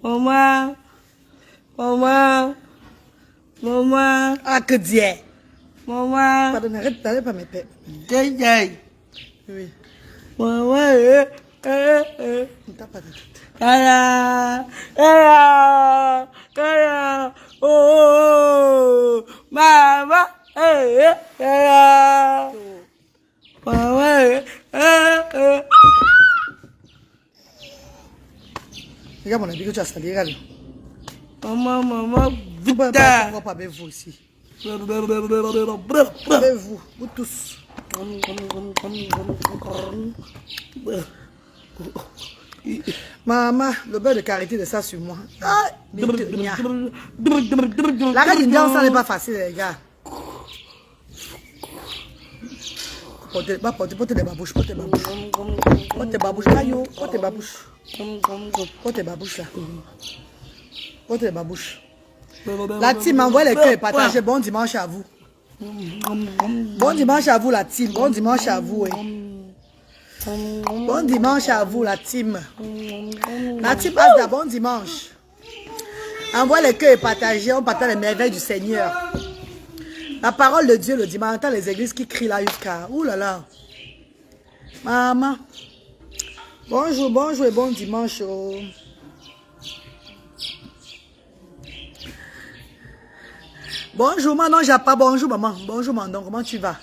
Maman. Maman. Maman. Ah, que Dieu. Maman. Pardon, arrête pas mes pères. Jai. Oui. Maman. Ne tape pas de tête. Kaya. Kaya. Kaya. Oh. Maman. Kaya. Maman. Regarde mon habit que tu as sali, regarde. Maman. On va pas avec vous ici. Avec vous, vous tous. Maman, le beurre de karité de ça sur moi. Ah, la reine indienne, ça n'est pas facile, les gars. Portez des babouches, portez des babouches. Portez des babouches, Mayo, portez des babouches. Portez des babouches là. Portez des babouches. La team, envoie les cœurs et partagez. Bon dimanche à vous. Bon dimanche à vous, la team. Bon dimanche à vous. Bon dimanche à vous, la team. La team Asda, bon dimanche. Envoie les cœurs et partagez. On partage les merveilles du Seigneur. La parole de Dieu le dimanche. On entend les églises qui crient là jusqu'à... Ouh là là. Maman. Bonjour, bonjour et bon dimanche. Oh. Bonjour, Manon Japa. Bonjour, maman. Bonjour, Mandon. Comment tu vas?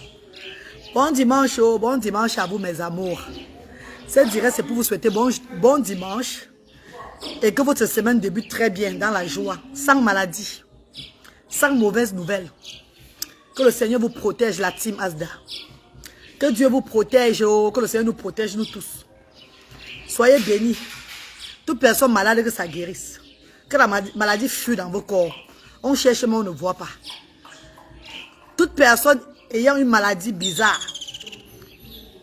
Bon dimanche. Oh. Bon dimanche à vous, mes amours. Cette direct, c'est pour vous souhaiter bon dimanche. Et que votre semaine débute très bien, dans la joie, sans maladie, sans mauvaise nouvelle. Que le Seigneur vous protège, la team Asda. Que Dieu vous protège, oh, que le Seigneur nous protège, nous tous. Soyez bénis. Toute personne malade, que ça guérisse. Que la maladie fuit dans vos corps. On cherche, mais on ne voit pas. Toute personne ayant une maladie bizarre,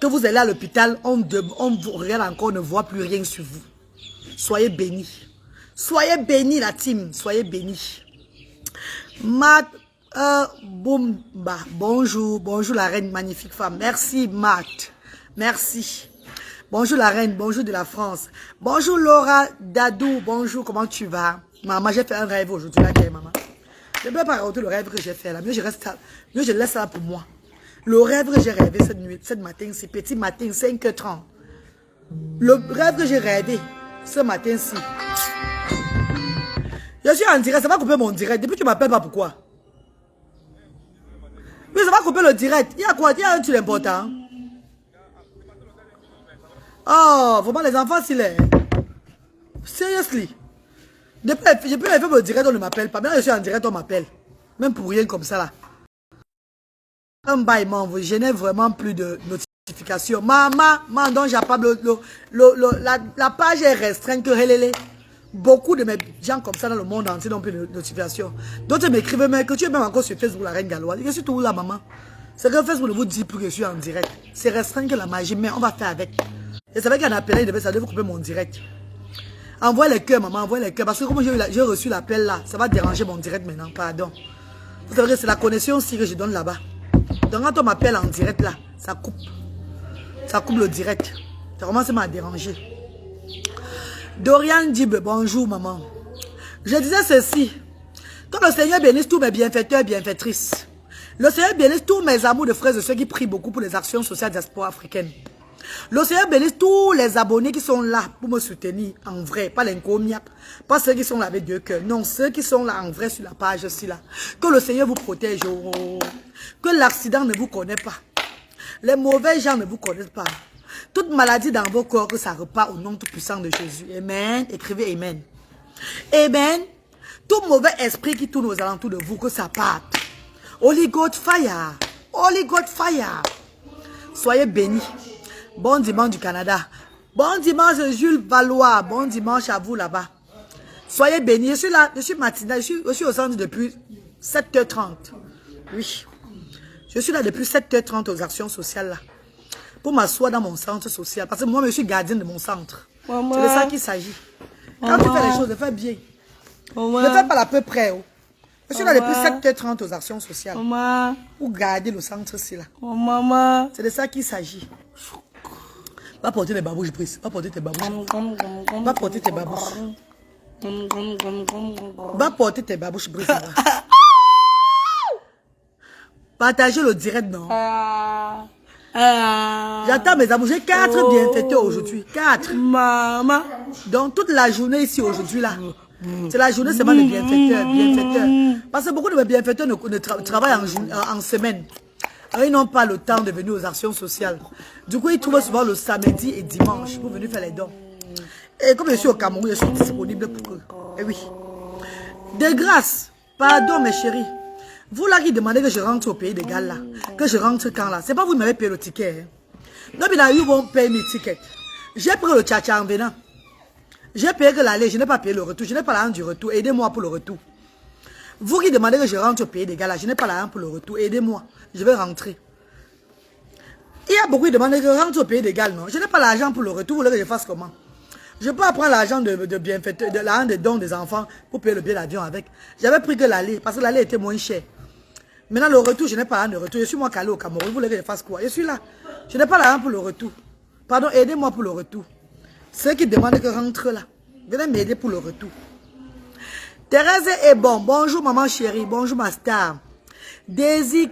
que vous allez à l'hôpital, on vous regarde encore, on ne voit plus rien sur vous. Soyez bénis. Soyez bénis, la team. Soyez bénis. Boumba, bonjour, bonjour la reine, magnifique femme. Merci Matt, merci. Bonjour la reine, bonjour de la France. Bonjour Laura Dadou, bonjour, comment tu vas? Maman, j'ai fait un rêve aujourd'hui, là, maman. Je ne peux pas raconter le rêve que j'ai fait là, mieux je laisse ça pour moi. Le rêve que j'ai rêvé cette nuit, cette matin, c'est petit matin, 5h30. Le rêve que j'ai rêvé ce matin-ci. Je suis en direct, ça va couper mon direct. Depuis que tu m'appelles pas, pourquoi? Oui, ça va couper le direct. Il y a quoi? Il y a un truc important. Oh, vraiment les enfants, s'il est. Seriously. Depuis que j'ai fait mon direct, on ne m'appelle pas. Maintenant, je suis en direct, on m'appelle. Même pour rien comme ça, là. Un bail m'envoie. Je n'ai vraiment plus de notifications. Maman, donc j'ai pas la page est restreinte que relélé. Beaucoup de mes gens comme ça dans le monde entier n'ont plus de notifications. D'autres m'écrivent, mais que tu es même encore sur Facebook, la reine galloise. Je suis tout là, maman. C'est que Facebook ne vous dit plus que je suis en direct. C'est restreint que la magie, mais on va faire avec. Et c'est vrai qu'un appel, ça devait couper mon direct. Envoie les cœurs, maman, envoie les cœurs. Parce que comme j'ai reçu l'appel là, ça va déranger mon direct maintenant, pardon. Vous savez que c'est la connexion aussi que je donne là-bas. Donc quand on m'appelle en direct là, ça coupe. Ça coupe le direct. Ça commence à déranger. Dorian Dib, bonjour maman. Je disais ceci. Que le Seigneur bénisse tous mes bienfaiteurs et bienfaitrices. Le Seigneur bénisse tous mes amours de frères et ceux qui prient beaucoup pour les actions sociales diaspora africaine. Le Seigneur bénisse tous les abonnés qui sont là pour me soutenir en vrai. Pas l'incomiac. Pas ceux qui sont là avec deux cœurs. Non, ceux qui sont là en vrai sur la page aussi là. Que le Seigneur vous protège. Oh. Que l'accident ne vous connaît pas. Les mauvais gens ne vous connaissent pas. Toute maladie dans vos corps, que ça repart au nom tout puissant de Jésus. Amen. Écrivez Amen. Amen. Tout mauvais esprit qui tourne aux alentours de vous, que ça parte. Holy God fire. Holy God fire. Soyez bénis. Bon dimanche du Canada. Bon dimanche Jules Valois. Bon dimanche à vous là-bas. Soyez bénis. Je suis là, je suis matinale. Je suis au centre depuis 7h30. Oui. Je suis là depuis 7h30 aux actions sociales là. Pour m'asseoir dans mon centre social. Parce que moi, je suis gardienne de mon centre. C'est de ça qu'il s'agit. Quand tu fais les choses, fais bien. Ne fais pas à peu près. Oh. Je suis là depuis 7h30 aux actions sociales. Pour garder le centre aussi là. C'est de ça qu'il s'agit. Va porter les babouches, Brice. Va porter tes babouches. Va porter tes babouches. Va porter tes babouches brisées. Partagez le direct, non? J'attends mes amours. J'ai 4 bienfaiteurs aujourd'hui. 4. Maman. Donc, toute la journée ici aujourd'hui, là. C'est la journée seulement de bienfaiteurs. Parce que beaucoup de mes bienfaiteurs travaillent en semaine. Alors, ils n'ont pas le temps de venir aux actions sociales. Du coup, ils trouvent souvent le samedi et dimanche pour venir faire les dons. Et comme je suis au Cameroun, je suis disponible pour eux. Et oui. De grâce, pardon mes chéris. Vous là qui demandez que je rentre au pays de Galles là, que je rentre quand là, c'est pas vous qui m'avez payé le ticket. Hein. Non, mais là, ils vont payer mes tickets. J'ai pris le tcha-tcha en venant. J'ai payé que l'aller, je n'ai pas payé le retour. Je n'ai pas l'argent du retour. Aidez-moi pour le retour. Vous qui demandez que je rentre au pays de Galles là, je n'ai pas l'argent pour le retour. Aidez-moi. Je vais rentrer. Il y a beaucoup qui demandent que je rentre au pays de Galles, non. Je n'ai pas l'argent pour le retour. Vous voulez que je fasse comment? Je peux prendre l'argent de bienfaiteur, de l'argent de dons des enfants pour payer le billet d'avion avec. J'avais pris que l'aller, parce que l'aller était moins cher. Maintenant, le retour, je n'ai pas l'argent de retour. Je suis moi calé au Cameroun. Vous voulez que je fasse quoi? Je suis là. Je n'ai pas l'argent pour le retour. Pardon, aidez-moi pour le retour. Ceux qui demandent que je rentre là, venez m'aider pour le retour. Thérèse est bon. Bonjour, maman chérie. Bonjour, ma star. Daisy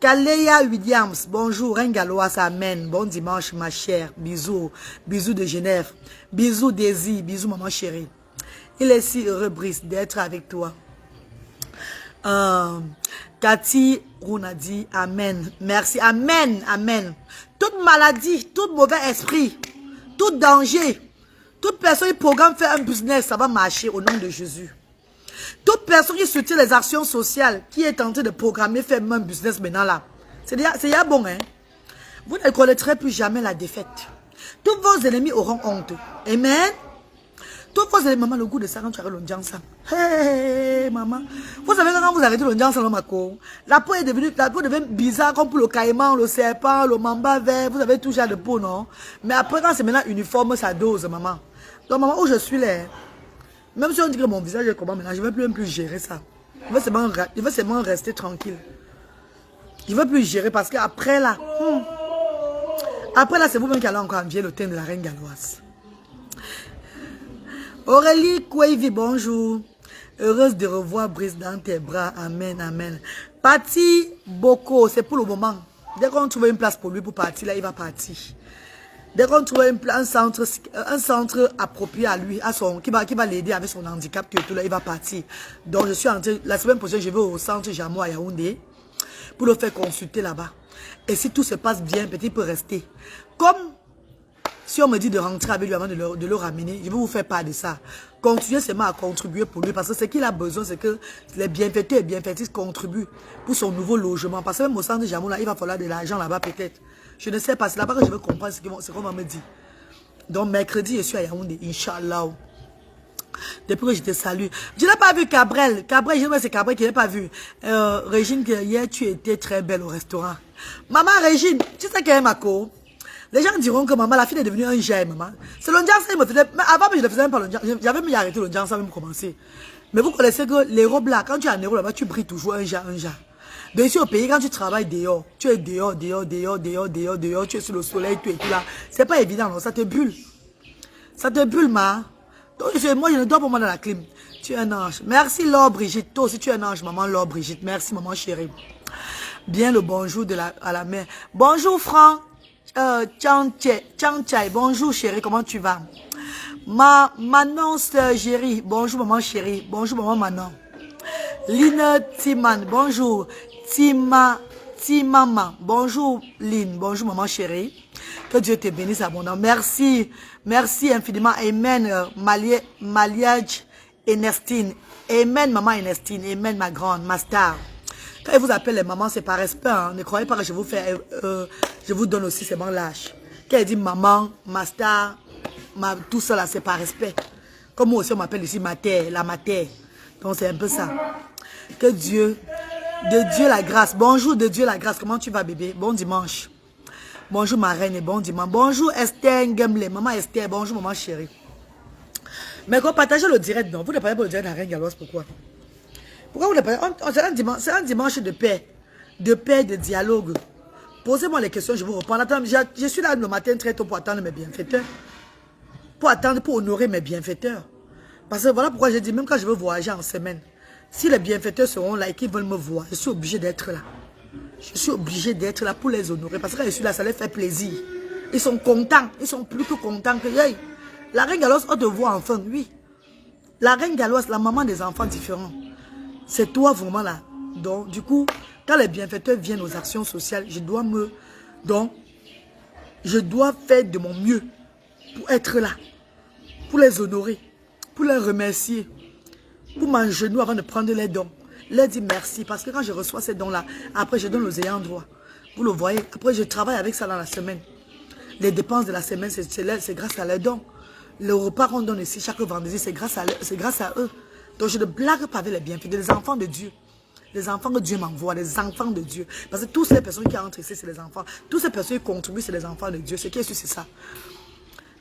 Kaleya Williams, bonjour, Rengaloas, amen, bon dimanche ma chère, bisous, bisous de Genève, bisous Daisy, bisous maman chérie. Il est si heureux Brice d'être avec toi. Cathy Rounadi, amen, merci, amen, amen. Toute maladie, tout mauvais esprit, tout danger, toute personne qui programme faire un business, ça va marcher au nom de Jésus. Toute personne qui soutient les actions sociales, qui est en train de programmer, faire un business maintenant là, c'est déjà bon, hein. Vous ne connaîtrez plus jamais la défaite. Tous vos ennemis auront honte. Amen. Tous vos ennemis, maman, le goût de ça quand tu arrêtes l'ondiansa. Hey, maman. Vous savez quand vous arrêtez l'ondiansa, la peau est devenue, la peau devient bizarre comme pour le caïman, le serpent, le mamba vert. Vous avez tout genre de peau, non? Mais après, quand c'est maintenant uniforme, ça dose, maman. Donc, maman, où je suis là, même si on dit que mon visage est comment maintenant, je ne vais plus gérer ça. Je veux seulement rester tranquille. Je ne veux plus gérer parce qu'après là, après là, c'est vous-même qui allez encore envier le teint de la reine galloise. Aurélie Kouévi, bonjour. Heureuse de revoir Brice dans tes bras. Amen, amen. Pati Boko, c'est pour le moment. Dès qu'on trouve une place pour lui pour partir, là, il va partir. Dès qu'on trouve un centre approprié à lui, qui va l'aider avec son handicap, tout là, il va partir. Donc, je suis en train, la semaine prochaine, je vais au centre Jamo à Yaoundé pour le faire consulter là-bas. Et si tout se passe bien, peut-être il peut rester. Comme si on me dit de rentrer avec lui avant de le ramener, je vais vous faire part de ça. Continuez seulement à contribuer pour lui parce que ce qu'il a besoin, c'est que les bienfaiteurs et bienfaitrices contribuent pour son nouveau logement. Parce que même au centre Jamo, là, il va falloir de l'argent là-bas peut-être. Je ne sais pas, c'est là-bas que je veux comprendre ce qu'on va me dire. Donc, mercredi, je suis à Yaoundé, Inch'Allah. Depuis que je te salue. Je n'ai pas vu Cabrel. Cabrel, je sais c'est Cabrel qui n'a pas vu. Régine, hier, tu étais très belle au restaurant. Maman, Régine, tu sais qu'elle est ma co. Les gens diront que maman, la fille est devenue un jet, maman. C'est l'ondiance, il me faisait. Mais avant, je ne faisais même pas l'ondiance. J'avais mis arrêté l'ondiance sans même commencer. Mais vous connaissez que les robes là, quand tu es en héros là-bas, tu brilles toujours un jet. Donc ici au pays, quand tu travailles dehors, tu es dehors, tu es sur le soleil, tu es tout là. C'est pas évident, non, ça te bulle. Ça te bulle, ma. Donc moi, je ne dors pas moi dans la clim. Tu es un ange. Merci Laure Brigitte. Toi aussi, tu es un ange, maman Laure Brigitte. Merci, maman chérie. Bien le bonjour à la mère. Bonjour, Franck. Chang-Chai. Bonjour, chérie, comment tu vas? Manon chérie. Bonjour, maman chérie. Bonjour, maman Manon. Line Timan. Bonjour. Timama. Bonjour, Lynn. Bonjour, maman chérie. Que Dieu te bénisse abondamment. Merci. Merci infiniment. Amen. Maliage Ernestine. Amen, maman Ernestine. Amen, ma grande, ma star. Quand je vous appelle les mamans, c'est par respect. Hein. Ne croyez pas que je vous donne aussi ces bancs lâches. Quand elle dit maman, ma star, tout ça là, c'est par respect. Comme moi aussi, on m'appelle ici mater, la mater. Donc c'est un peu ça. Que Dieu, de Dieu la grâce. Bonjour de Dieu la grâce. Comment tu vas, bébé? Bon dimanche. Bonjour ma reine et bon dimanche. Bonjour Esther Ngemble. Maman Esther, bonjour maman chérie. Mais quand partagez le direct, non? Vous ne parlez pas le direct de la reine galloise, pourquoi? Pourquoi vous ne parlez pas? C'est un dimanche de paix, de dialogue. Posez-moi les questions, je vous réponds. Attends, je suis là le matin très tôt pour attendre mes bienfaiteurs. pour attendre, pour honorer mes bienfaiteurs. Parce que voilà pourquoi j'ai dit, même quand je veux voyager en semaine, si les bienfaiteurs seront là et qu'ils veulent me voir, je suis obligé d'être là. Je suis obligé d'être là pour les honorer. Parce que quand je suis là, ça les fait plaisir. Ils sont contents. Ils sont plus que contents que... Hey, la reine Galoise, on te voit enfin, oui. La reine Galoise, la maman des enfants différents. C'est toi vraiment là. Donc, du coup, quand les bienfaiteurs viennent aux actions sociales, je dois faire de mon mieux pour être là. Pour les honorer. Pour les remercier. Pour m'agenouiller avant de prendre les dons. Leur dire merci. Parce que quand je reçois ces dons-là, après je donne aux ayants droit. Vous le voyez. Après, je travaille avec ça dans la semaine. Les dépenses de la semaine, c'est grâce à leurs dons. Le repas qu'on donne ici chaque vendredi, c'est grâce à eux. Donc je ne blague pas avec les bienfaits des enfants de Dieu. Les enfants que Dieu m'envoie, les enfants de Dieu. Parce que toutes les personnes qui entrent ici, c'est les enfants. Toutes ces personnes qui contribuent, c'est les enfants de Dieu. Ce qui est sûr, c'est ça.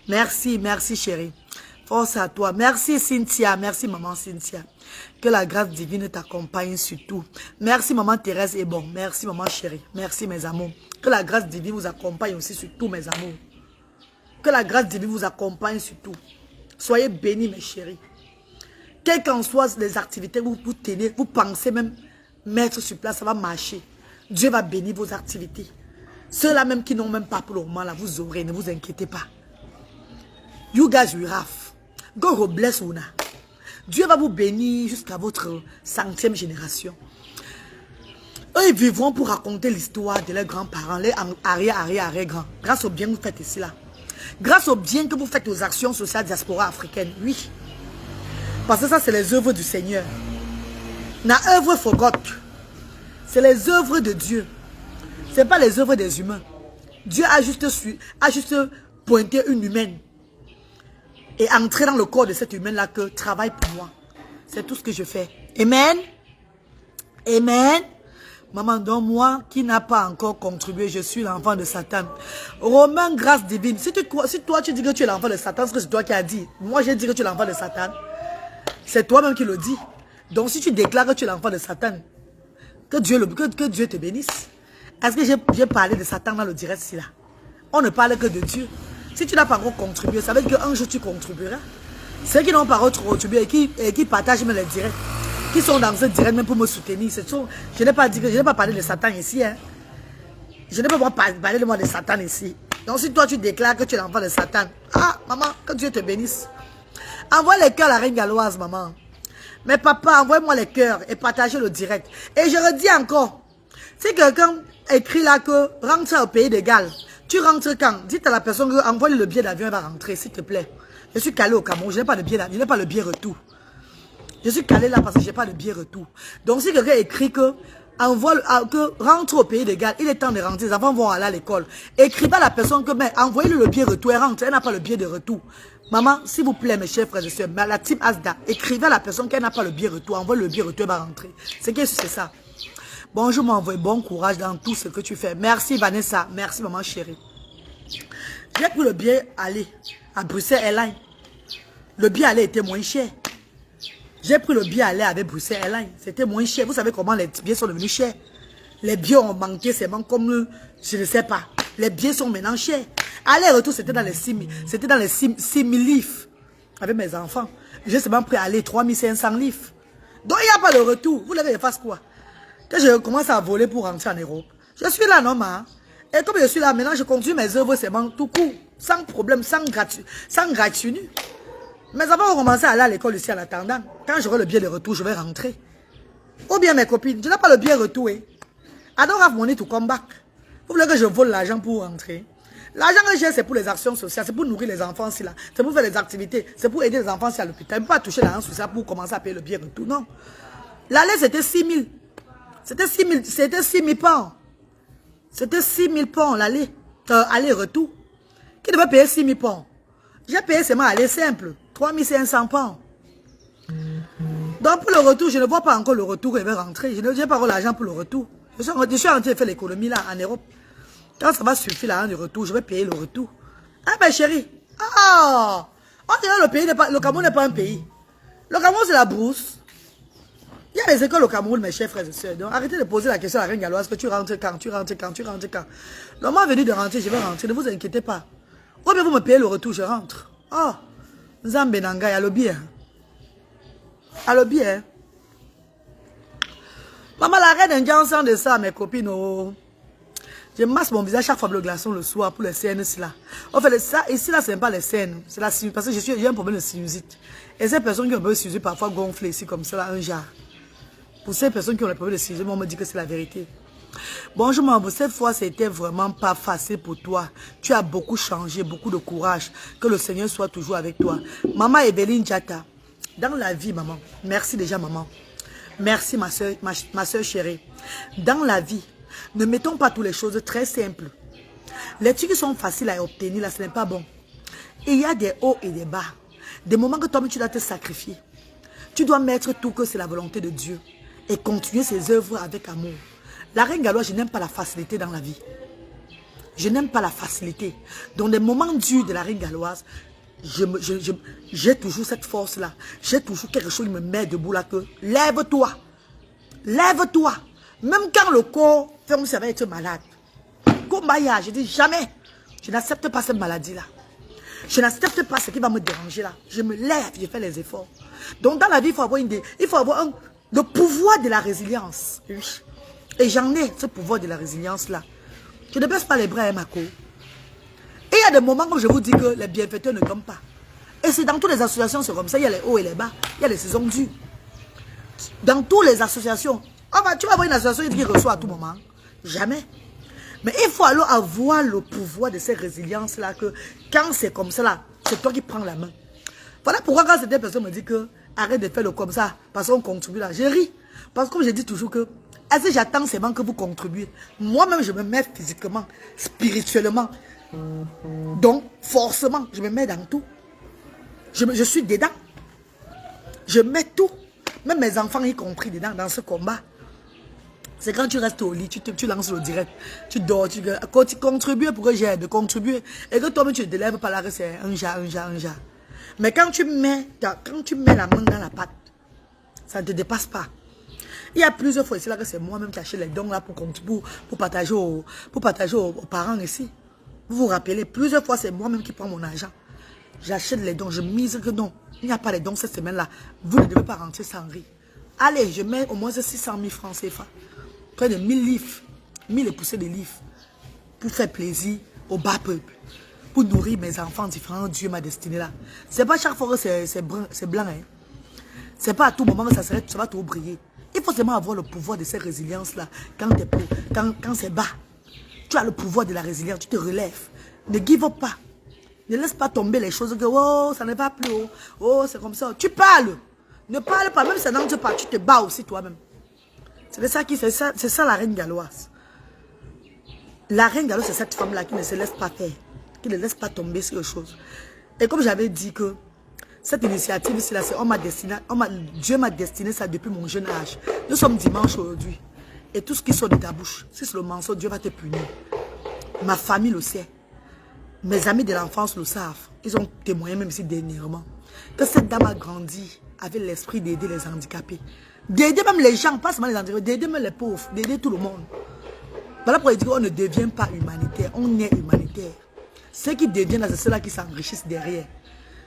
Merci, merci chérie. Force à toi. Merci Cynthia. Merci maman Cynthia. Que la grâce divine t'accompagne sur tout. Merci maman Thérèse et bon. Merci maman chérie. Merci mes amours. Que la grâce divine vous accompagne aussi sur tout mes amours. Que la grâce divine vous accompagne sur tout. Soyez bénis mes chéris. Quelles qu'en soient les activités que vous tenez, vous pensez même mettre sur place, ça va marcher. Dieu va bénir vos activités. Ceux-là même qui n'ont même pas pour le moment, là, vous aurez, ne vous inquiétez pas. You guys will have. God will bless you now. Dieu va vous bénir jusqu'à votre 100e génération. Eux, ils vivront pour raconter l'histoire de leurs grands-parents, les arrière-arrière-arrière-grands. Grâce au bien que vous faites ici, là. Grâce au bien que vous faites aux actions sociales diaspora africaine, oui. Parce que ça, c'est les œuvres du Seigneur. Na œuvre forgot. C'est les œuvres de Dieu. Ce n'est pas les œuvres des humains. Dieu a juste pointé une humaine. Et entrer dans le corps de cette humaine-là que travaille pour moi. C'est tout ce que je fais. Amen. Amen. Maman, donc moi qui n'a pas encore contribué, je suis l'enfant de Satan. Romain, grâce divine. Si toi tu dis que tu es l'enfant de Satan, c'est toi qui as dit. Moi j'ai dit que tu es l'enfant de Satan. C'est toi-même qui le dis. Donc si tu déclares que tu es l'enfant de Satan, que Dieu te bénisse. Est-ce que j'ai parlé de Satan dans le direct ici là? On ne parle que de Dieu. Si tu n'as pas encore contribué, ça veut dire qu'un jour tu contribueras. Ceux qui n'ont pas contribué et qui partagent même les directs, qui sont dans ce direct même pour me soutenir, je n'ai pas parlé de Satan ici. Hein. Je n'ai pas parlé de moi de Satan ici. Donc si toi tu déclares que tu es l'enfant de Satan, ah maman, que Dieu te bénisse. Envoie les cœurs à la reine Galoise, maman. Mais papa, envoie-moi les cœurs et partagez le direct. Et je redis encore, si quelqu'un écrit là que rentre au pays de Galles, tu rentres quand? Dites à la personne que envoie le billet d'avion, elle va rentrer, s'il te plaît. Je suis calé au Cameroun, je n'ai pas de billet d'avion, je n'ai pas le billet retour. Je suis calé là parce que je n'ai pas de billet retour. Donc si quelqu'un écrit que rentre au pays de Galles, il est temps de rentrer, les enfants vont aller à l'école. Écrivez à la personne que, mais envoyez-lui le billet retour, elle rentre, elle n'a pas le billet de retour. Maman, s'il vous plaît, mes chers frères et sœurs, la team Asda, écrivez à la personne qu'elle n'a pas le billet retour, envoie le billet retour, elle va rentrer. C'est ça. Bonjour, m'envoie bon courage dans tout ce que tu fais. Merci Vanessa, merci maman chérie. J'ai pris le billet aller à Bruxelles Airlines. Le billet aller était moins cher. J'ai pris le billet aller avec Bruxelles Airlines. C'était moins cher. Vous savez comment les billets sont devenus chers? Les billets ont manqué, c'est comme, je ne sais pas. Les billets sont maintenant chers. Aller-retour, c'était dans les 6 000 livres avec mes enfants. J'ai seulement pris aller 3 500 livres. Donc il n'y a pas de retour. Vous voulez que je fasse quoi? Que je commence à voler pour rentrer en Europe. Je suis là, non, ma. Et comme je suis là, maintenant, je continue mes œuvres seulement tout court. Sans problème, sans gratuit. Mes enfants vont commencer à aller à l'école ici en attendant. Quand j'aurai le billet de retour, je vais rentrer. Ou bien mes copines, je n'ai pas le billet de retour. I don't have money to come back. Vous voulez que je vole l'argent pour rentrer? L'argent que j'ai, c'est pour les actions sociales, c'est pour nourrir les enfants ici là. C'est pour faire des activités, c'est pour aider les enfants ici à l'hôpital. Je ne peux pas toucher l'argent social pour commencer à payer le billet de retour, non. L'aller, c'était 6 000. C'était 6 000 pounds. C'était 6 000 pounds l'aller. Aller-retour. Qui devait payer 6 000 pounds? J'ai payé seulement aller simple. 3 500 pounds. Donc pour le retour, je ne vois pas encore le retour et je vais rentrer. Je n'ai pas encore l'argent pour le retour. Je suis en train de faire l'économie là en Europe. Quand ça va suffire l'argent du retour, je vais payer le retour. Ah ben chérie. Ah! On dirait le Cameroun n'est pas un pays. Le Cameroun c'est la brousse. Il y a les écoles au Cameroun, mes chers frères et sœurs. Donc arrêtez de poser la question à la reine Galoise que tu rentres quand. Le moment venu de rentrer, je vais rentrer. Ne vous inquiétez pas. Ou bien vous me payez le retour, je rentre. Ah! Zambenanga, il y a le bien. À le bien. Maman, la reine indien ensemble de ça, mes copines. Oh. Je masse mon visage chaque fois le glaçon le soir pour les scènes là. En fait, ça, ici là, c'est pas les scènes. C'est la sinusite. Parce que j'ai un problème de sinusite. Et ces personnes qui ont un problème de sinusite, parfois gonflent ici comme ça, là, un jar. Pour ces personnes qui ont le problème de sinusite, on me dit que c'est la vérité. Bonjour maman, cette fois c'était vraiment pas facile pour toi. Tu as beaucoup changé, beaucoup de courage. Que le Seigneur soit toujours avec toi. Maman Evelyne Jata, dans la vie maman, merci déjà maman. Merci ma soeur chérie. Dans la vie, ne mettons pas toutes les choses très simples. Les trucs qui sont faciles à obtenir là, ce n'est pas bon. Il y a des hauts et des bas. Des moments que toi-même tu dois te sacrifier. Tu dois mettre tout que c'est la volonté de Dieu. Et continuer ses œuvres avec amour. La reine galloise, je n'aime pas la facilité dans la vie. Je n'aime pas la facilité. Dans des moments durs de la reine galloise, j'ai toujours cette force-là. J'ai toujours quelque chose qui me met debout là que lève-toi. Lève-toi. Même quand le corps fait comme si ça va être malade. Kombaya, je dis jamais. Je n'accepte pas cette maladie-là. Je n'accepte pas ce qui va me déranger là. Je me lève, je fais les efforts. Donc dans la vie, il faut avoir le pouvoir de la résilience. Oui. Et j'en ai ce pouvoir de la résilience là. Je ne baisse pas les bras, ma co. Et il y a des moments où je vous dis que les bienfaiteurs ne tombent pas. Et c'est dans toutes les associations, c'est comme ça. Il y a les hauts et les bas. Il y a les saisons dures. Dans toutes les associations. Tu vas avoir une association qui reçoit à tout moment. Jamais. Mais il faut alors avoir le pouvoir de cette résilience là. Que quand c'est comme ça là, c'est toi qui prends la main. Voilà pourquoi quand certaines personnes me disent que arrête de faire le comme ça. Parce qu'on contribue là. Je ris. Parce que comme je dis toujours que est-ce que j'attends seulement que vous contribuez? Moi-même, je me mets physiquement, spirituellement. Donc, forcément, je me mets dans tout. Je suis dedans. Je mets tout. Même mes enfants y compris dedans, dans ce combat. C'est quand tu restes au lit, tu lances le direct. Tu dors, tu contribues pour que j'aide, contribuer. Et que toi-même, tu ne te lèves pas là, que c'est un jar. Mais quand tu mets la main dans la pâte, ça ne te dépasse pas. Il y a plusieurs fois ici là que c'est moi-même qui achète les dons là pour partager aux parents ici. Vous vous rappelez, plusieurs fois c'est moi-même qui prends mon argent. J'achète les dons, je mise que non, il n'y a pas les dons cette semaine là. Vous ne devez pas rentrer sans rire. Allez, je mets au moins 600 000 francs CFA. Près de 1000 livres, 1000 et poussées de livres. Pour faire plaisir au bas peuple. Pour nourrir mes enfants différents, Dieu m'a destiné là. C'est pas chaque fois que c'est blanc. Hein. C'est pas à tout moment que ça va trop briller. Il faut seulement avoir le pouvoir de cette résilience-là. Quand c'est bas, tu as le pouvoir de la résilience. Tu te relèves. Ne give up pas. Ne laisse pas tomber les choses que oh, ça n'est pas plus haut. Oh, c'est comme ça. Tu parles. Ne parle pas. Même si ça n'entre pas, tu te bats aussi toi-même. C'est ça la reine galloise. La reine galloise, c'est cette femme-là qui ne se laisse pas faire. Qui ne laisse pas tomber sur les choses. Et comme j'avais dit que cette initiative ici, là, Dieu m'a destiné ça depuis mon jeune âge. Nous sommes dimanche aujourd'hui. Et tout ce qui sort de ta bouche, si c'est le mensonge, Dieu va te punir. Ma famille le sait. Mes amis de l'enfance le savent. Ils ont témoigné même ici dernièrement. Que cette dame a grandi avec l'esprit d'aider les handicapés. D'aider même les gens, pas seulement les handicapés, d'aider même les pauvres, d'aider tout le monde. Voilà pourquoi il dit qu'on ne devient pas humanitaire, on est humanitaire. Ceux qui deviennent là, c'est ceux-là qui s'enrichissent derrière.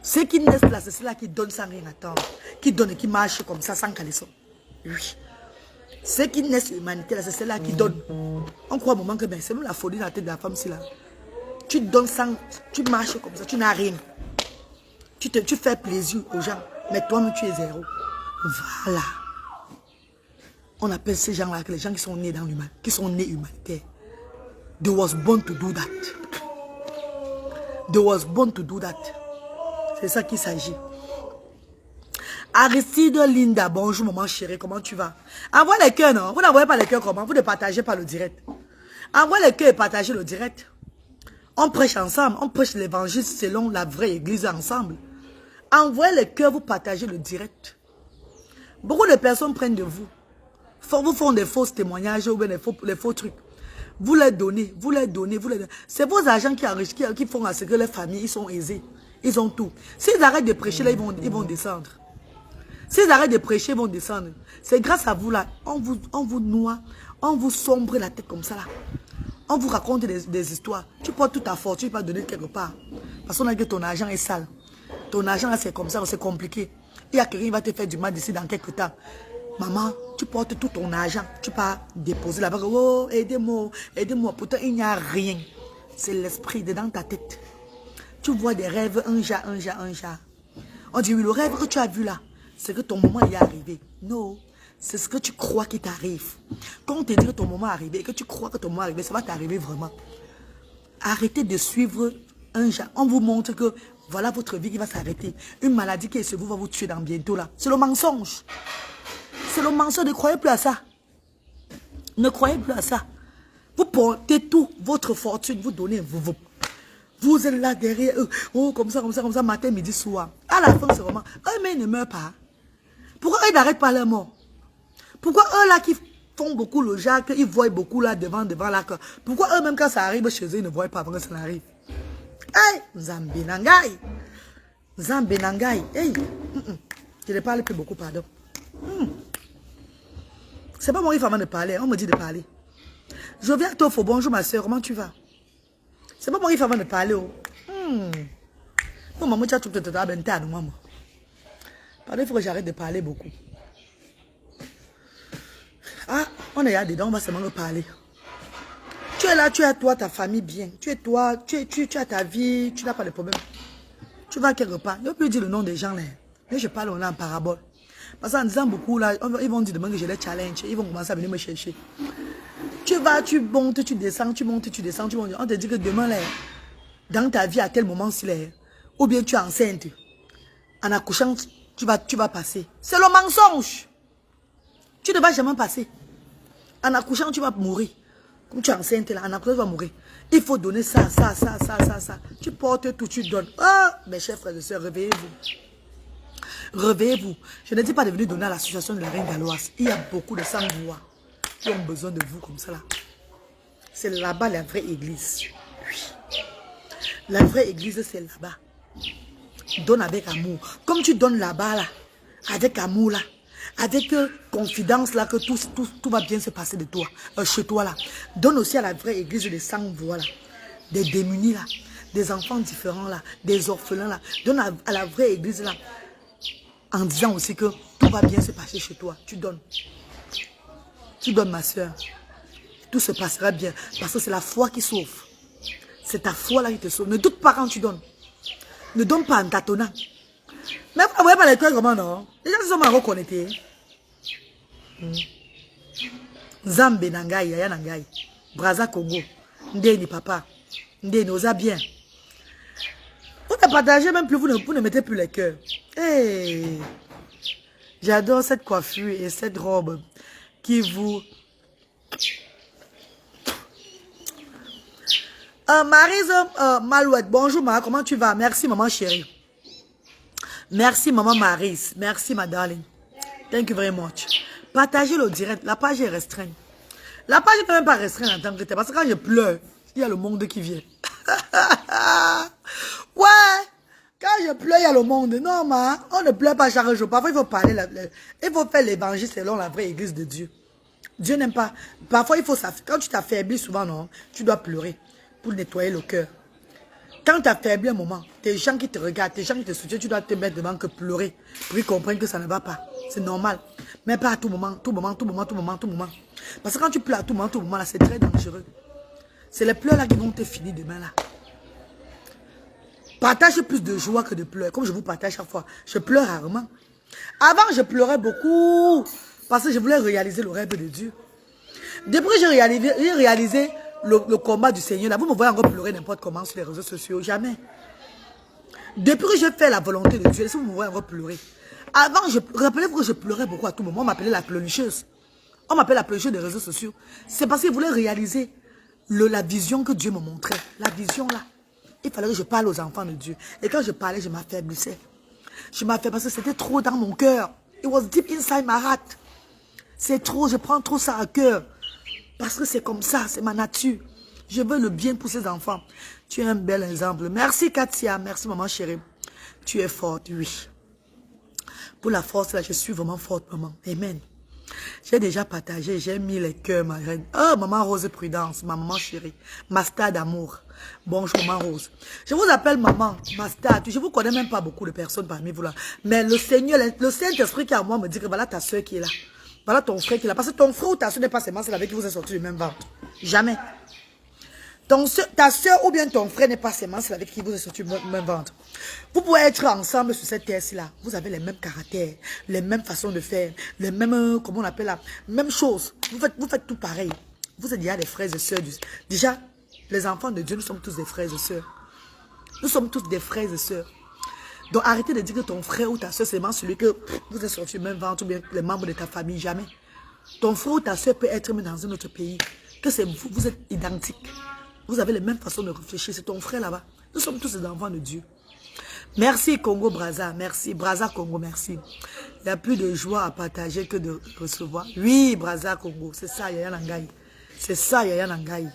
Ceux qui naissent là, c'est ceux-là qui donnent sans rien attendre. Qui donnent et qui marchent comme ça sans caleçon. Oui. Ceux qui naissent l'humanité là, c'est ceux-là qui donnent. On croit au moment que ben, c'est même la folie dans la tête de la femme si là. Tu donnes sans, tu marches comme ça, tu n'as rien. Tu fais plaisir aux gens, mais toi-même tu es zéro. Voilà. On appelle ces gens-là les gens qui sont nés dans l'humain, qui sont nés humanitaires. They was born to do that. They was born to do that. C'est ça qu'il s'agit. Aristide Linda, bonjour maman chérie, comment tu vas? Envoie les cœurs, non? Vous n'envoyez pas les cœurs comment? Vous ne partagez pas le direct. Envoie les cœurs et partagez le direct. On prêche ensemble, on prêche l'évangile selon la vraie église ensemble. Envoyez les cœurs, vous partagez le direct. Beaucoup de personnes prennent de vous. Vous font des faux témoignages ou bien des faux trucs. Vous les donnez, vous les donnez, vous les donnez. C'est vos agents qui enrichissent, qui font à ce que les familles, ils sont aisés. Ils ont tout. S'ils arrêtent de prêcher, là, ils vont descendre. S'ils arrêtent de prêcher, ils vont descendre. C'est grâce à vous, là. On vous noie, on vous sombre la tête comme ça, là. On vous raconte des histoires. Tu portes toute ta fortune, tu vas donner quelque part. Parce qu'on a que ton argent est sale. Ton argent là, c'est comme ça, c'est compliqué. Il y a quelqu'un qui va te faire du mal d'ici dans quelques temps. Maman, tu portes tout ton argent. Tu pars déposer là-bas. Oh, aidez-moi, aidez-moi. Pourtant, il n'y a rien. C'est l'esprit dedans ta tête. Tu vois des rêves, un jar. On dit, oui, le rêve que tu as vu là, c'est que ton moment y est arrivé. Non, c'est ce que tu crois qui t'arrive. Quand on te dit que ton moment est arrivé et que tu crois que ton moment est arrivé, ça va t'arriver vraiment. Arrêtez de suivre un jar. On vous montre que voilà votre vie qui va s'arrêter. Une maladie qui est sur vous va vous tuer dans bientôt là. C'est le mensonge. C'est le mensonge. Ne croyez plus à ça. Ne croyez plus à ça. Vous portez tout, votre fortune, vous donnez. Vous êtes là derrière eux. Oh, comme ça, matin, midi, soir. À la fin, c'est vraiment. Eux, mais ils ne meurent pas. Pourquoi eux n'arrêtent pas leur mort? Pourquoi eux là qui font beaucoup le jacques, ils voient beaucoup là devant là. Pourquoi eux-mêmes quand ça arrive chez eux, ils ne voient pas avant que ça n'arrive? Hey, Zambinangai. Hey, je ne parle plus beaucoup, pardon. C'est pas moi qui avant de parler, on me dit de parler. Je viens à toi, bonjour ma soeur, comment tu vas? C'est pas moi qui avant de parler. Oh, maman, tu as tout maman. Pardon, il faut que j'arrête de parler beaucoup. Ah, on est là dedans, on va seulement parler. Tu es là, tu as toi, ta famille bien. Tu es toi, tu as ta vie, tu n'as pas de problème. Tu vas quelque part. Je peux dire le nom des gens là. Mais je parle là en parabole. Parce qu'en disant beaucoup là, ils vont dire demain que j'ai les challenges. Ils vont commencer à venir me chercher. Tu vas, tu montes, tu descends, tu montes, tu descends, tu montes. On te dit que demain là, dans ta vie à tel moment s'il est, ou bien tu es enceinte. En accouchant, tu vas passer. C'est le mensonge. Tu ne vas jamais passer. En accouchant, tu vas mourir. Comme tu es enceinte là, en accouchant, tu vas mourir. Il faut donner ça. Tu portes tout, tu donnes. Ah, mes chers frères et sœurs, réveillez-vous. Réveillez-vous. Je ne dis pas de venir donner à l'association de la Reine Galloise. Il y a beaucoup de sans-voix qui ont besoin de vous comme ça là. C'est là-bas la vraie église. Oui. La vraie église, c'est là-bas. Donne avec amour. Comme tu donnes là-bas là, avec amour là, avec confidence là, que tout va bien se passer de toi, chez toi là. Donne aussi à la vraie église des sans-voix là, des démunis là, des enfants différents là, des orphelins là. Donne à la vraie église là, en disant aussi que tout va bien se passer chez toi. Tu donnes. Tu donnes ma soeur. Tout se passera bien. Parce que c'est la foi qui sauve. C'est ta foi là qui te sauve. Ne doute pas quand tu donnes. Ne donne pas en tâtonnant. Mais vous ne voyez pas les cœurs comment non? Les gens sont mal reconnectés. Zambé Nangaï, Yaya Nangaï. Braza Congo. Ndéni papa. Ndéni osa bien. Vous ne partagez même plus, vous ne mettez plus les cœurs. Hey, j'adore cette coiffure et cette robe qui vous... Maryse Malouette, bonjour Marie, comment tu vas? Merci maman chérie. Merci maman Maryse, merci ma darling. Thank you very much. Partagez le direct, la page est restreinte. La page n'est même pas restreinte en tant que tel, parce que quand je pleure, il y a le monde qui vient. Ouais, quand je pleure, il y a le monde. Non, on ne pleure pas chaque jour. Parfois, il faut parler, il faut faire l'évangile selon la vraie église de Dieu. Dieu n'aime pas. Parfois, il faut quand tu t'affaiblis souvent, non, tu dois pleurer pour nettoyer le cœur. Quand tu affaiblis un moment, tes gens qui te regardent, tes gens qui te soutiennent, tu dois te mettre devant que pleurer pour qu'ils comprennent que ça ne va pas. C'est normal. Mais pas à tout moment, tout moment. Parce que quand tu pleures à tout moment, là, c'est très dangereux. C'est les pleurs là qui vont te finir demain là. Partage plus de joie que de pleurs. Comme je vous partage chaque fois. Je pleure rarement. Avant, je pleurais beaucoup. Parce que je voulais réaliser le rêve de Dieu. Depuis que j'ai réalisé le combat du Seigneur, là, vous me voyez encore pleurer n'importe comment sur les réseaux sociaux. Jamais. Depuis que j'ai fait la volonté de Dieu, vous me voyez encore pleurer. Avant, rappelez-vous que je pleurais beaucoup à tout moment. On m'appelait la pleurnicheuse. On m'appelle la pleurnicheuse des réseaux sociaux. C'est parce que je voulais réaliser la vision que Dieu me montrait. La vision là. Il fallait que je parle aux enfants de Dieu. Et quand je parlais, je m'affaiblissais. Je m'affaiblissais parce que c'était trop dans mon cœur. It was deep inside my heart. C'est trop, je prends trop ça à cœur. Parce que c'est comme ça, c'est ma nature. Je veux le bien pour ces enfants. Tu es un bel exemple. Merci Katia, merci maman chérie. Tu es forte, oui. Pour la force, là, je suis vraiment forte, maman. Amen. J'ai déjà partagé, j'ai mis les cœurs, ma reine. Oh, maman Rose Prudence, ma maman chérie. Ma star d'amour. Bonjour, maman Rose. Je vous appelle maman, ma star. Je vous connais même pas beaucoup de personnes parmi vous là. Mais le Seigneur, le Saint-Esprit qui est en moi me dit que voilà ta soeur qui est là. Voilà ton frère qui est là. Parce que ton frère ou ta soeur n'est pas seulement celle avec qui vous êtes sortis du même ventre. Jamais. Ta soeur ou bien ton frère n'est pas seulement celle avec qui vous êtes sortis du même ventre. Vous pouvez être ensemble sur cette terre-ci-là. Vous avez les mêmes caractères, les mêmes façons de faire, les mêmes, comment on appelle là, même chose. Vous faites tout pareil. Vous êtes déjà des frères et sœurs. Déjà, les enfants de Dieu, nous sommes tous des frères et sœurs. Nous sommes tous des frères et sœurs. Donc arrêtez de dire que ton frère ou ta soeur, c'est seulement celui que vous êtes sortis du même ventre ou bien les membres de ta famille. Jamais. Ton frère ou ta soeur peut être même dans un autre pays. Que c'est vous, vous êtes identiques. Vous avez les mêmes façons de réfléchir. C'est ton frère là-bas. Nous sommes tous des enfants de Dieu. Merci Congo Brazza. Merci. Brazza Congo, merci. Il y a plus de joie à partager que de recevoir. Oui, Brazza Congo. C'est ça, Yaya Nangai. C'est ça, Yaya Nangai.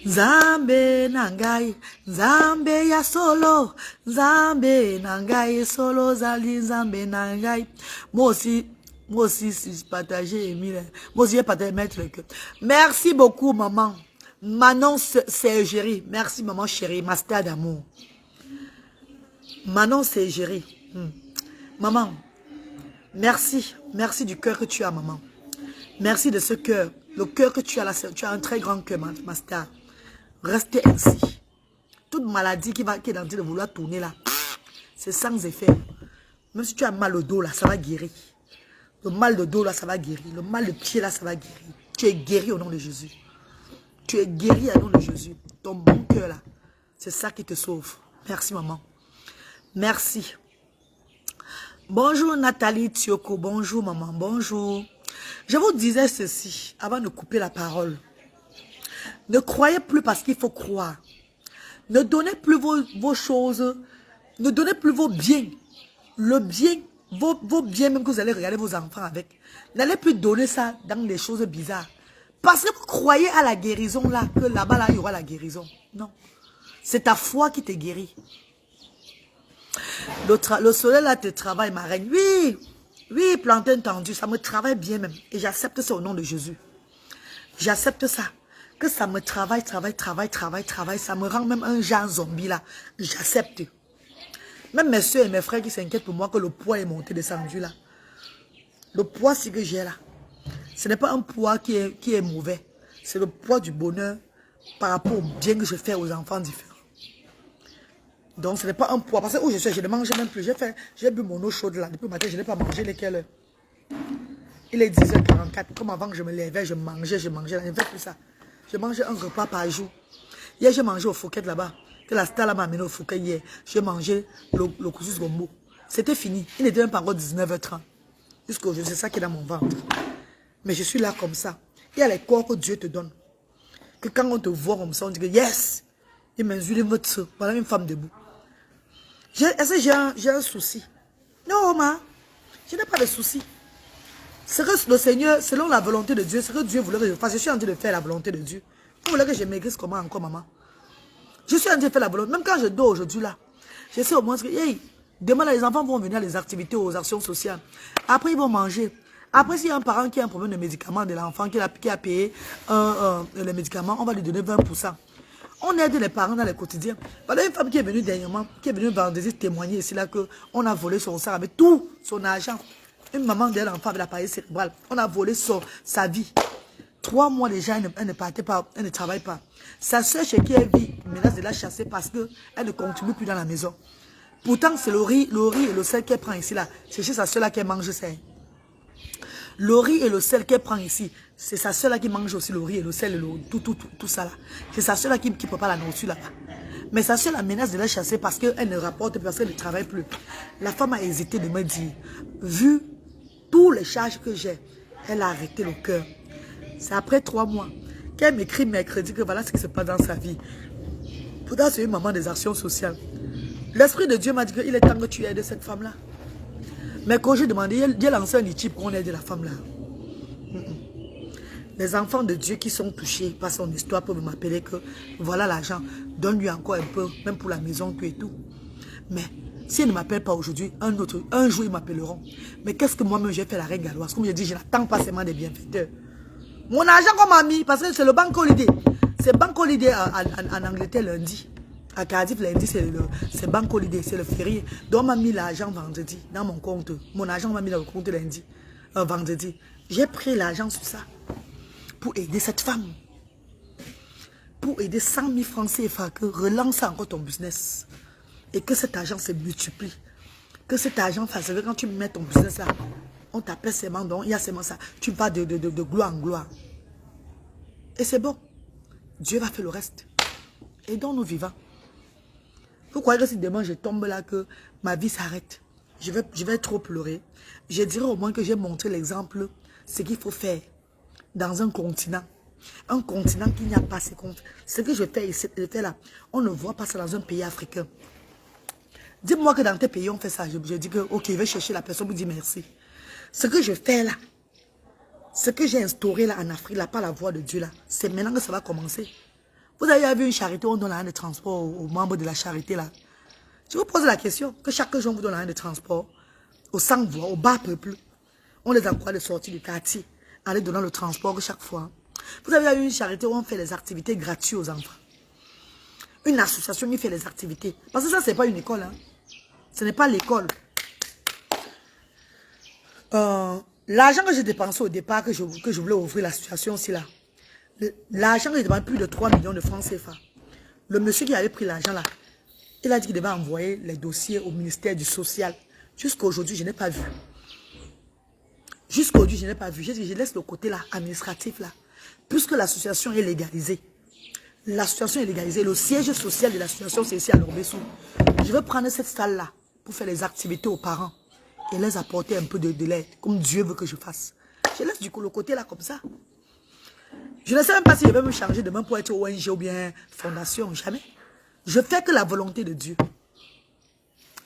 Nzambe Nangai. Nzambe ya solo. Nzambe Nangai. Solo zali Nzambe Nangai. Moi aussi, si je partageais, Emile. Moi aussi, j'ai partagé mettre le cœur. Merci beaucoup, maman. Manon Sergérie. Merci, maman chérie. Ma star d'amour. Manon Sergérie. Maman, merci. Merci du cœur que tu as, maman. Merci de ce cœur. Le cœur que tu as là, tu as un très grand cœur, ma star. Restez ainsi. Toute maladie qui est en train de vouloir tourner là, c'est sans effet. Même si tu as mal au dos là, ça va guérir. Le mal de dos là, ça va guérir. Le mal de pied là, ça va guérir. Tu es guéri au nom de Jésus. Tu es guéri au nom de Jésus. Ton bon cœur là, c'est ça qui te sauve. Merci maman. Merci. Bonjour Nathalie Tioko. Bonjour maman. Bonjour. Je vous disais ceci avant de couper la parole. Ne croyez plus parce qu'il faut croire. Ne donnez plus vos choses. Ne donnez plus vos biens. Le bien, vos biens même que vous allez regarder vos enfants avec. N'allez plus donner ça dans des choses bizarres. Parce que vous croyez à la guérison là, que là-bas là, il y aura la guérison. Non. C'est ta foi qui te guérit. Le soleil là te travaille, ma reine. Oui. Oui, plantain tendu, ça me travaille bien même. Et j'accepte ça au nom de Jésus. J'accepte ça. Que ça me travaille. Ça me rend même un genre zombie là. J'accepte. Même mes soeurs et mes frères qui s'inquiètent pour moi que le poids est monté, descendu là. Le poids, c'est que j'ai là. Ce n'est pas un poids qui est mauvais. C'est le poids du bonheur par rapport au bien que je fais aux enfants différents. Donc, ce n'est pas un poids. Parce que où je suis, je ne mange même plus. J'ai bu mon eau chaude là. Depuis le matin, je n'ai pas mangé. Lesquelles heures? Il est 10h44. Comme avant que je me levais, je mangeais. Je ne fais plus ça. Je mangeais un repas par jour. Hier, j'ai mangé au Fouquet là-bas. Que la star m'a amené au Fouquet hier. J'ai mangé le couscous gombo. C'était fini. Il n'était même pas encore 19h30. Jusqu'aujourd'hui, c'est ça qui est dans mon ventre. Mais je suis là comme ça. Il y a les corps que Dieu te donne. Que quand on te voit comme ça, on dit que yes, il m'insulte votre. Voilà une femme debout. Est-ce que j'ai un souci? Non, ma. Je n'ai pas de souci. C'est que le Seigneur, selon la volonté de Dieu, c'est que Dieu voulait que je fasse. Je suis en train de faire la volonté de Dieu. Vous voulez que je maigrisse comment encore, maman? Je suis en train de faire la volonté. Même quand je dors aujourd'hui là, je sais au moins que, hey, demain les enfants vont venir à les activités, aux actions sociales. Après, ils vont manger. Après, s'il y a un parent qui a un problème de médicaments de l'enfant, qui a payé les médicaments, on va lui donner 20%. On aide les parents dans le quotidien. Voilà une femme qui est venue dernièrement, qui est venue vendredi témoigner ici là qu'on a volé son sang avec tout son argent. Une maman d'un enfant avec l'appareil cérébral. On a volé sa vie. 3 mois déjà, elle ne partait pas, elle ne travaille pas. Sa soeur chez qui elle vit menace de la chasser parce qu'elle ne contribue plus dans la maison. Pourtant, c'est le riz et le sel qu'elle prend ici là. C'est chez sa soeur là qu'elle mange ça. Le riz et le sel qu'elle prend ici, c'est sa soeur là qui mange aussi le riz et le sel, tout ça là. C'est sa soeur là qui prépare la nourriture là-bas. Mais sa soeur la menace de la chasser parce qu'elle ne rapporte plus, parce qu'elle ne travaille plus. La femme a hésité de me dire, vu tous les charges que j'ai, elle a arrêté le cœur. C'est après 3 mois qu'elle m'écrit mercredi que voilà ce qui se passe dans sa vie. Pourtant, c'est une maman des actions sociales. L'Esprit de Dieu m'a dit qu'il est temps que tu aides cette femme-là. Mais quand j'ai demandé, Dieu a lancé un équipe pour qu'on aide la femme-là. Les enfants de Dieu qui sont touchés par son histoire peuvent m'appeler que voilà l'argent, donne-lui encore un peu, même pour la maison et tout. Mais Si elle ne m'appelle pas aujourd'hui, un jour ils m'appelleront. Mais qu'est-ce que moi-même j'ai fait la reine galloise? Comme je dis, je n'attends pas seulement des bienfaiteurs. Mon argent qu'on m'a mis, parce que c'est le Bank Holiday. C'est Bank Holiday en Angleterre lundi. À Cardiff lundi, c'est Bank Holiday, c'est le férié. Donc on m'a mis l'argent vendredi dans mon compte. Mon argent m'a mis dans le compte lundi, vendredi. J'ai pris l'argent sur ça pour aider cette femme. Pour aider 100 000 francs CFA, que relance encore ton business. Et que cet argent se multiplie. Que cet argent fasse, quand tu mets ton business là, on t'appelle seulement, donc il y a seulement ça. Tu vas de gloire en gloire. Et c'est bon. Dieu va faire le reste. Aidons-nous vivants. Vous croyez que si demain je tombe là, que ma vie s'arrête, je vais trop pleurer. Je dirais au moins que j'ai montré l'exemple, ce qu'il faut faire dans un continent. Un continent qui n'y a pas ses comptes. Ce que je fais ici, là, on ne voit pas ça dans un pays africain. Dis-moi que dans tes pays, on fait ça. Je dis que, ok, je vais chercher la personne pour dire merci. Ce que je fais là, ce que j'ai instauré là en Afrique, là, par la voix de Dieu là, c'est maintenant que ça va commencer. Vous avez vu une charité où on donne l'argent de transport aux membres de la charité là. Je vous pose la question, que chaque jour on vous donne l'argent de transport, aux sans-voix, aux bas peuples. On les encourage de sortir du quartier, en les donnant le transport chaque fois. Vous avez vu une charité où on fait des activités gratuites aux enfants. Une association qui fait des activités. Parce que ça, ce n'est pas une école. Hein. Ce n'est pas l'école. L'argent que j'ai dépensé au départ, que je voulais ouvrir l'association aussi là. L'argent que j'ai dépensé, plus de 3 millions de francs CFA. Le monsieur qui avait pris l'argent là, il a dit qu'il devait envoyer les dossiers au ministère du Social. Jusqu'à aujourd'hui, je n'ai pas vu. Jusqu'à aujourd'hui, je n'ai pas vu. Je laisse le côté là, administratif là. Puisque l'association est légalisée. L'association est légalisée. Le siège social de l'association, c'est ici à Lorbessou. Je vais prendre cette salle-là pour faire les activités aux parents et les apporter un peu de l'aide, comme Dieu veut que je fasse. Je laisse du coup le côté là comme ça. Je ne sais même pas si je vais me changer demain pour être ONG ou bien fondation. Jamais. Je fais que la volonté de Dieu.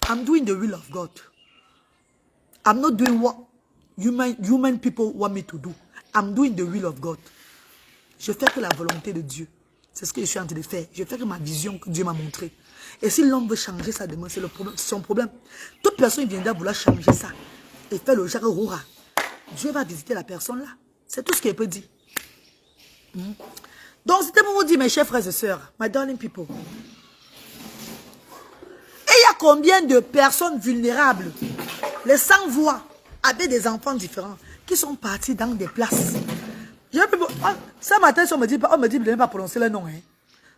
I'm doing the will of God. I'm not doing what human people want me to do. I'm doing the will of God. Je fais que la volonté de Dieu. C'est ce que je suis en train de faire. Je fais que ma vision que Dieu m'a montrée. Et si l'homme veut changer ça demain, c'est son problème. Toute personne viendra vouloir changer ça et faire le Jacques Roura. Dieu va visiter la personne là. C'est tout ce qu'il peut dire. Donc c'était pour vous dire, mes chers frères et sœurs, my darling people. Et il y a combien de personnes vulnérables, les sans-voix, avec des enfants différents, qui sont partis dans des places. Ce matin, on me dit de ne pas prononcer le nom. Hein.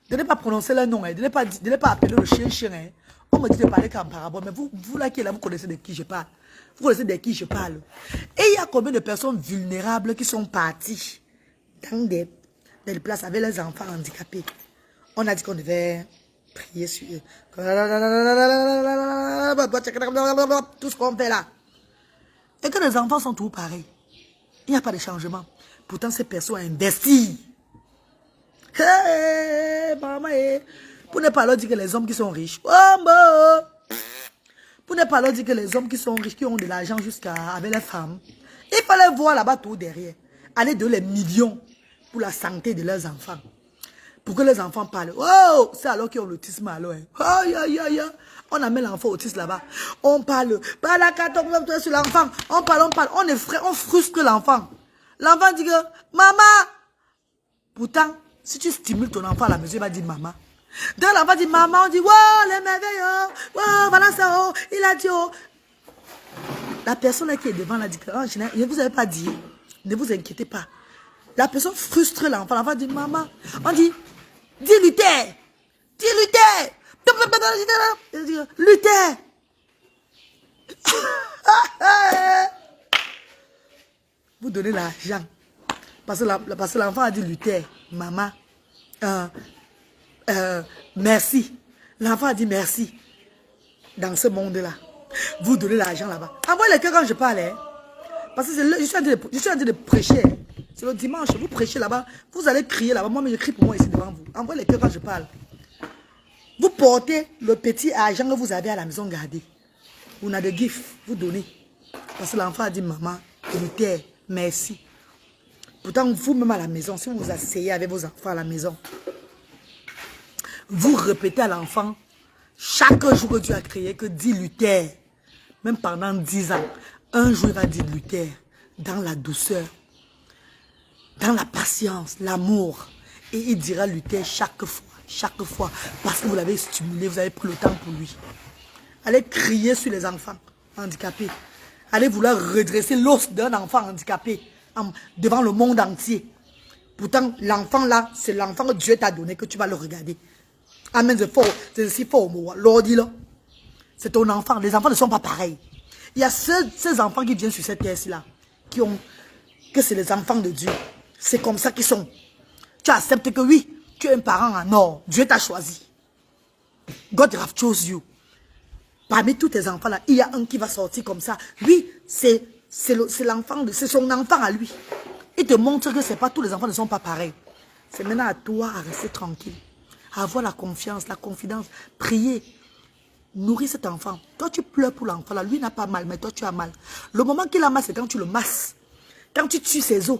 De ne pas prononcer le nom. Hein. De ne pas appeler le chien. Hein. On me dit de parler qu'en parabole. Mais vous là qui est là, vous connaissez de qui je parle. Vous connaissez de qui je parle. Et il y a combien de personnes vulnérables qui sont parties dans des places avec les enfants handicapés. On a dit qu'on devait prier sur eux. Tout ce qu'on fait là. Et que les enfants sont tous pareils. Il n'y a pas de changement. Pourtant, ces personnes ont investi. Hey, maman, pour ne pas leur dire que les hommes qui sont riches. Pour ne pas leur dire que les hommes qui sont riches, qui ont de l'argent jusqu'à avec les femmes, il fallait voir là-bas tout derrière. Aller donner les millions pour la santé de leurs enfants. Pour que les enfants parlent. Oh, c'est alors qu'ils ont l'autisme alors. Hein. On amène l'enfant autiste là-bas. On parle. Sur l'enfant. On parle. On frustre l'enfant. L'enfant dit que, maman. Pourtant, si tu stimules ton enfant à la maison, il va dire maman. Donc l'enfant dit maman, on dit, wow, les merveilles, oh, wow, voilà ça, oh, il a dit, oh. La personne qui est devant l'a dit que, oh, je ne vous avais pas dit, ne vous inquiétez pas. La personne frustre l'enfant. L'enfant dit, maman, on dit, dis Luther. Dis Luther. Luther. Vous donnez l'argent. Parce que l'enfant a dit Luther. Maman, merci. L'enfant a dit merci. Dans ce monde-là. Vous donnez l'argent là-bas. Envoyez les cœurs quand je parle. Hein. Parce que je suis en train de prêcher. C'est le dimanche, vous prêchez là-bas, vous allez crier là-bas, moi mais je crie pour moi ici devant vous. Envoyez les cœurs quand je parle. Vous portez le petit argent que vous avez à la maison gardé. On a des gifs, vous donnez. Parce que l'enfant a dit, maman, Luther, merci. Pourtant, vous-même à la maison, si vous vous asseyez avec vos enfants à la maison, vous répétez à l'enfant, Chaque jour que Dieu a créé, que dit Luther, même pendant 10 ans, un jour il va dire Luther, dans la douceur, dans la patience, l'amour. Et il dira Luther chaque fois, parce que vous l'avez stimulé, vous avez pris le temps pour lui. Allez crier sur les enfants handicapés. Allez vouloir redresser l'os d'un enfant handicapé devant le monde entier. Pourtant, l'enfant là, c'est l'enfant que Dieu t'a donné, que tu vas le regarder. Amen, c'est si fort, l'ordi là. C'est ton enfant. Les enfants ne sont pas pareils. Il y a ces enfants qui viennent sur cette terre-ci là, que c'est les enfants de Dieu. C'est comme ça qu'ils sont. Tu acceptes que oui, tu es un parent en or. Dieu t'a choisi. God have chose you. Parmi tous tes enfants là, il y a un qui va sortir comme ça. Lui, c'est l'enfant, c'est son enfant à lui. Il te montre que c'est pas tous les enfants ne sont pas pareils. C'est maintenant à toi à rester tranquille, à avoir la confiance, la confidence, prier, nourrir cet enfant. Toi tu pleures pour l'enfant là, lui n'a pas mal, mais toi tu as mal. Le moment qu'il a mal, c'est quand tu le masses, quand tu tues ses os,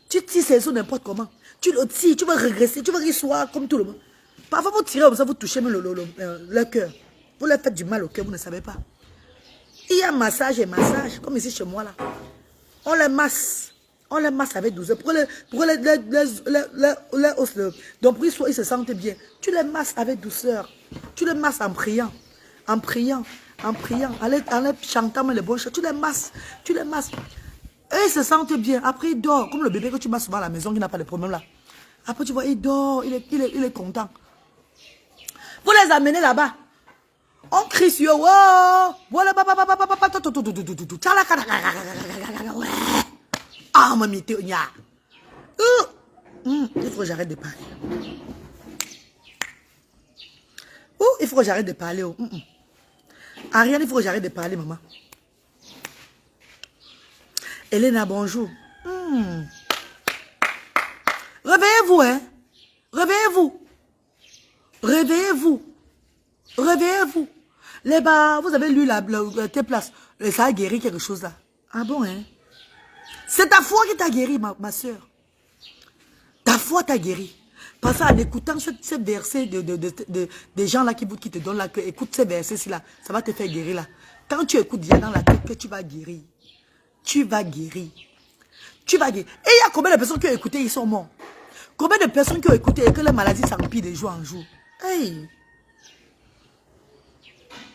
tu tires ses os n'importe comment, tu le tires, tu vas régresser, tu vas qu'il soit comme tout le monde. Parfois vous tirez comme ça, vous touchez même le cœur. Vous leur faites du mal au cœur, vous ne savez pas. Il y a massage et massage, comme ici chez moi là. On les masse. On les masse avec douceur. Pour les os. Donc pour qu'ils se sentent bien. Tu les masses avec douceur. Tu les masses en priant. En priant. En priant. En les chantant les bons chants. Tu les masses. Tu les masses. Et ils se sentent bien. Après ils dorment. Comme le bébé que tu masses souvent à la maison qui n'a pas de problème là. Après tu vois, il dort. Il est content. Vous les amenez là-bas. On crie sur eux. Voilà, ah, mamie, il faut que j'arrête de parler. Il faut que j'arrête de parler. Ariane, il faut que j'arrête de parler, maman. Elena, bonjour. Réveillez-vous, hein. Réveillez-vous. Réveillez-vous. Réveillez-vous. Les bas, vous avez lu tes places. Ça a guéri quelque chose là. Ah bon, hein? C'est ta foi qui t'a guéri, ma soeur. Ta foi t'a guéri. Parce qu'en écoutant ces versets des gens là qui te donnent là, écoute ces versets là, ça va te faire guérir là. Quand tu écoutes, il y a dans la tête que tu vas guérir. Tu vas guérir. Tu vas guérir. Et il y a combien de personnes qui ont écouté, ils sont morts? Combien de personnes qui ont écouté et que les maladies s'empirent de jour en jour? Hey!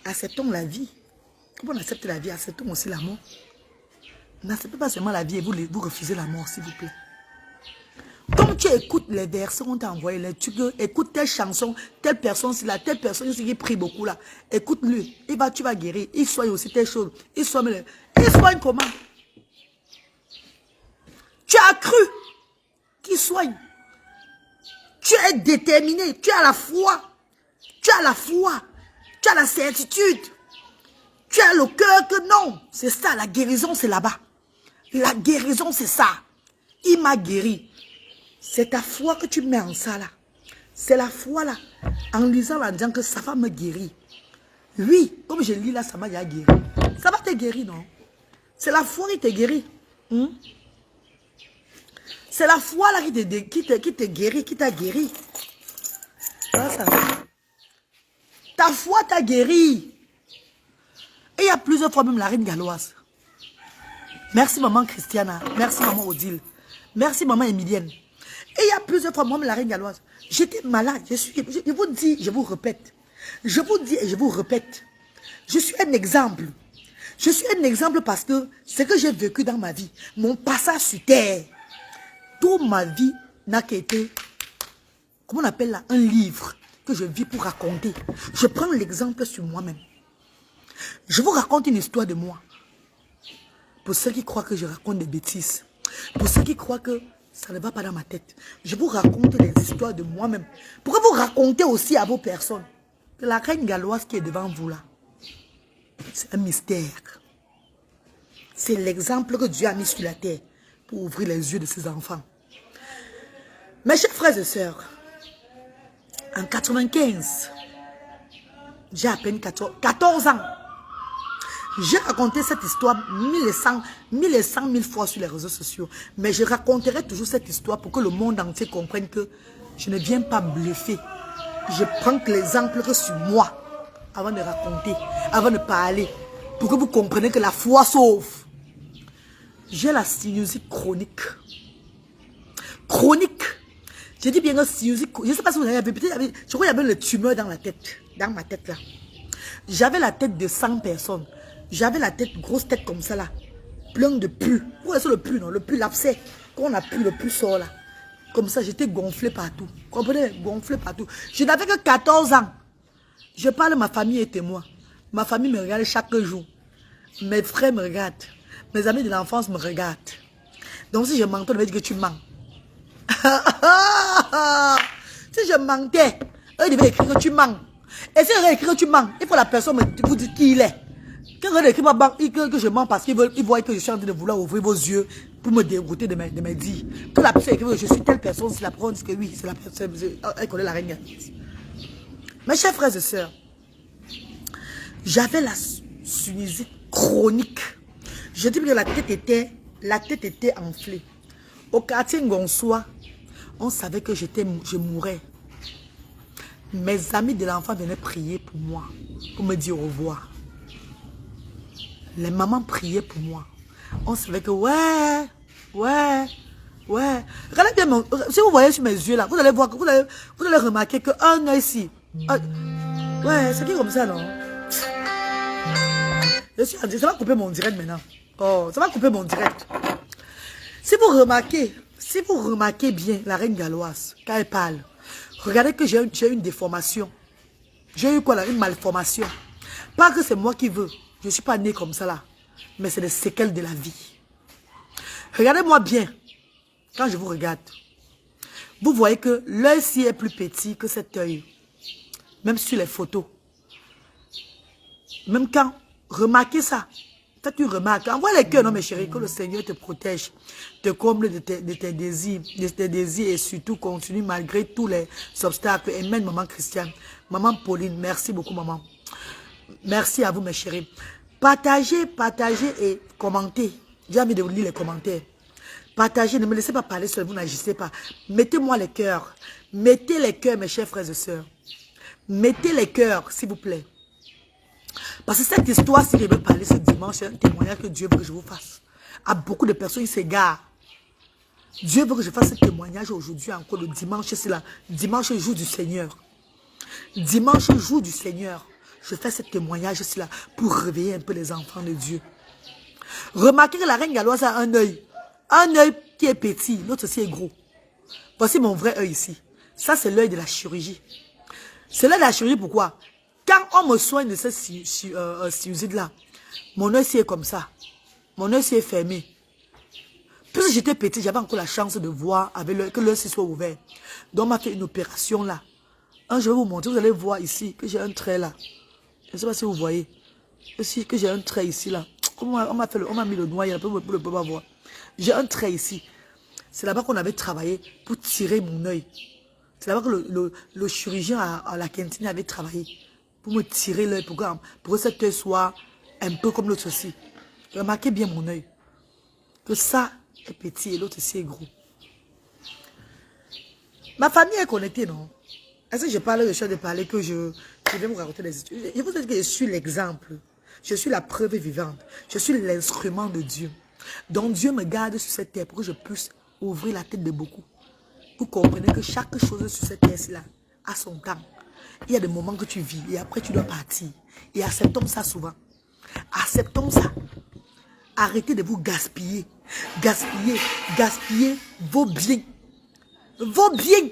Acceptons la vie. Comment on accepte la vie? Acceptons aussi la mort. N'acceptez pas seulement la vie et vous refusez la mort, s'il vous plaît. Comme tu écoutes les versets qu'on t'a envoyés, tu écoutes telle chanson, telle personne qui prie beaucoup là. Écoute-lui, tu vas guérir. Il soigne aussi telle chose. Il soigne comment? Tu as cru qu'il soigne. Tu es déterminé, tu as la foi. Tu as la foi. Tu as la certitude. Tu as le cœur que non. C'est ça, la guérison, c'est là-bas. La guérison, c'est ça. Il m'a guéri. C'est ta foi que tu mets en ça, là. C'est la foi, là. En lisant, en disant que ça va me guérir. Oui, comme je lis là, ça m'a guéri. Ça va te guérir, non? C'est la foi qui te guérit. C'est la foi, là, qui te guérit, qui t'a guéri. Ça. Ta foi t'a guéri. Et il y a plusieurs fois même la reine galloise. Merci maman Christiana. Merci maman Odile. Merci maman Emilienne. Et il y a plusieurs fois même la reine galloise. J'étais malade. Je vous dis, je vous répète. Je vous dis et je vous répète. Je suis un exemple. Je suis un exemple parce que ce que j'ai vécu dans ma vie, mon passage sur terre, toute ma vie n'a qu'été, comment on appelle là, un livre que je vis pour raconter. Je prends l'exemple sur moi-même. Je vous raconte une histoire de moi. Pour ceux qui croient que je raconte des bêtises. Pour ceux qui croient que ça ne va pas dans ma tête. Je vous raconte des histoires de moi-même. Pourquoi vous racontez aussi à vos personnes que la reine galloise qui est devant vous là, c'est un mystère. C'est l'exemple que Dieu a mis sur la terre pour ouvrir les yeux de ses enfants. Mes chers frères et sœurs, en 95, j'ai à peine 14 ans. J'ai raconté cette histoire 1100 000 fois sur les réseaux sociaux. Mais je raconterai toujours cette histoire pour que le monde entier comprenne que je ne viens pas bluffer. Je prends l'exemple que sur moi. avant de raconter, avant de parler, pour que vous compreniez que la foi sauve. J'ai la sinusite chronique. Chronique. Je dis bien que sinusite, je ne sais pas si vous avez vu, peut-être, je crois qu'il y avait le tumeur dans la tête, dans ma tête là. J'avais la tête de 100 personnes. J'avais la tête, grosse tête comme ça là, plein de pus. Vous voyez ça le pus, non? Le pus, l'abcès. Quand on a pu, le pus sort là. Comme ça, j'étais gonflé partout. Comprenez? Gonflé partout. Je n'avais que 14 ans. Je parle, ma famille est témoin. Ma famille me regarde chaque jour. Mes frères me regardent. Mes amis de l'enfance me regardent. Donc si je mentais, on me dit que tu mens. Si je mentais, eux devaient écrire que tu mens. Et si je écrit que tu mens, il faut la personne vous dire qui il est. Quand on écrit que je mens parce qu'ils voient que je suis en train de vouloir ouvrir vos yeux pour me dégoûter de mes dits. Que la personne écrit que je suis telle personne, si la personne dit que oui, c'est la personne, elle connaît la reine. Mes chers frères et sœurs, j'avais la sinusite chronique. Je dis que la tête était enflée. Au quartier Ngonsoa, on savait que je mourrais. Mes amis de l'enfant venaient prier pour moi, pour me dire au revoir. Les mamans priaient pour moi. On savait que ouais. Regardez bien, si vous voyez sur mes yeux là, vous allez voir, vous allez remarquer qu'un œil ici. Ouais, c'est qui comme ça, non? Ça va couper mon direct maintenant. Oh, ça va couper mon direct. Si vous remarquez bien la reine galloise, quand elle parle, regardez que j'ai une déformation. J'ai eu quoi là? Une malformation. Pas que c'est moi qui veux. Je ne suis pas né comme ça là. Mais c'est des séquelles de la vie. Regardez-moi bien. Quand je vous regarde, vous voyez que l'œil-ci est plus petit que cet œil. Même sur les photos. Même quand, remarquez ça. Faites une remarque. Envoie les cœurs, non mes chéris, que le Seigneur te protège, te comble de tes désirs, et surtout continue malgré tous les obstacles. Amen, maman Christiane. Maman Pauline, merci beaucoup, maman. Merci à vous, mes chéris. Partagez et commentez. J'ai envie de vous lire les commentaires. Partagez, ne me laissez pas parler seul, vous n'agissez pas. Mettez-moi les cœurs. Mettez les cœurs, mes chers frères et sœurs. Mettez les cœurs, s'il vous plaît. Parce que cette histoire, si je veux parler ce dimanche, c'est un témoignage que Dieu veut que je vous fasse. À beaucoup de personnes, ils s'égarent. Dieu veut que je fasse ce témoignage aujourd'hui, encore le dimanche, c'est là. Dimanche, jour du Seigneur. Dimanche, jour du Seigneur. Je fais ce témoignage là pour réveiller un peu les enfants de Dieu. Remarquez que la reine galloise a un œil. Un œil qui est petit, l'autre aussi est gros. Voici mon vrai œil ici. Ça, c'est l'œil de la chirurgie. C'est l'œil de la chirurgie, pourquoi? Quand on me soigne de cette sinusite-là, mon œil est comme ça. Mon œil est fermé. Puisque j'étais petit, j'avais encore la chance de voir avec que l'œil soit ouvert. Donc, on m'a fait une opération là. Je vais vous montrer, vous allez voir ici que j'ai un trait là. Je ne sais pas si vous voyez. Ici, que j'ai un trait ici là. On m'a mis le noyau pour ne pas voir. J'ai un trait ici. C'est là-bas qu'on avait travaillé pour tirer mon œil. C'est là-bas que le chirurgien à la cantine avait travaillé. Pour me tirer l'œil, pour que cet œil soit un peu comme l'autre aussi. Remarquez bien mon œil. Que ça est petit et l'autre aussi est gros. Ma famille est connectée, non? Est-ce que je suis de parler que je vais vous raconter des histoires? Je vous dis que je suis l'exemple. Je suis la preuve vivante. Je suis l'instrument de Dieu. Donc Dieu me garde sur cette terre pour que je puisse ouvrir la tête de beaucoup. Vous comprenez que chaque chose sur cette terre-là a son temps. Il y a des moments que tu vis et après tu dois partir. Et acceptons ça souvent. Acceptons ça. Arrêtez de vous gaspiller. Gaspiller vos biens. Vos biens.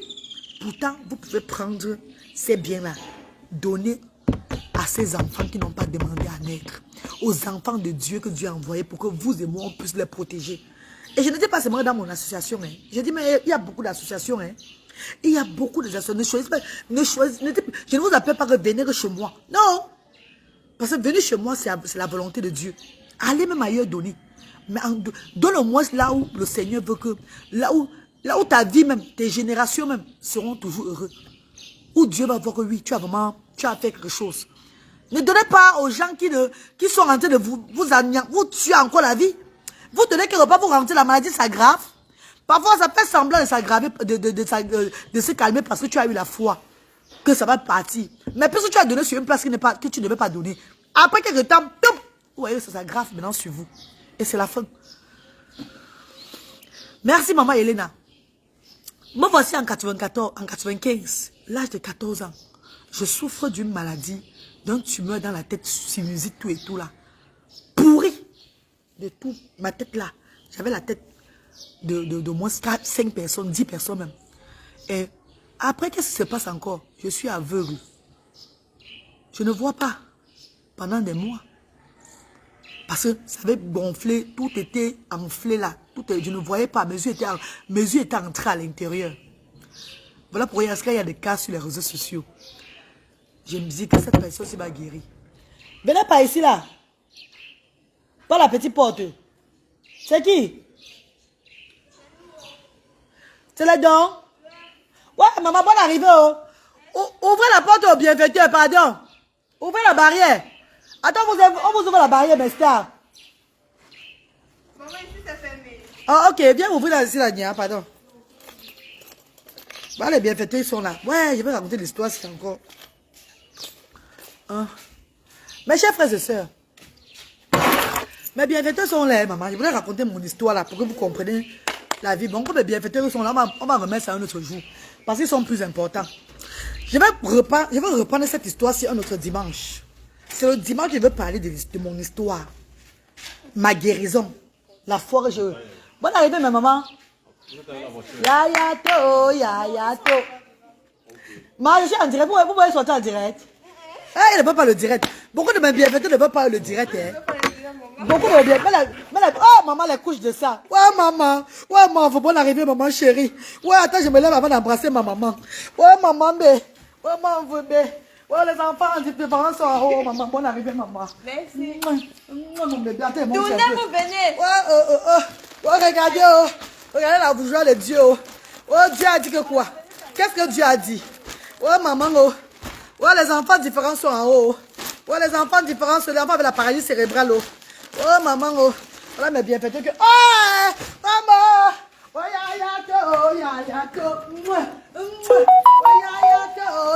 Pourtant, vous pouvez prendre ces biens-là, donner à ces enfants qui n'ont pas demandé à naître, aux enfants de Dieu que Dieu a envoyés pour que vous et moi, on puisse les protéger. Et je ne dis pas seulement dans mon association. Hein. Je dis, mais il y a beaucoup d'associations. Hein. Il y a beaucoup d'associations. Ne choisissez pas. Je ne vous appelle pas que venir chez moi. Non. Parce que venir chez moi, c'est la volonté de Dieu. Allez même ailleurs donner. Mais donne-moi là où le Seigneur veut que... Là où ta vie même, tes générations même seront toujours heureux. Où Dieu va voir que oui, tu as fait quelque chose. Ne donnez pas aux gens qui sont en train de vous tuer encore la vie. Vous donnez quelque part, vous rentrez, la maladie s'aggrave. Parfois, ça fait semblant de s'aggraver, de se calmer parce que tu as eu la foi. que ça va partir. Mais puisque tu as donné sur une place que tu ne veux pas donner, après quelques temps, vous voyez, ça s'aggrave maintenant sur vous. Et c'est la fin. Merci, maman Elena. Moi, voici en 95, l'âge de 14 ans. Je souffre d'une maladie, d'un tumeur dans la tête, sinusite, tout et tout là. Pourri de tout. Ma tête là. J'avais la tête de moins 4, 5 personnes, 10 personnes même. Et après, qu'est-ce qui se passe encore? Je suis aveugle. Je ne vois pas pendant des mois. Parce que ça avait gonflé, tout était enflé là. Je ne voyais pas, mes yeux étaient entrés à l'intérieur. Voilà pourquoi il y a des cas sur les réseaux sociaux. Je me dis que cette personne s'est pas guérie. Venez par ici là. Par la petite porte. C'est qui? C'est les dents? Ouais, maman, bonne arrivée. Oh. Ouvrez la porte au bienfaiteur, pardon. Ouvrez la barrière. Attends, on vous ouvre la barrière, mes stars. Maman, ici c'est fermé. Ah, ok, viens ouvrir là, ici, la nia, pardon. Bah, les bienfaiteurs, ils sont là. Ouais, je vais raconter l'histoire, c'est encore. Hein? Mes chers frères et sœurs, mes bienfaiteurs sont là, maman. Je voulais raconter mon histoire là, pour que vous compreniez la vie. Bon, comme les bienfaiteurs sont là, on va remettre ça un autre jour. Parce qu'ils sont plus importants. Je vais reprendre cette histoire sur un autre dimanche. C'est le dimanche que je veux parler de mon histoire. Ma guérison. La fois que je... Bonne arrivée, ma maman. Yayato, yayato. Ma, je suis en direct. Vous pouvez sortir en direct. Il ne veut pas le direct. Beaucoup de mes bienfaiteurs ne veulent pas le direct. Beaucoup de mes bienfaiteurs. Oh, maman, les couches de ça. Ouais, maman. Ouais, maman, faut bonne arrivée, maman chérie. Ouais, attends, je me lève avant d'embrasser ma maman. Ouais, maman, bé. Ouais, maman, bé. Ouais, les enfants, les parents sont en haut, maman. Bonne arrivée, maman. Merci. Mon bébé, attends, D'où vous venez? Ouais, regardez, oh. Regardez la bourgeoise de Dieu. Oh, Dieu a dit que quoi? Qu'est-ce que Dieu a dit? Ouais, maman, oh. Ouais, les enfants différents sont en haut. Ouais, les enfants différents sont les enfants avec la paralysie cérébrale. Oh, oh maman, oh. Voilà mes bienfaiteurs que... Oh, maman! Oh, yayato. Oh,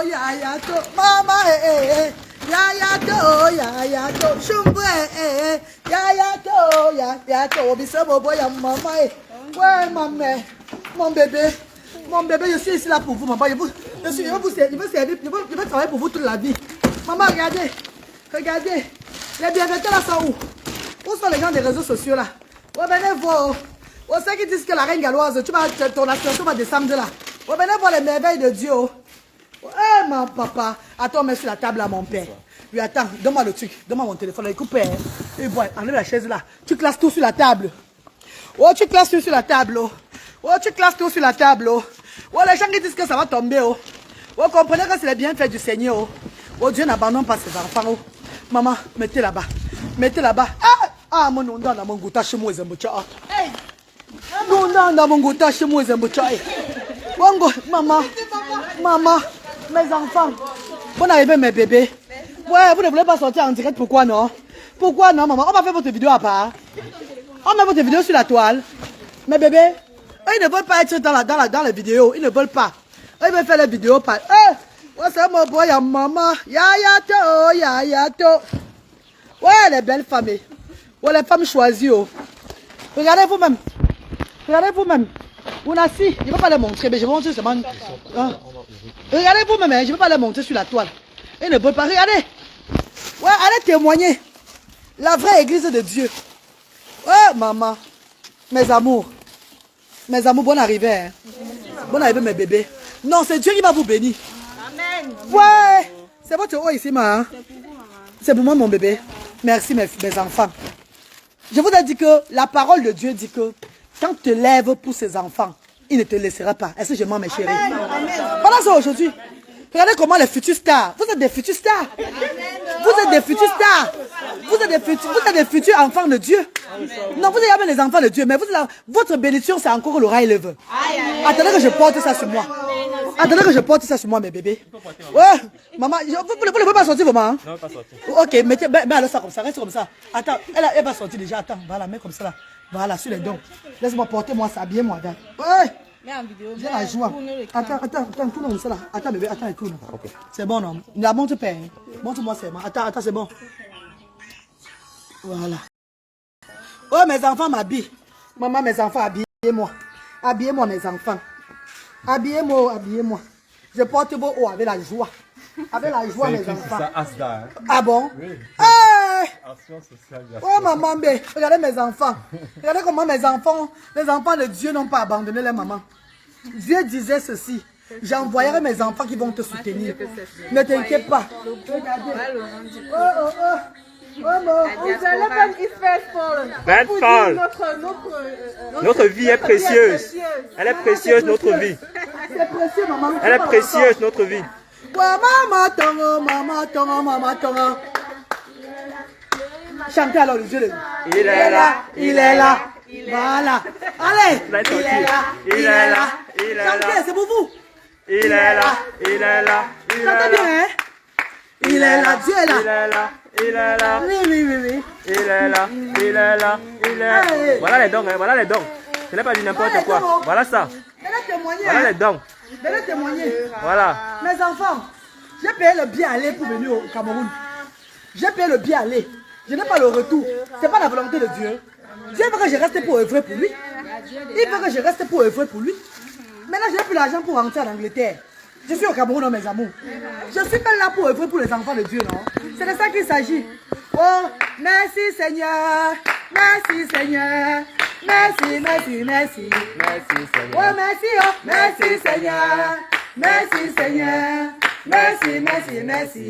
yayato. Maman, yayato. Shumbu, yayato. Obisebo, boy, maman, ouais, maman. Mon bébé, je suis ici là pour vous, maman. Je vais travailler pour vous toute la vie. Maman, regardez. Les bienfaiteurs là sont où? Où sont les gens des réseaux sociaux là? Ouais, venez voir. Ouais, ceux qui disent que la reine galloise, ton association va descendre là. Ouais, venez voir les merveilles de Dieu. Ouais, mon papa. Attends, mets sur la table là, mon père. Oui, attends, donne-moi le truc. Donne-moi mon téléphone. Écoute, père. Et voilà, enlève la chaise là. Tu classes tout sur la table. Oh, tu classes tout sur la table. Oh, tu classes tout sur la table. Oh, les gens qui disent que ça va tomber. Oh, comprenez que c'est le bienfait du Seigneur. Oh, Dieu n'abandonne pas ses enfants. Oh, maman, mettez là-bas. Ah, mon nom dans mon gouta chez moi, Zembocha. Non, dans mon gouta chez moi, Zembocha. Maman, mes enfants. Bonne arrivée, mes bébés. Ouais, vous ne voulez pas sortir en direct, pourquoi non? Pourquoi non, maman? On va faire votre vidéo à part. On met votre vidéo sur la toile. Mes bébés, eux, ils ne veulent pas être dans la vidéo. Ils ne veulent pas. Eux, ils veulent faire la vidéo par... Ouais, c'est mon boy, maman. Yayato. Ouais, les belles femmes. Ouais, les femmes choisies. Oh. Regardez vous-même. On a si. Je ne vais pas les montrer, mais je vais montrer seulement. Regardez vous-même, je ne vais pas les montrer sur la toile. Ils ne veulent pas. Regardez. Ouais, allez témoigner. La vraie église de Dieu. Ouais, maman. Mes amours, bonne arrivée. Hein. Bonne arrivée, mes bébés. Non, c'est Dieu qui va vous bénir. Amen. Ouais. C'est votre haut ici, maman. C'est pour moi, mon bébé. Merci, mes enfants. Je vous ai dit que la parole de Dieu dit que quand tu te lèves pour ses enfants, il ne te laissera pas. Est-ce que je mens, mes chéris? Voilà ça aujourd'hui. Regardez comment les futurs stars. Vous êtes des futurs stars. Vous êtes des futurs stars. Vous êtes des futurs enfants de Dieu. Non, vous êtes même les enfants de Dieu. Mais votre bénédiction, c'est encore l'oreille lève. Attendez que je porte ça sur moi. Mes bébés. Ouais, maman, vous ne pouvez pas sortir, maman. Non, pas sortir. Ok, mettez alors ça comme ça. Reste comme ça. Attends, elle va sortir déjà. Attends, voilà, mets comme ça là. Voilà, sur les dents. Laisse-moi porter, moi, s'habiller, moi. Ouais. Mets en vidéo. J'ai la joie. Attends, tourne ça là. Attends, bébé, attends, il tourne. Okay. C'est bon, non? La montre père. Montre-moi seulement. Attends, c'est bon. Voilà. Oh, mes enfants m'habillent. Maman, mes enfants, habillez-moi. Habillez-moi, mes enfants. Habillez-moi, habillez-moi. Je porte vos hauts avec la joie. Avec la joie, mes enfants. Ça, Asda, hein? Ah bon? Oui. Hey! Action sociale. Oh, maman, regardez mes enfants. Regardez comment mes enfants, les enfants de Dieu n'ont pas abandonné leur maman. Dieu disait ceci. J'envoyerai mes enfants qui vont te soutenir. Ne t'inquiète pas. Regardez. Oh, oh, oh. Notre vie est précieuse. Elle est précieuse, notre vie. C'est précieux, maman. Elle est précieuse, notre vie. Maman tongo, maman tongo, maman tongo. Chantez alors le Dieu de Il est là, il est là. Voilà. Allez. Il est là, il est là, il est là. Chantez, c'est pour vous. Il est là, il est là, il est Chantez bien, là. hein. Il est là, Dieu est Il là. est là, il est là. Oui, oui, oui, oui. Il est là, il est là, il est là. Voilà les dons, hein, voilà les dons. Ce n'est pas du n'importe quoi. Voilà ça. Venez témoigner. Voilà les dons. Venez témoigner. Voilà. Mes enfants, j'ai payé le billet aller pour venir au Cameroun. J'ai payé le billet aller. Je n'ai pas le retour. Ce n'est pas la volonté de Dieu. Dieu veut que je reste pour œuvrer pour lui. Il veut que je reste pour œuvrer pour lui. Maintenant, je n'ai plus l'argent pour rentrer en Angleterre. Je suis au Cameroun, mes amours. Je suis même là pour œuvrer pour les enfants de Dieu, non? C'est de ça qu'il s'agit. Oh, merci Seigneur. Merci Seigneur. Merci, merci, merci. Merci Seigneur. Oh, merci, oh, merci Seigneur. Merci Seigneur. Merci, merci, merci.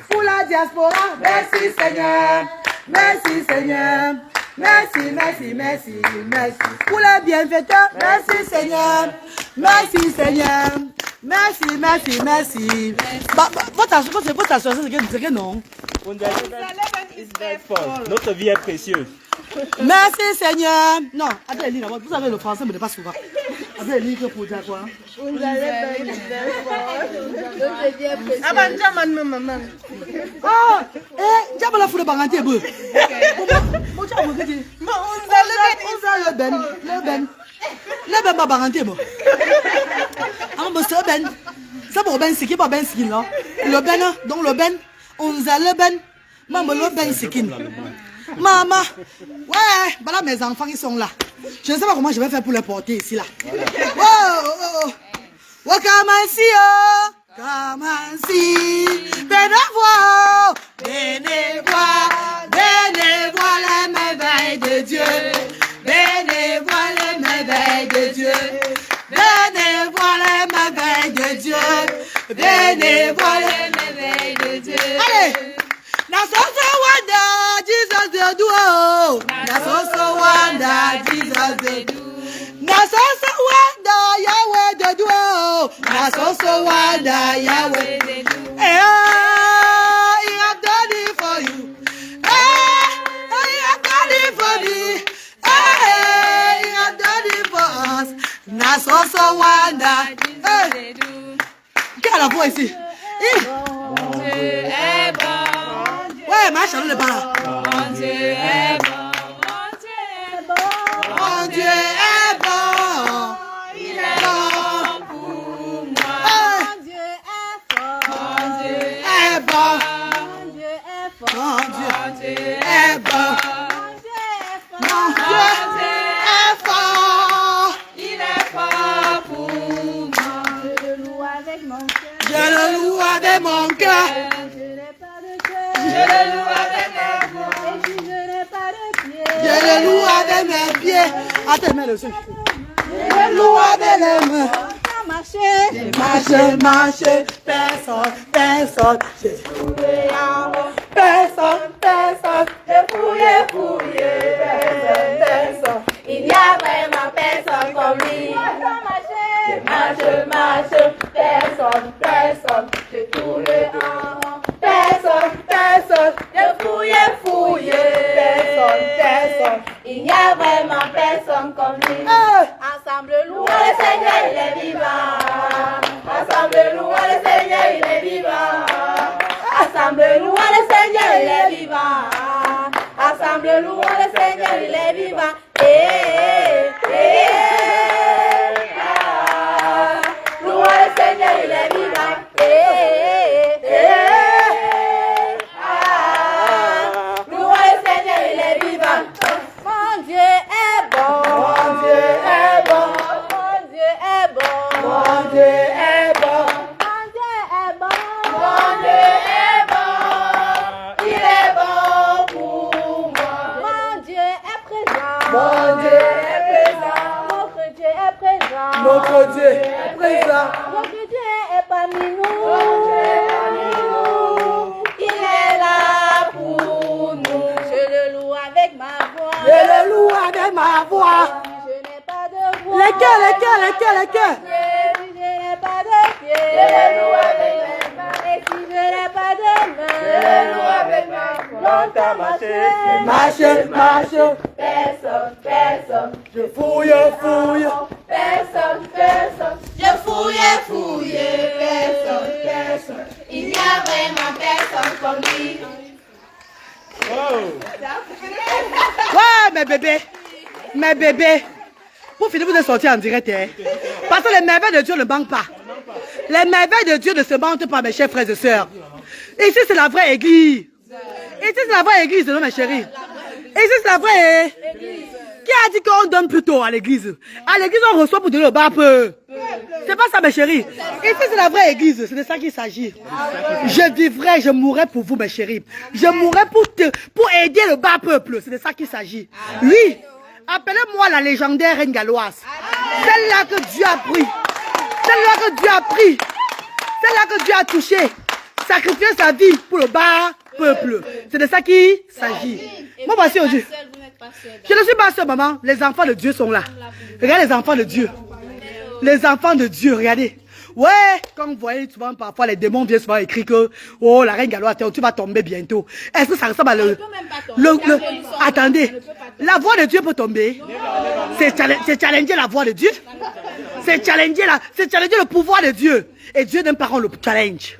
Pour la diaspora, merci Seigneur. Merci Seigneur. Merci, merci, merci, merci. Pour les bienfaiteurs, merci Seigneur. Merci Seigneur. Merci, merci, merci. Votre association, c'est quel nom? Notre vie est précieuse. Merci Seigneur. Non, attendez, lire d'abord. Vous savez, le français ne me dit pas souvent. Attendez, lire que pour dire quoi? Ah, eh, j'ai pas la foule de baranté, bro. Mon chat, vous dites. On a le ben. Le ben, ma baranté, bro. Ah, bon, c'est le ben. C'est pour ben, c'est qui pas ben skin là. Le ben, donc le ben. On a le ben. Maman, le ben skin. Maman, ouais, voilà mes enfants qui sont là. Je ne sais pas comment je vais faire pour les porter ici là. Oh, oh, oh. Oh, come and see, oh. Come and see. Venez voir, venez voir, venez voir les merveilles de Dieu. Venez voir les merveilles de Dieu. Venez voir les merveilles de Dieu. Venez voir les merveilles de Dieu. Allez. That's also wonder Jesus they do. Oh. That's also wonder Jesus they do. That's also wonder Yahweh they do. Oh. That's also wonder Yahweh they do. Hey, oh, he have done it for you. Hey, he have done it for me. Hey, he have done it for us. That's also wonder. Hey, quelle est la voix ici? Ouais, ma chaleur n'est pas là. Mon Dieu est bon. Mon Dieu est bon. Il est bon pour moi. Mon Dieu est fort. Mon Dieu est bon. Mon Dieu est fort. Mon Dieu est bon. Mon Dieu est fort. Mon Dieu est fort. Il est fort pour moi. Je le loue avec mon cœur. Je le loue avec mon cœur. Je n'ai pas de cœur. Je le loue avec mes mains. Et si je n'ai pas de pied. Je le loue avec mes pieds. Attends, mets le son. Je le loue avec les mains. Marcher. Marche, personne. J'ai trouvé un mot. Personne. J'ai fouillé. Personne. Il y a vraiment personne comme lui. Marche. Personne. J'ai tourné en rond. Personne. J'ai fouillé. Personne. Il y a vraiment personne comme lui. Ensemble, louons le Seigneur, il est vivant. Ensemble, louons le Seigneur, il est vivant. Ensemble, louons le Seigneur, il est vivant. Ensemble, louons le Seigneur, il est vivant. Mon Dieu est présent. Notre Dieu est présent. Notre Dieu est présent. Notre Dieu est parmi nous. Il est là pour nous. Je le loue avec ma voix. Je le loue avec ma voix. Je n'ai pas de voix. Les cœurs. Si je n'ai pas de pied, je le loue avec mes mains. Et si je n'ai pas de main, je le loue avec ma voix. Longtemps Marche. Personne. Je fouille. Personne. Je fouille. Personne. Il n'y a vraiment personne comme lui. Ouais, mes bébés. Pour finir, vous êtes sortis en direct. Hein? Parce que les merveilles de Dieu ne manquent pas. Les merveilles de Dieu ne se mentent pas, mes chers frères et sœurs. Ici, c'est la vraie église. Ici, c'est la vraie église, non, mes chéris. Ici, c'est la vraie. Qui a dit qu'on donne plutôt à l'église? À l'église, on reçoit pour donner au bas peu. C'est pas ça, mes chéris. Ici, c'est la vraie église. C'est de ça qu'il s'agit. Je vivrai, je mourrai pour vous, mes chéris. Je mourrai pour aider le bas peuple. C'est de ça qu'il s'agit. Oui. Appelez-moi la légendaire reine galloise. Celle-là que Dieu a pris. Celle-là que Dieu a pris. Celle-là que Dieu a touché. Sacrifier sa vie pour le bas peuple. C'est de ça qu'il s'agit. Moi, voici aujourd'hui. Je ne suis pas seule, maman. Les enfants de Dieu sont là. Regardez les enfants de Dieu. Les enfants de Dieu, regardez. Ouais, quand vous voyez souvent parfois les démons viennent souvent écrire que oh la reine galloise, tu vas tomber bientôt. Est-ce que ça ressemble à attendez, la voix de Dieu peut tomber. C'est challenger la voix de Dieu. C'est challenger le pouvoir de Dieu. Et Dieu n'aime pas le challenge.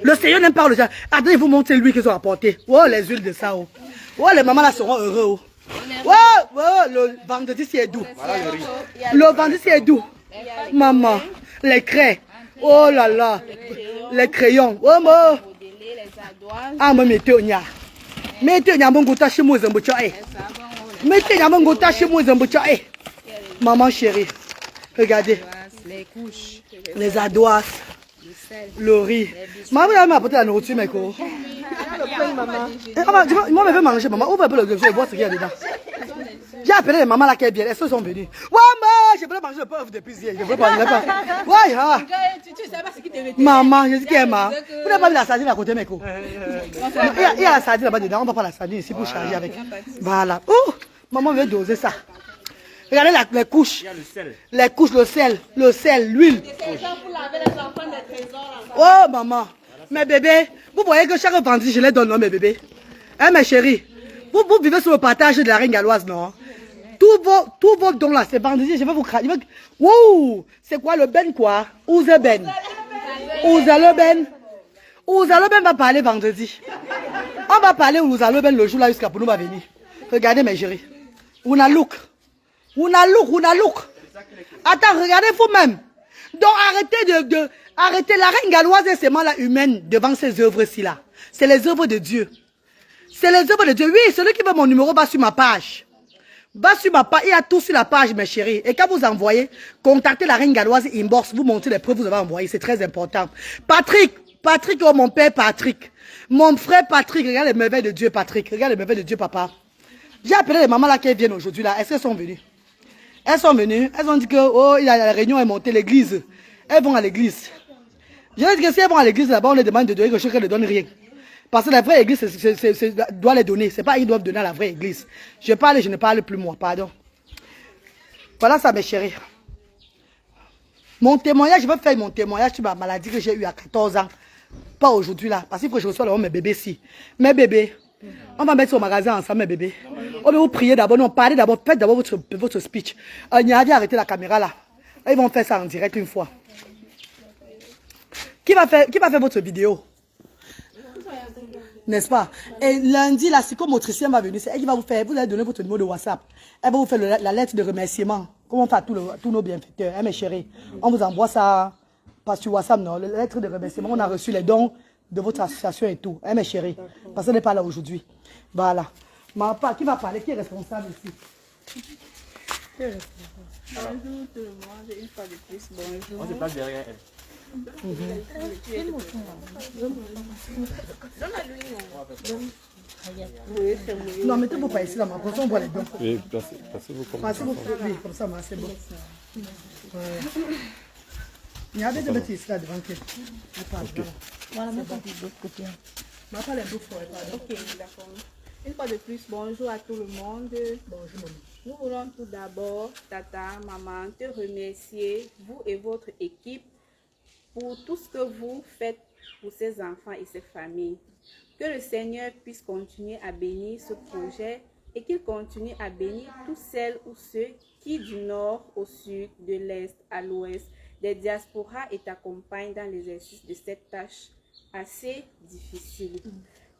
Le Seigneur n'aime pas le challenge. Attendez, vous montrez lui qu'ils ont apporté. Oh les huiles de ça. Oh les mamans là seront heureux. Oh le vendredi c'est doux. Le vendredi c'est doux. Maman, les craies. Oh là là. Les crayons. Oh moi. Ah moi mettez onya. Mettez onya mon gouta chez moi zambocha eh. Mettez onya mon gouta chez moi zambocha eh. Maman chérie. Regardez. Les couches. Les adoises. Le riz. Maman m'a apporté la nourriture mes co. Moi je veux manger maman. Ouvre un peu le je vais voir ce qu'il y a dedans. J'ai appelé les mamans là qui est bien. Est-ce qu'elles sont venues? Ouais, maman, je voulais manger le pauvre depuis hier. Je veux pas. Ouais, hein. Tu sais pas ce qui te met. Maman, je dis qu'elle est maman. Vous n'avez pas mis la sardine à côté, mes co. Il y a la sardine là-bas dedans. On va pas la sardine ici pour charger avec. Voilà. Oh, maman veut doser ça. Regardez les couches. Les couches, le sel, l'huile. Oh, maman. Mes bébés, vous voyez que chaque vendredi, je les donne, non, mes bébés. Hein, mes chéris? Vous vivez sur le partage de la reine galloise, non? Tous vos dons là, c'est vendredi, je vais vous craquer. Wow! C'est quoi le ben quoi? Ouzeben. Ouzaleben va parler vendredi. On va parler Ouzaleben le jour là jusqu'à pour nous va venir. Regardez mes chéris. Una look. Attends, regardez vous-même. Donc arrêtez la reine galloise et ses mains là humaines devant ces œuvres-ci là. C'est les œuvres de Dieu. C'est les œuvres de Dieu. Oui, celui qui veut mon numéro va sur ma page. Va sur ma page, il y a tout sur la page, mes chéris. Et quand vous envoyez, contactez la reine galloise inbox, vous montrez les preuves que vous avez envoyées. C'est très important. Patrick, oh mon père Patrick. Mon frère Patrick, regarde les merveilles de Dieu, Patrick. Regarde les merveilles de Dieu, papa. J'ai appelé les mamans là qui viennent aujourd'hui là. Est-ce qu'elles sont venues? Elles sont venues. Elles ont dit que oh, la réunion est montée, l'église. Elles vont à l'église. Je leur ai dit que si elles vont à l'église là-bas, on les demande de donner quelque chose qu'elles ne donnent rien. Parce que la vraie église doit les donner. C'est pas ils doivent donner à la vraie église. Je parle, je ne parle plus moi, pardon. Voilà ça mes chéris. Mon témoignage, je vais faire mon témoignage sur ma maladie que j'ai eue à 14 ans. Pas aujourd'hui là. Parce qu'il faut que je reçoive mes bébés ici. Mes bébés. On va mettre sur le magasin ensemble mes bébés. On va vous prier d'abord. Non, parlez d'abord. Faites d'abord votre speech. Niadi, arrêtez la caméra là. Ils vont faire ça en direct une fois. Qui va faire votre vidéo? N'est-ce pas? Et lundi, la psychomotricienne va venir. C'est elle qui va vous faire. Vous allez donner votre numéro de WhatsApp. Elle va vous faire la lettre de remerciement. Comment on fait à tous nos bienfaiteurs. Hein, mes chéris? On vous envoie ça pas sur WhatsApp, non. La lettre de remerciement. On a reçu les dons de votre association et tout. Hein, mes chéris? Parce qu'elle n'est pas là aujourd'hui. Voilà. Qui va parler? Qui est responsable ici? Bonjour tout le monde. Une fois de plus, bonjour. On se passe derrière elle. Oui, c'est mouillé. Non, mettez-vous pas ici, là, ma on boit les deux. Oui, passez-vous comme ça. Passez-vous, oui, comme ça, c'est bon. Il y a des bêtises ici, là, devant qui. Voilà, mais pas de l'autre côté. Pas les deux fois, pardon. Ok, d'accord. Une fois de plus, bonjour à tout le monde. Bonjour, maman. Nous voulons tout d'abord, Tata, maman, te remercier, vous et votre équipe, pour tout ce que vous faites pour ces enfants et ces familles. Que le Seigneur puisse continuer à bénir ce projet et qu'il continue à bénir tous celles ou ceux qui, du nord au sud, de l'est à l'ouest, des diasporas et t'accompagnent dans l'exercice de cette tâche assez difficile.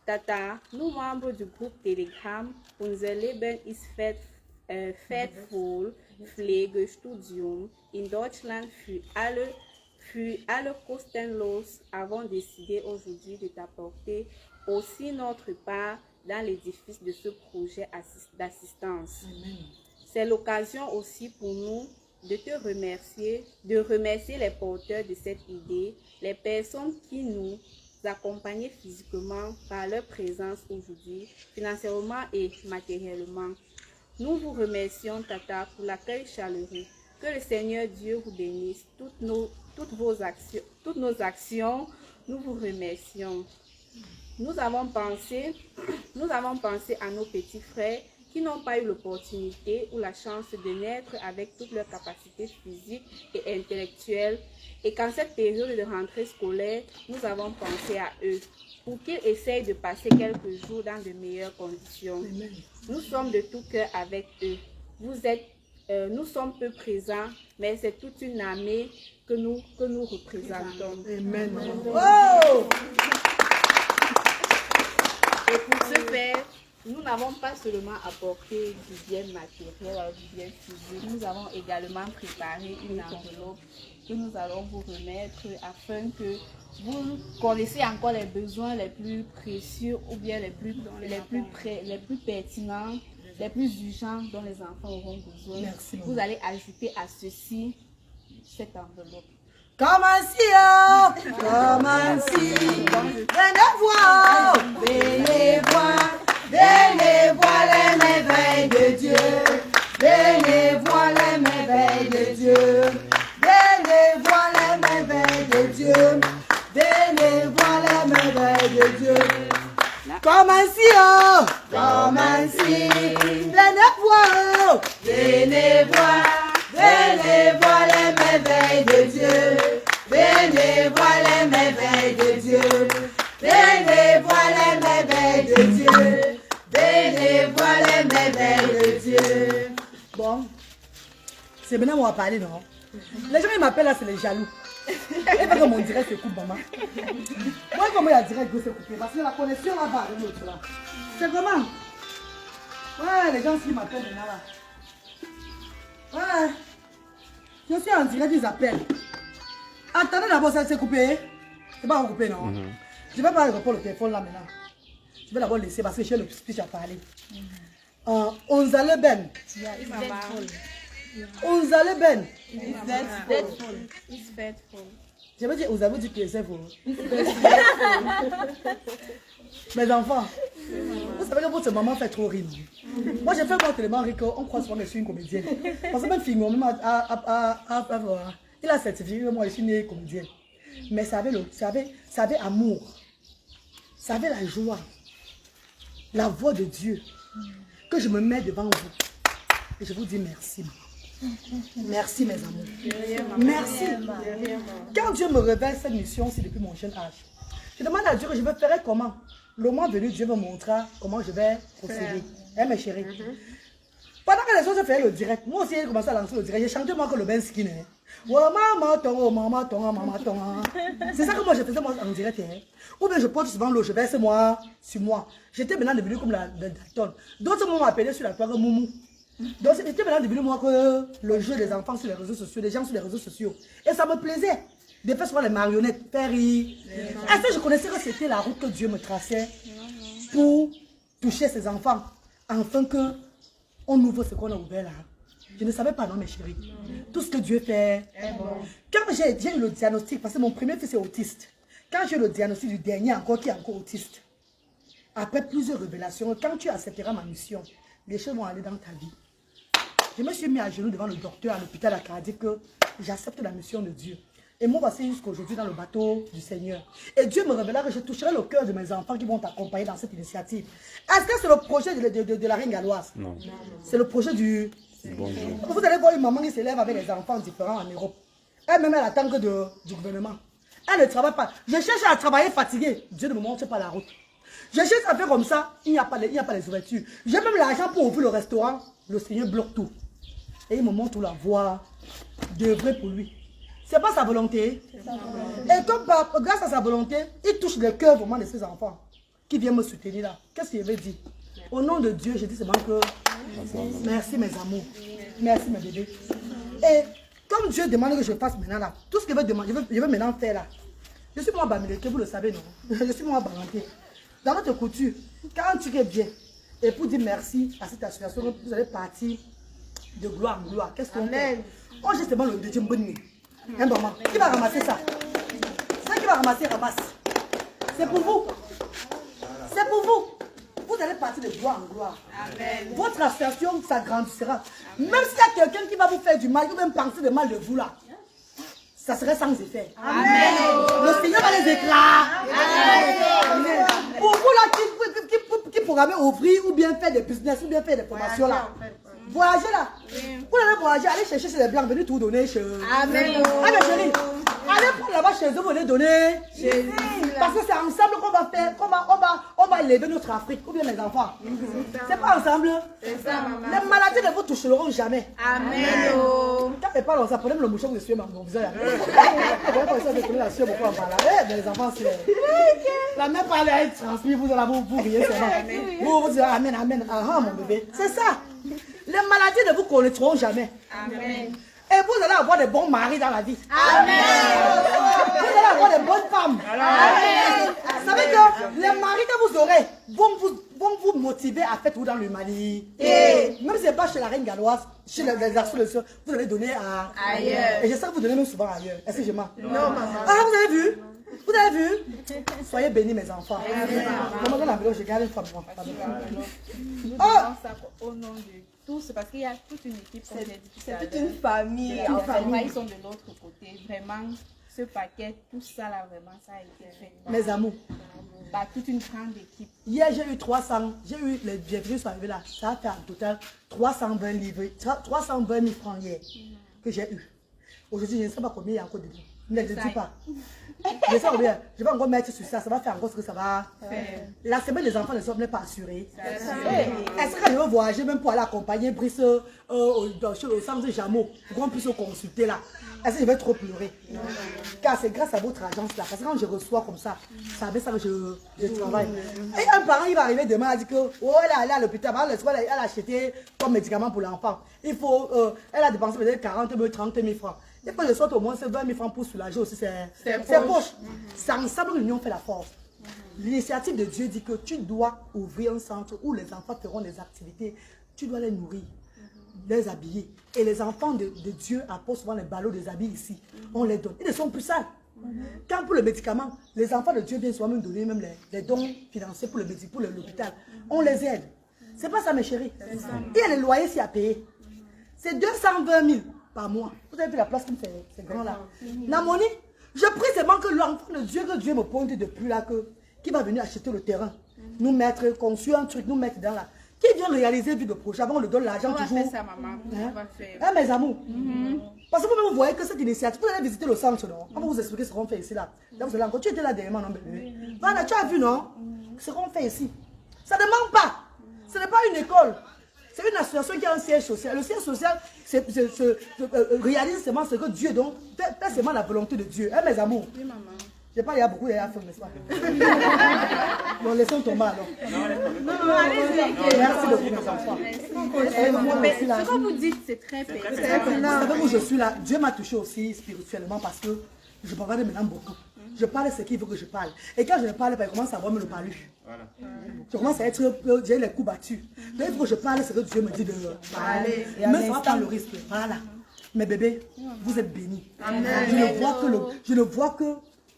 Tata, nous membres du groupe Telegram, unser Leben ist wertvoll, Pflegestudium in Deutschland für alle kostenlos, avons décidé aujourd'hui de t'apporter aussi notre part dans l'édifice de ce projet d'assistance. C'est l'occasion aussi pour nous de te remercier, de remercier les porteurs de cette idée, les personnes qui nous accompagner physiquement par leur présence aujourd'hui, financièrement et matériellement. Nous vous remercions, Tata, pour l'accueil chaleureux. Que le Seigneur Dieu vous bénisse toutes nos actions. Nous vous remercions. Nous avons pensé à nos petits frères qui n'ont pas eu l'opportunité ou la chance de naître avec toutes leurs capacités physiques et intellectuelles, et qu'en cette période de rentrée scolaire, nous avons pensé à eux pour qu'ils essayent de passer quelques jours dans de meilleures conditions. Nous sommes de tout cœur avec eux. Nous sommes peu présents, mais c'est toute une armée que nous représentons. Amen. Oh! Et pour ce faire, nous n'avons pas seulement apporté du bien matériel, du bien physique, nous avons également préparé une enveloppe que nous allons vous remettre afin que vous connaissiez encore les besoins les plus précieux ou bien les plus pertinents, les plus urgents dont les enfants auront besoin. Merci, vous allez ajouter à ceci cette enveloppe. Comme ainsi, venez voir les merveilles de Dieu, venez voir les merveilles de Dieu, venez voir les merveilles de Dieu, venez voir les merveilles de Dieu. Comme ainsi, venez voir les merveilles de Dieu, venez voir les merveilles de Dieu, venez voir les merveilles de Dieu, venez voir les merveilles de Dieu. Bon, c'est maintenant on va parler, non? Les gens qui m'appellent là, c'est les jaloux. Et pas que mon direct se coupe, maman. Moi, comment il y a direct que se couper? Parce que la connexion là-bas, l'autre là. C'est comment? Ouais, les gens qui m'appellent maintenant là. Ouais. Je suis en direct, ils appellent. Attendez d'abord, ça s'est coupé. C'est pas coupé, non? Je vais pas répondre au téléphone là maintenant. Je vais d'abord laisser parce que j'ai le speech à parler. Unser Leben. Unser Leben. Je veux dire, vous avez dit que c'est vous. Mes enfants, vous savez que votre maman fait trop rire. Moi, j'ai fait voir tellement rire qu'on croit souvent que je suis une comédienne. Parce que même Fingo, même il a certifié que moi, je suis une comédienne. Mais ça avait amour, ça avait la joie, la voix de Dieu, que je me mets devant vous. Et je vous dis merci. Merci mes amours. Merci. Quand Dieu me révèle cette mission aussi depuis mon jeune âge, je demande à Dieu que je vais faire comment. Le mois venu, Dieu me montrera comment je vais procéder. Hein, mes chéris. Pendant que les autres faisaient le direct, moi aussi j'ai commencé à lancer le direct. J'ai chanté moi que le ben skin. Oh maman ton, maman ton, maman ton. C'est ça que moi je faisais moi en direct. Hein. Ou bien je porte souvent l'eau, je verse moi sur moi. J'étais maintenant devenu comme la Dalton. D'autres m'ont appelé sur la toile Moumou. Donc c'était maintenant devenu moi que le jeu des enfants sur les réseaux sociaux, des gens sur les réseaux sociaux. Et ça me plaisait de faire souvent les marionnettes, faire rire. Est-ce que je connaissais que c'était la route que Dieu me traçait pour toucher ses enfants, afin que on ouvre ce qu'on a ouvert là. Je ne savais pas, non mes chéris. Tout ce que Dieu fait. Quand j'ai eu le diagnostic, parce que mon premier fils est autiste. Quand j'ai eu le diagnostic du dernier encore qui est encore autiste, après plusieurs révélations, quand tu accepteras ma mission, les choses vont aller dans ta vie. Je me suis mis à genoux devant le docteur à l'hôpital Acadie que j'accepte la mission de Dieu. Et moi, voici jusqu'aujourd'hui dans le bateau du Seigneur. Et Dieu me révéla que je toucherai le cœur de mes enfants qui vont t'accompagner dans cette initiative. Est-ce que c'est le projet de la Reine Galloise? Non. C'est le projet du... Bonjour. Vous allez voir une maman qui s'élève avec des enfants différents en Europe. Elle-même, elle attend que du gouvernement. Elle ne travaille pas. Je cherche à travailler fatigué. Dieu ne me montre pas la route. Je cherche à faire comme ça. Il n'y a pas les ouvertures. J'ai même l'argent pour ouvrir le restaurant. Le Seigneur bloque tout. Et il me montre la voie d'œuvrer pour lui. C'est pas sa volonté. Et comme grâce à sa volonté, il touche le cœur vraiment de ses enfants qui viennent me soutenir là. Qu'est-ce qu'il veut dire? Au nom de Dieu, je dis seulement que merci mes amours. Merci mes bébés. Et comme Dieu demande que je fasse maintenant là, tout ce qu'il veut demander, je veux maintenant faire là. Je suis moi Bamileke, vous le savez non? Je suis moi Baranté. Dans notre couture, quand tu es bien, et pour dire merci à cette association, vous allez partir de gloire en gloire. Qu'est-ce qu'on fait? On jette seulement le Dieu bonne. Un moment. Qui va ramasser ça? Ça qui va ramasser, ramasse. C'est pour vous. C'est pour vous. Vous allez partir de gloire en gloire. Amen. Votre association s'agrandira. Même s'il y a quelqu'un qui va vous faire du mal, qui va même penser de mal de vous là, ça serait sans effet. Amen. Le Seigneur va les éclater. Amen. Pour vous là qui programmez ouvrir ou bien faire des business ou bien faire des formations là. Voyagez là. Vous allez voyager, allez chercher chez les blancs, venez tout donner chez eux. Amen. Ah mais chérie, allez prendre là-bas chez eux, venez donner. Parce que c'est ensemble qu'on va faire, on va élever notre Afrique, ou bien les enfants. C'est pas ensemble. Les maladies ne vous toucheront jamais. Amen. Quand ils parlent, ça prenez le mouchoir que je suis dans mon visage. Les enfants, c'est... La mère parle à être transmise, vous allez vous riez seulement. Vous direz amen, amen, ah mon bébé. C'est ça. Les maladies ne vous connaîtront jamais. Amen. Et vous allez avoir des bons maris dans la vie. Amen. Vous allez avoir des bonnes femmes. Amen. Vous savez que les maris que vous aurez vont vous motiver à faire tout dans l'humanité. Même si ce n'est pas chez la Reine Galloise, chez les arceaux de soeur, vous allez donner ailleurs. Et je sais que vous donnez même souvent ailleurs. Est-ce que je mens? Non, maman. Ah, vous avez vu? Vous avez vu? Soyez bénis mes enfants. Maman, dans la maison, je garde une femme. Au nom de tous, parce qu'il y a toute une équipe, c'est toute une famille. Ils sont de l'autre côté. Vraiment, ce paquet, tout ça là, vraiment, ça a été fait. Mes amours. Bah, toute une grande équipe. Hier, j'ai eu 300, les bienvenus sont arrivés là. Ça a fait en total 320 livres, 320 000 francs hier que j'ai eu. Aujourd'hui, je ne sais pas combien il y a encore dedans. Ne le dis pas. Je sais combien. Je vais encore mettre sur ça. Ça va faire encore ce que ça va faire. La semaine des enfants ne sont pas assurés. Est-ce que je veux voyager même pour aller accompagner Brice au centre de Jameau pour qu'on puisse consulter là? Est-ce que je vais trop pleurer? Car c'est grâce à votre agence là. Parce que quand je reçois comme ça, c'est avec ça que je travaille. Et un parent, il va arriver demain, il dit que oh, elle est allée à l'hôpital, elle a acheté comme médicament pour l'enfant. Il faut, elle a dépensé peut-être 40 000, 30 000 francs. Et quand je sorte au moins, c'est 20 000 francs pour soulager aussi, c'est poche. C'est ensemble que l'union fait la force. L'initiative de Dieu dit que tu dois ouvrir un centre où les enfants feront des activités. Tu dois les nourrir, les habiller. Et les enfants de Dieu apportent souvent les ballots des habits ici. On les donne. Ils ne sont plus sales. Quand pour le médicament, les enfants de Dieu viennent souvent même donner même les dons financiers pour l'hôpital. On les aide. C'est pas ça mes chéris. Il y a les loyers ici à payer. C'est 220 000 par mois. Vous avez vu la place comme c'est grand là. Namoni, je prie seulement que l'enfant de Dieu, que Dieu me pointe depuis là, qui va venir acheter le terrain, nous mettre, construire un truc, nous mettre dans là. Qui vient réaliser le projet avant on le donne l'argent toujours. On va faire ça, maman. On va faire. Hein, mes amours. Parce que vous voyez que cette initiative, vous allez visiter le centre, non? On va vous expliquer ce qu'on fait ici là. Là vous allez encore, tu étais là derrière moi, non, bébé? Voilà, tu as vu, non? Ce qu'on fait ici. Ça ne manque pas. Ce n'est pas une école. C'est une association qui a un siège social. Le siège social réalise seulement ce que Dieu donne. Fait seulement la volonté de Dieu. Hein, mes amours? Oui, maman. Je sais pas, il y a beaucoup d'affaires, n'est-ce pas? Bon, laissons tomber alors. Non, allez-y. Merci beaucoup, mes enfants. Ce que vous dites, c'est très pénible. Vous savez où je suis là? Dieu m'a touché aussi spirituellement parce que je parle maintenant beaucoup. Je parle de ce qu'il veut que je parle. Et quand je ne parle pas, il commence à avoir le palu. Voilà. Je commence à être, j'ai les coups battus. Donc il faut que je parle de ce que Dieu me dit de parler. Mais ça va prendre le risque. Voilà. Mes bébés, vous êtes bénis. Je ne vois que,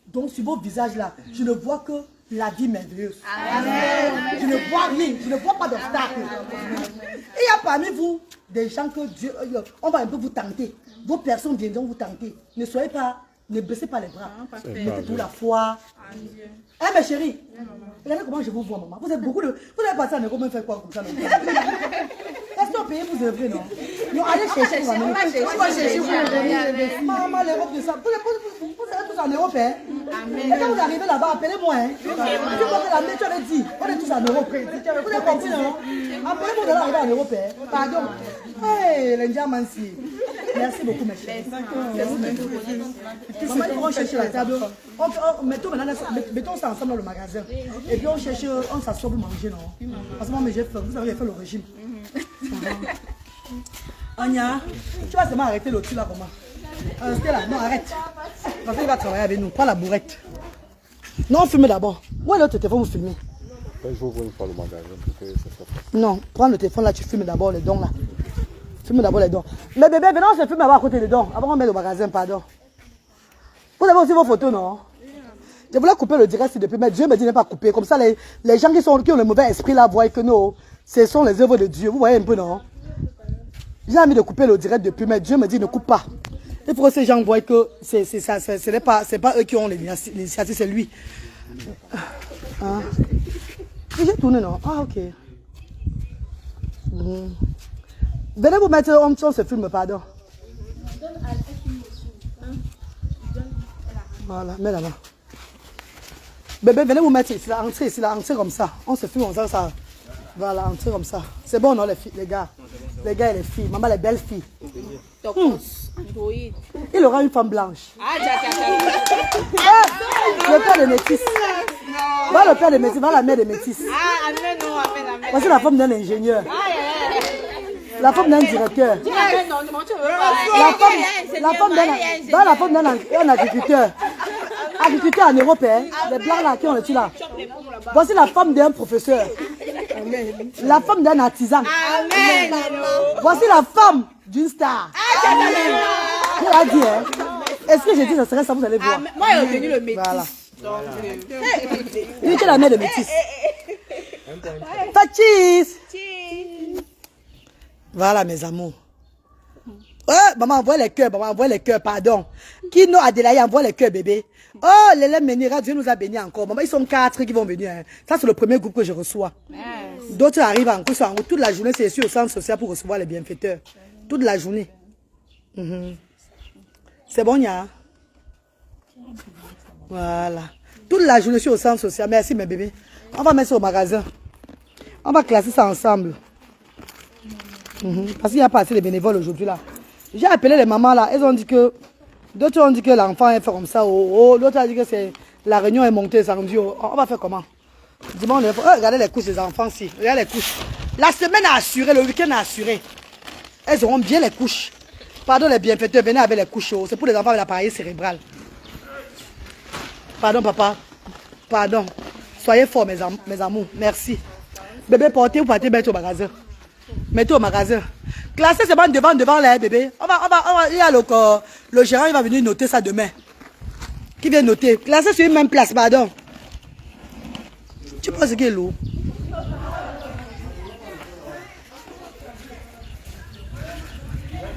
donc sur vos visages là, je ne vois que la vie merveilleuse. Amen. Je ne vois rien, je ne vois pas d'obstacle. Il y a parmi vous des gens que Dieu, on va un peu vous tenter. Vos personnes viendront vous tenter. Ne soyez pas, ne baissez pas les bras. Mettez pour la foi. Hein, mes chéris? Regardez comment je vous vois, maman. Vous avez beaucoup de. Vous avez passé à Négo, me faire quoi comme ça? Est-ce qu'on paye vous œuvrer, non? Non, allez chercher. On va chercher. Maman, l'Europe de ça. Vous êtes tous en Europe, hein? Et quand vous arrivez là-bas, appelez-moi, hein? Tu vois que la main, tu avais dit. On est tous en Europe. Vous avez compris, non? Appelez-moi de là, arriver en Europe, hein? Pardon. Hey, l'Indiamansi. Merci beaucoup, mes chéris. Maman, ils vont chercher la table. Mettons ça ensemble dans le magasin. Et puis on cherche, on s'assoit pour manger, non? Parce que moi, j'ai faim. Vous avez fait le régime. Anya, tu vas seulement arrêter l'autre là, comment? Stella, non, arrête. Parce qu'il va travailler avec nous. Pas la bourrette. Non, on filme d'abord. Où est l'autre téléphone, vous filmez? Je vais ouvrir une fois le magasin pour que ça soit facile. Non, prends le téléphone là, tu filmes d'abord les dons là. Filme d'abord les dons. Mais bébé, venez, on se filme d'abord à côté des dons. Avant on met le magasin, pardon. Vous avez aussi vos photos, non? Je voulais couper le direct depuis, mais Dieu me dit de ne pas couper. Comme ça, les gens qui ont le mauvais esprit là voient que non, ce sont les œuvres de Dieu. Vous voyez un peu, non? J'ai envie de couper le direct depuis, mais Dieu me dit ne coupe pas. Il faut que ces gens voient que ce n'est pas eux qui ont l'initiative, c'est lui. Hein? J'ai tourné, non? Ah, ok. Venez vous mettre, on se filme, pardon. Voilà, mets là-bas. Bébé, venez vous mettre ici, là, entrez comme ça. On se filme comme ça. Voilà, entrez comme ça. C'est bon, non, les gars? Les gars et les filles. Maman, les belles filles. Il aura une femme blanche. Le père de métis. Va le père de métis, va la mère de métis. Voici la femme d'un ingénieur. La femme d'un directeur. La femme d'un agriculteur. Agriculteur en Europe, hein? Les blancs là qui ont le dessus là. Voici la femme d'un professeur. La femme d'un artisan. Voici la femme d'une star. Il a dit, hein? Est-ce que j'ai dit ça serait ça, vous allez voir? Moi, j'ai retenu le métis. Voilà. Il est la mère de métis. Cheese. Voilà, mes amours. Maman, envoie les cœurs, pardon. Kino Adelaï, envoie les cœurs, bébé. Oh, l'élève Menira, Dieu nous a bénis encore. Maman, ils sont 4 qui vont venir. Hein. Ça, c'est le premier groupe que je reçois. D'autres arrivent encore. Toute la journée, c'est ici au centre social pour recevoir les bienfaiteurs. Toute la journée. C'est bon, Nia? Voilà. Toute la journée, je suis au centre social. Merci, mes bébés. On va mettre ça au magasin. On va classer ça ensemble. Parce qu'il n'y a pas assez de bénévoles aujourd'hui là. J'ai appelé les mamans là. Elles ont dit que. D'autres ont dit que l'enfant est fait comme ça. L'autre a dit que la réunion est montée, descendue. On va faire comment? Dis-moi, regardez les couches des enfants ici. Regardez les couches. La semaine a assuré, le week-end a assuré. Elles auront bien les couches. Pardon les bienfaiteurs, venez avec les couches. C'est pour les enfants avec l'appareil cérébral. Pardon papa. Pardon. Soyez forts mes amours. Merci. Bébé, portez ou partez mettre au magasin. Mettez au magasin. Classez c'est bon devant là, bébé. Il y a le gérant, il va venir noter ça demain. Qui vient noter? Classez sur une même place, pardon. Tu penses qu'il est lourd?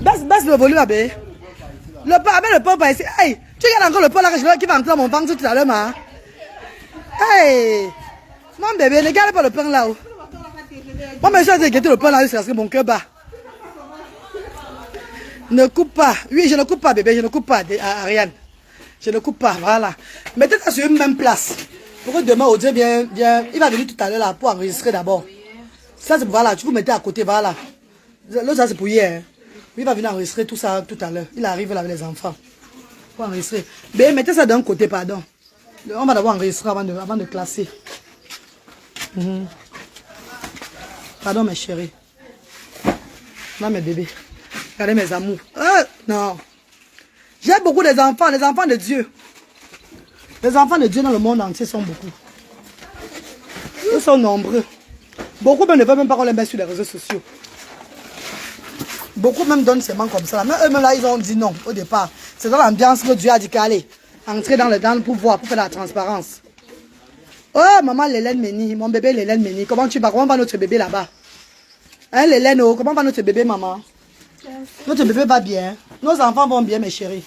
Baisse le volume, bébé. Le pain pas ici. Hey, tu regardes encore le pain là qui va entrer dans mon ventre tout à l'heure, ma. Hey, mon bébé, ne garde pas le pain là-haut. Moi, mais je vais guetter le pain là, c'est parce que mon cœur bat. Ne coupe pas. Oui, je ne coupe pas, bébé. Je ne coupe pas, Ariane. Je ne coupe pas, voilà. Mettez ça sur une même place. Pour que demain, Odile vienne. Il va venir tout à l'heure là pour enregistrer d'abord. Ça, c'est voilà. Tu vous mettez à côté, voilà. L'autre, ça, c'est pour hier. Il va venir enregistrer tout ça tout à l'heure. Il arrive là avec les enfants. Pour enregistrer. Mais mettez ça d'un côté, pardon. On va d'abord enregistrer avant de classer. Pardon, mes chéris. Là, mes bébés. Regardez mes amours. Non. J'ai beaucoup des enfants, les enfants de Dieu. Les enfants de Dieu dans le monde entier sont beaucoup. Ils sont nombreux. Beaucoup même ne veulent même pas qu'on les mette sur les réseaux sociaux. Beaucoup même donnent seulement comme ça. Mais eux-mêmes là, ils ont dit non au départ. C'est dans l'ambiance que Dieu a dit qu'allez. Entrer dans le pouvoir pour faire la transparence. Oh, maman Lélène Méni, mon bébé Lélène Méni. Comment tu vas? Comment va notre bébé là-bas? Hein, Lélène, oh, comment va notre bébé, maman? Notre bébé va bien. Nos enfants vont bien, mes chéris.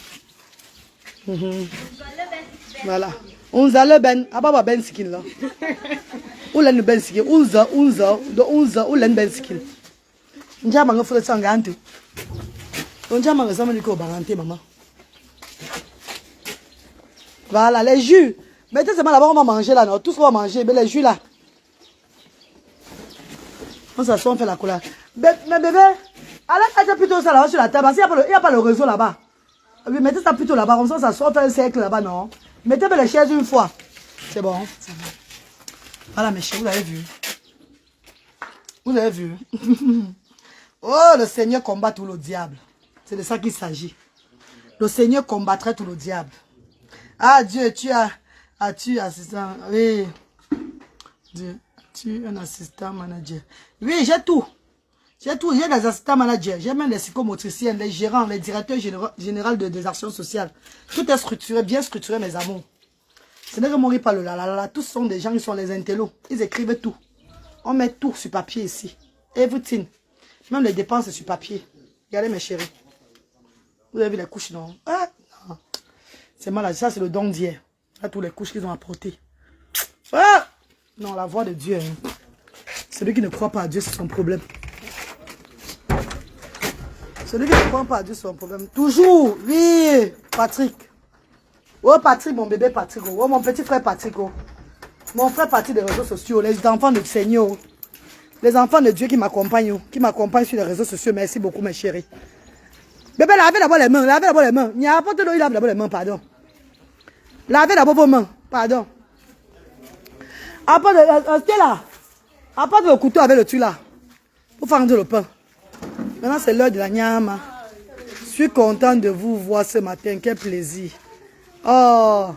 Voilà. On a le ben. Ah bah ben skin là. Où l'en ben skin? 11h, de 11h, où l'en ben skin? On a mangé foutre sang ganté. On a mangé ça me dit qu'on banganté, maman. Voilà, les jus. Mettez seulement là-bas, on va manger là, non? Tout ce qu'on va manger, mais les jus là. On s'assoit, on fait la couleur. Mais bébé, allez mettre plutôt ça là-bas sur la table. Il n'y a pas le réseau là-bas. Oui, mettez ça plutôt là-bas, comme ça, on s'assoit, on fait un cercle là-bas, non? Mettez les chaises une fois. C'est bon. Voilà, mes chers, vous avez vu. Vous avez vu. Oh, le Seigneur combat tout le diable. C'est de ça qu'il s'agit. Le Seigneur combattrait tout le diable. Ah, Dieu, as-tu assistant? Oui. Dieu, as-tu un assistant manager? Oui, j'ai tout. J'ai tout. J'ai des assistants managers. J'ai même les psychomotriciens, les gérants, les directeurs généraux des actions sociales. Tout est structuré, bien structuré, mes amours. Ce n'est que mourir par le la. Tous sont des gens qui sont les intellos. Ils écrivent tout. On met tout sur papier ici. Everything. Même les dépenses sur papier. Regardez, mes chéris. Vous avez vu les couches, non? Ah, non. C'est malade. Ça, c'est le don d'hier. Là, tous les couches qu'ils ont apportées. Ah! Non, la voix de Dieu. Hein. Celui qui ne croit pas à Dieu, c'est son problème. Celui qui ne croit pas à Dieu, c'est son problème. Toujours. Oui, Patrick. Oh, Patrick, mon bébé Patrick. Oh, mon petit frère Patrick. Oh. Mon frère Patrick des réseaux sociaux. Les enfants de Seigneur. Les enfants de Dieu qui m'accompagnent. Qui m'accompagnent sur les réseaux sociaux. Merci beaucoup, mes chéris. Bébé, lavez d'abord les mains. Lavez d'abord les mains. Il n'y a pas de l'eau, il lave d'abord les mains, pardon. Lavez d'abord vos mains. Pardon. Apporte là. Apporte le couteau avec le truc là. Pour faire le pain. Maintenant, c'est l'heure de la nyama. Je suis content de vous voir ce matin. Quel plaisir. Oh.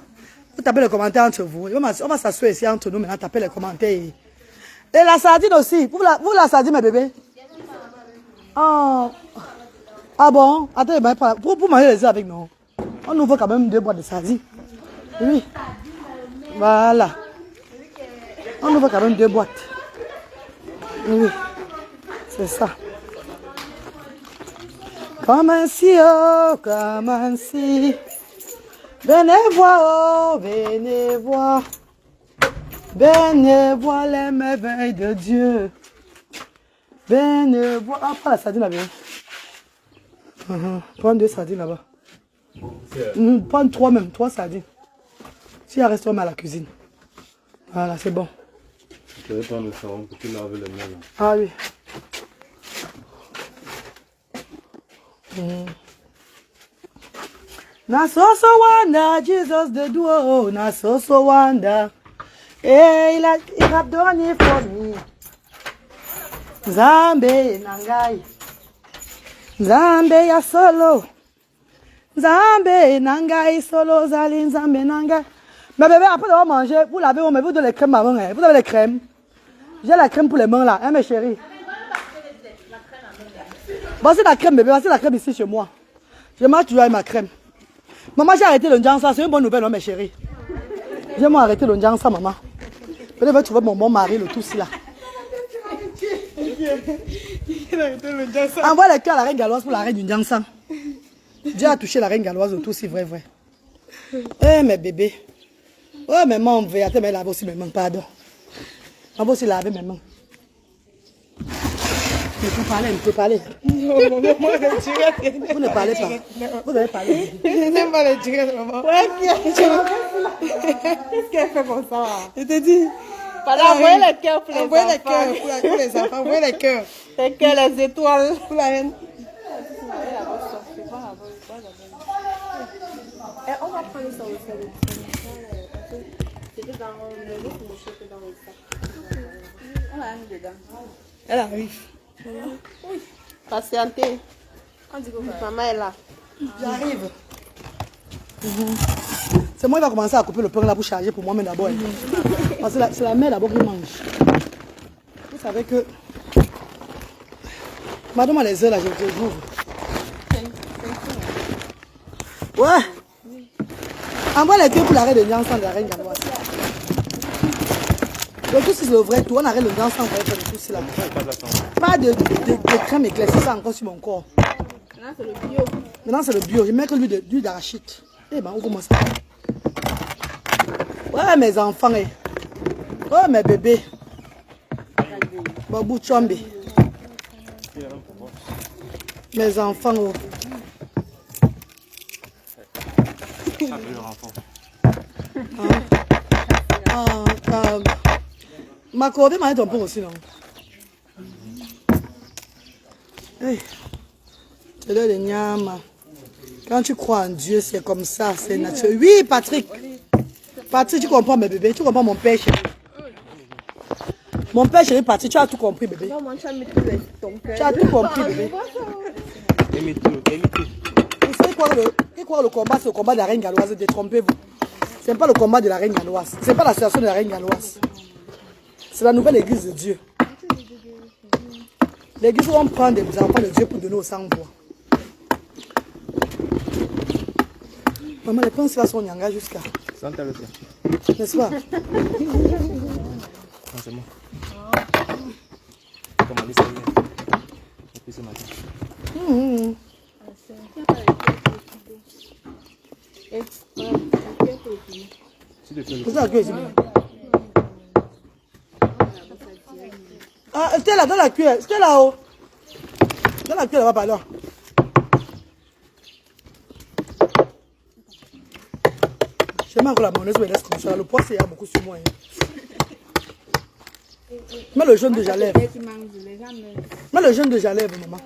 Vous tapez les commentaires entre vous. On va s'asseoir ici entre nous maintenant. Tapez les commentaires. Et la sardine aussi. Vous la sardine, mes bébés? Oh. Ah bon? Attendez, pour manger les œufs avec nous. On nous veut quand même 2 boîtes de sardines. Oui. Voilà. On nous veut quand même 2 boîtes. Oui. C'est ça. Comme ainsi, oh, comme ainsi. Venez voir, oh, venez voir. Venez voir les merveilles de Dieu. Venez voir. Ah, pas la sardine là-bas. Prends 2 sardines là-bas. Prends 3 même, 3 sardines. Si il reste à la cuisine. Voilà, c'est bon. Je vais prendre le savon pour que tu laves les mains. Là. Ah oui. Na so wonder, Jesus the duo. Na so wonder. Hey, il a donné for me. Zambe nangai. Zambe ya solo. Zambe nangai solo zali zambe nangai. Mais bébé, après d'avoir mangé, vous lavez vos mains, vous donnez les crèmes à main. Vous avez les crèmes. J'ai la crème pour les mains là, hein mes chéris. Voici la crème bébé, voici la crème ici chez moi. Je marche toujours avec ma crème. Maman, j'ai arrêté le njangsa, c'est une bonne nouvelle, non mes chéris. J'ai moi arrêté le njangsa, maman. Peut-être que tu trouver mon bon mari, le tout ci là. Envoie les cœurs à la reine galloise pour la reine du njangsa. Dieu a touché la reine galloise, le tout ci, vrai. Eh mes bébés. Oh mais maman, on veut attends, mais lave aussi mes mains, pardon. On va aussi laver mes mains. Il faut parler, il faut parler. Non, maman, moi, je dirais. Vous ne parlez pas. Vous devez parler. Je n'aime pas le tirer, maman. Ouais, qu'est-ce qu'elle fait comme ça? Je te dis. Envoyez les cœurs pour les enfants. Envoyez les cœurs pour les enfants. Envoyez les cœurs. Les cœurs, les étoiles. Pour la haine. On va prendre ça aussi. C'était dans le lit, c'était dans le sac. On l'a mis dedans. Elle arrive. Oui. Patientez. Maman est là. J'arrive. C'est moi qui va commencer à couper le pain là pour charger pour moi-même d'abord. Parce que c'est la mère d'abord qui mange. Vous savez que... Madame a les œufs là, je vous ouvre. Ouais. Envoie les deux pour l'arrêt de Nyansan de la reine galloise. Le tout, c'est le vrai tout. On arrête le grand sang pour faire le tout, c'est là. Pas de crème éclaircissante encore sur mon corps. Maintenant, c'est le bio. Maintenant, c'est le bio. Je mets que l'huile d'arachide. Eh ben, on commence ça. Ouais, mes enfants. Eh. Oh, mes bébés. Babou Chombi. Mes enfants. Oh. Ma corde m'a un peu aussi, non? Hey. C'est le nyama. Quand tu crois en Dieu, c'est comme ça, c'est naturel. Oui, Patrick. Patrick, tu comprends, mes bébés? Tu comprends mon père chéri? Mon père chéri, Patrick, tu as tout compris, bébé. Tu as tout compris, bébé. Vous savez quoi, le combat, c'est le combat de la reine galloise. Détrompez-vous. Ce n'est pas le combat de la reine galloise. Ce n'est pas l'association de la reine galloise. C'est la nouvelle église de Dieu. L'église où on prend des enfants de Dieu pour donner aux sans-voix. Maman, les pinces là sont nyanga jusqu'à. N'est-ce pas? C'est bon. Comment on dit ça hier? Depuis ce matin. C'est ça que je dis. Ah, c'était là, dans la cuillère. C'était là-haut. Dans la cuillère, là-bas, pardon. Je mets encore la monnaie, je me laisse comme ça. Le poids, c'est beaucoup sur moi. Hein. Mets le jaune de Jalève. Mets le jaune de Jalève, maman.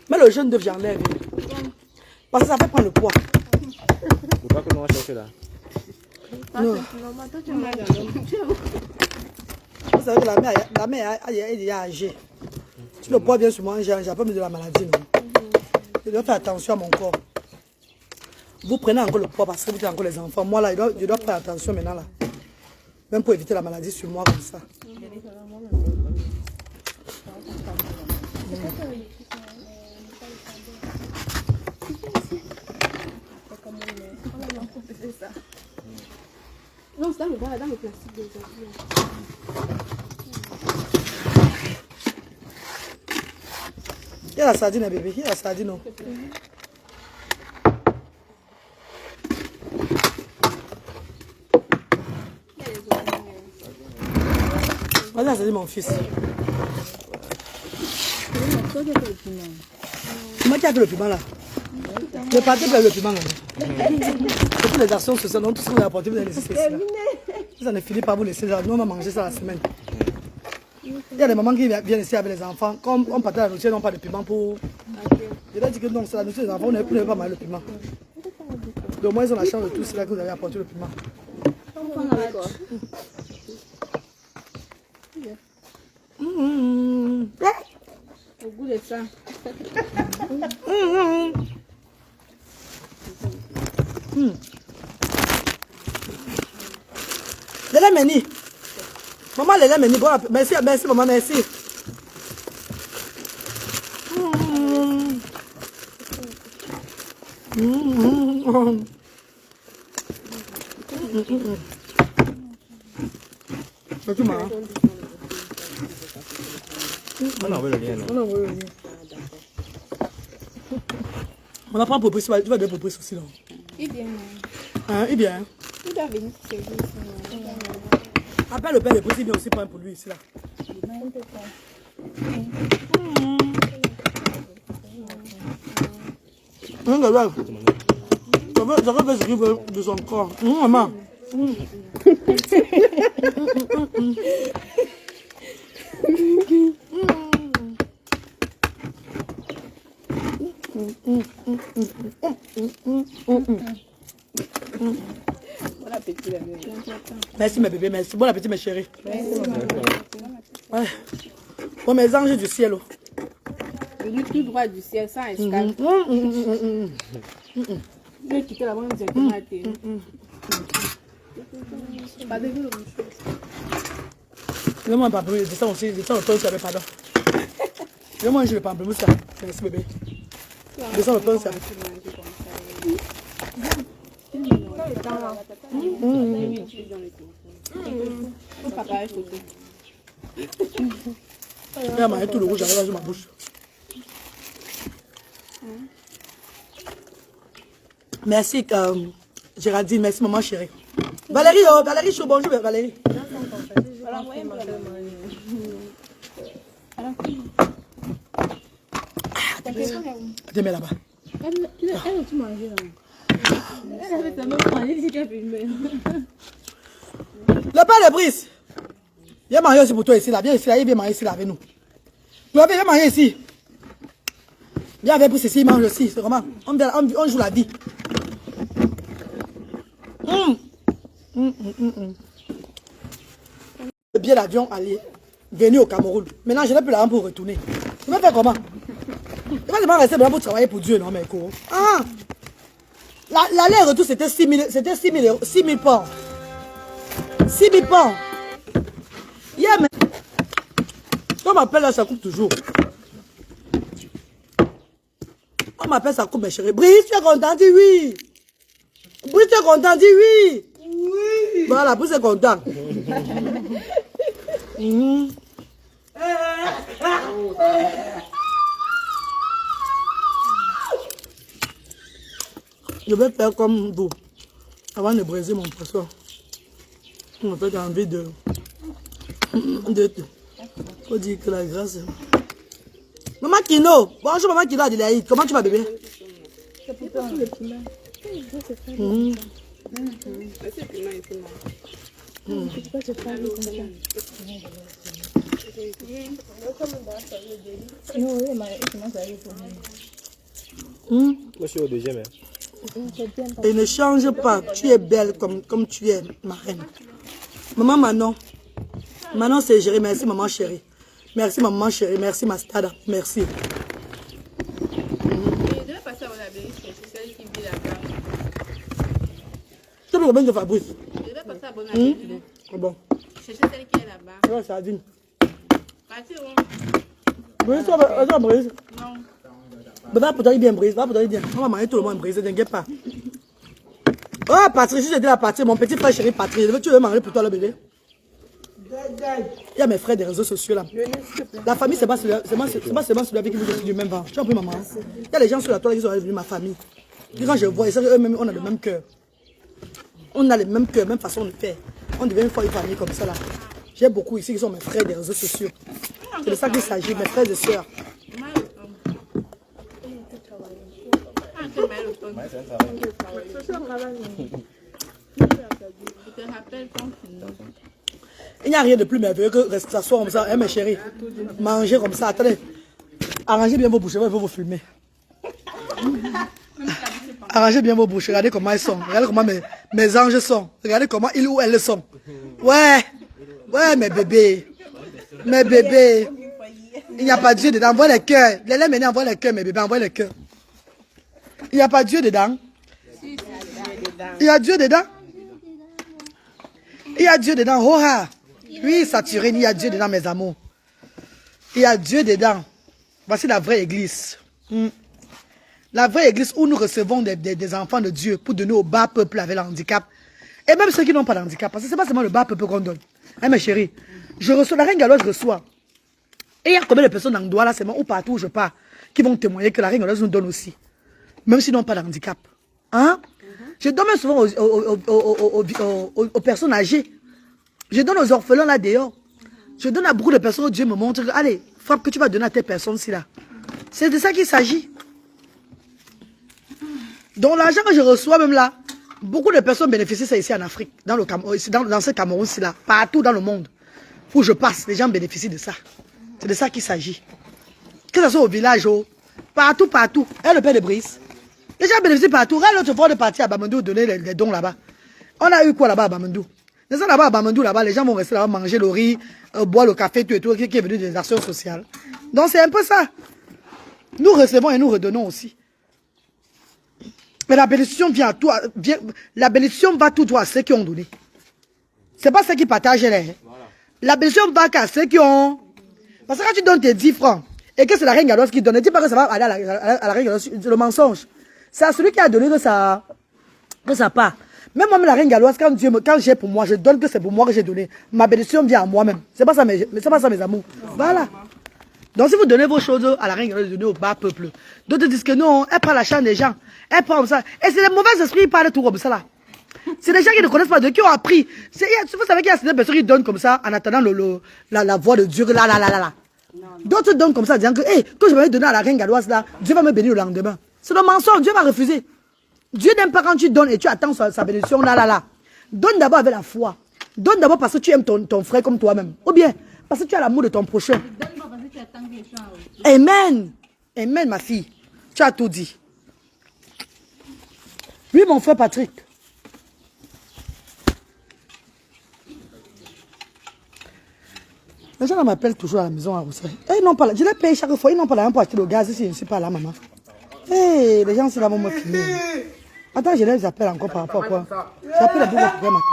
Mets le jaune de Jalève. Parce que ça fait prendre le poids. Pourquoi que nous on cherche là? Non. Vous savez que la mère est déjà âgée. Si le poids vient sur moi, j'ai pas mis de la maladie. Non. Je dois faire attention à mon corps. Vous prenez encore le poids parce que vous êtes encore les enfants. Moi là, je dois faire attention maintenant là. Même pour éviter la maladie sur moi comme ça. Non, c'est dans le plastique déjà. Il y a la sardine, bébé. Il y a la sardine. Non. Voilà, ça dit mon fils. Comment tu as fait le piment là? Le pâté pour le piment là. C'est toutes les actions sociales, donc tout ce que vous avez apporté, vous allez laisser cela. Vous en avez fini par vous laisser là. Nous, on va manger ça la semaine. Il y a des mamans qui viennent ici avec les enfants. Comme on partage la nourriture, ils n'ont pas de piment pour. Je leur dis que non, c'est la nourriture des enfants, vous n'avez pas mal le piment. Donc, moi, ils ont la chance de tout cela que vous avez apporté le piment. Au goût de ça. Léla Meni. Maman Léla Meni. Bon, merci, merci maman, merci. C'est tout marrant. On envoie le lien. On envoie le lien. On apprend pour prix, tu vas donner pour prix aussi là. Il vient. Hein, il vient. Il doit venir chez vous. Appelle le père de prix, il vient aussi prendre pour lui ici là. Regarde. Ça va faire ce qu'il veut de son corps. Maman. Bon appétit, la bébé. Merci mes bébés, merci. Bon appétit mes chéris. Ouais. Bon mes anges du ciel. Venu tout droit du ciel sans escale. Je vais quitter la banque directement à terre. Pas de ville. Donne-moi un pamplemousse, descends aussi, descends le ton, tu avais pardon. Je mange le pamplemousse ça. Merci bébé. Descends le ton, ça. Faut préparer photo. Il a mangé tout le rouge, j'arrive sur ma bouche. Merci Géraldine, merci maman chérie. Valérie, oh, Valérie, chaud, bonjour Valérie. T'es mets là-bas. Elle a-tu mangé là? Elle avait tellement mangé, elle dit qu'elle filmait. Le père de Brice. Viens manger aussi pour toi ici là. Viens ici là, il vient manger ici là avec nous. Viens manger ici. Viens avec Brice ici, il mange aussi. C'est comment? On joue la vie. Le billet d'avion aller venir au Cameroun. Maintenant, je n'ai plus l'argent pour retourner. Je vais faire comment? Je vais pas rester pour travailler pour Dieu, non, mais quoi? Ah! L'aller-retour, c'était 6 000 pounds. 6 000 pounds. Yeah, mais. On m'appelle là, ça coupe toujours. On m'appelle, ça coupe, mes chéris. Brice, tu es content? Dis oui. Brice, tu es content? Dis oui. Oui. Voilà, Brice est content. Je vais faire comme vous. Avant de briser mon poisson. On m'a fait envie de faut dire que la grâce. Maman Kino, bonjour maman Kino Adélaïde, comment tu vas bébé? Moi je suis au deuxième. Et ne change pas, tu es belle comme tu es, ma reine. Maman Manon. Manon c'est géré, merci maman chérie. Merci maman chérie, merci ma stada, merci. Je devais passer à Bonabéry, c'est celle qui vit là-bas. Tu as le problème de Fabrice? Je devais passer à Bonabéry. Ah bon. Chercher celle qui est là-bas. Ouais, ça a dit. Partir où? Brice, tu vas Brice? Non. Mais va pour toi bien Brice, va pour toi bien. On va manger tout le monde Brice, ne t'inquiète pas. Oh Patrick, je t'ai à partir, mon petit frère chéri Patrick, tu veux manger pour toi le bébé? Il y a mes frères des réseaux sociaux là. La famille, c'est pas seulement celui avec qui vous êtes du même ventre. Tu as compris, maman? Il y a les gens sur la toile qui sont venus ma famille. Et quand je vois, eux-mêmes, on a le même cœur. On a le même cœur, même façon de faire. On devient une famille comme ça là. J'ai beaucoup ici qui sont mes frères des réseaux sociaux. C'est de ça qu'il s'agit, mes frères et sœurs. Il n'y a rien de plus merveilleux que rester s'asseoir comme ça, hein, mes chéris. Manger comme ça, attendez. Arrangez bien vos bouches, je vais vous filmer. Arrangez bien vos bouches, regardez comment elles sont. Regardez comment mes anges sont. Regardez comment ils ou elles sont. Ouais, mes bébés. Mes bébés. Il n'y a pas Dieu dedans, envoie les cœurs. Les lèvres maintenant, envoie les cœurs, mes bébés, envoie les cœurs. Il n'y a pas Dieu dedans. Il y a Dieu dedans. Il y a Dieu dedans. Oh, ah. Oui, Saturine, il y a Dieu dedans, mes amours. Il y a Dieu dedans. Voici la vraie église. La vraie église où nous recevons des enfants de Dieu pour donner au bas peuple avec le handicap. Et même ceux qui n'ont pas de handicap. Parce que ce n'est pas seulement le bas peuple qu'on donne. Hein, mes chéris, je reçois, la reine Galoise reçoit. Et il y a combien de personnes dans le doigt là, c'est moi, ou partout où je pars, qui vont témoigner que la reine Galoise nous donne aussi. Même s'ils n'ont pas de handicap. Hein? Je donne même souvent aux personnes âgées. Je donne aux orphelins là dehors. Je donne à beaucoup de personnes où Dieu me montre que, allez, frappe que tu vas donner à tes personnes-ci là. C'est de ça qu'il s'agit. Donc l'argent que je reçois même là, beaucoup de personnes bénéficient de ça ici en Afrique, dans ce Cameroun-ci là, partout dans le monde. Où je passe, les gens bénéficient de ça. C'est de ça qu'il s'agit. Que ce soit au village, partout. Et le père de Brice. Les gens bénéficient partout. L'autre fois de partir à Bamandou donner les dons là-bas. On a eu quoi là-bas à Bamandou? Là-bas à Bamandou, là-bas, les gens vont rester là-bas, manger le riz, boire le café, tout et tout, qui est venu des actions sociales. Donc c'est un peu ça. Nous recevons et nous redonnons aussi. Mais la bénédiction vient à toi, la bénédiction va tout droit à ceux qui ont donné. C'est pas ceux qui partagent les. La bénédiction va qu'à ceux qui ont. Parce que quand tu donnes tes 10 francs et que c'est la reine Galoise qui donne, dis pas que ça va aller à la reine Galoise, c'est le mensonge. C'est à celui qui a donné de sa part. Même moi, la reine galloise, quand j'ai pour moi, je donne que c'est pour moi que j'ai donné. Ma bénédiction vient à moi-même. C'est pas ça, c'est pas ça, mes amours. Voilà. Donc, si vous donnez vos choses à la reine galloise, vous donnez au bas peuple. D'autres disent que non, elle prend la chambre des gens. Elle prend comme ça. Et c'est les mauvais esprits qui parlent tout comme ça là. C'est des gens qui ne connaissent pas Dieu, qui ont appris. Vous savez qu'il y a certaines personnes qui donnent comme ça en attendant la voix de Dieu. Là. D'autres donnent comme ça, disant que hey, quand je vais donner à la reine galloise là, Dieu va me bénir le lendemain. C'est le mensonge, Dieu va refuser. Dieu n'aime pas quand tu donnes et tu attends sa bénédiction là. Donne d'abord avec la foi. Donne d'abord parce que tu aimes ton frère comme toi-même. Ou bien parce que tu as l'amour de ton prochain. Amen. Amen, ma fille. Tu as tout dit. Oui, mon frère Patrick. Les gens m'appellent toujours à la maison à Roussel. Eh, non, pas là. Je les paye chaque fois. Ils n'ont pas l'argent pour acheter le gaz si je ne suis pas là, maman. Eh, les gens, c'est là, vont me filmer. Attends, je les appelle encore par rapport à quoi? J'appelle la bourre pour m'appeler.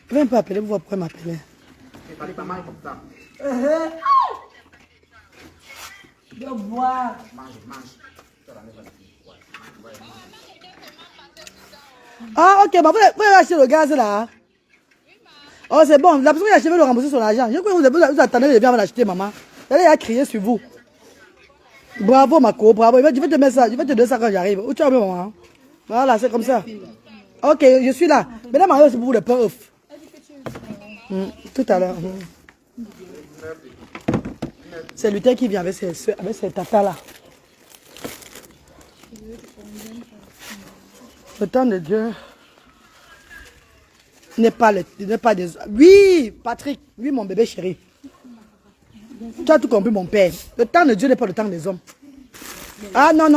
Je vais un peu appeler pour voir pourquoi m'appeler. De boire. Ah, ok, bah, vous avez acheté le gaz là. Oh, c'est bon, la personne qui a acheté veut le rembourser son argent. Je crois que vous attendez de bien l'acheter, maman. Elle a crié sur vous. Bravo, ma co, bravo. Je vais te mettre ça, je vais te donner ça quand j'arrive. Où tu es, maman? Voilà, c'est comme ça. Ok, je suis là. Mais là, Mario, c'est pour vous le pain off. Tout à l'heure. C'est Luther qui vient avec ses tatas là. Le temps de Dieu n'est pas des... Oui, Patrick, oui, mon bébé chéri. Tu as tout compris, mon père. Le temps de Dieu n'est pas le temps des hommes. Ah non.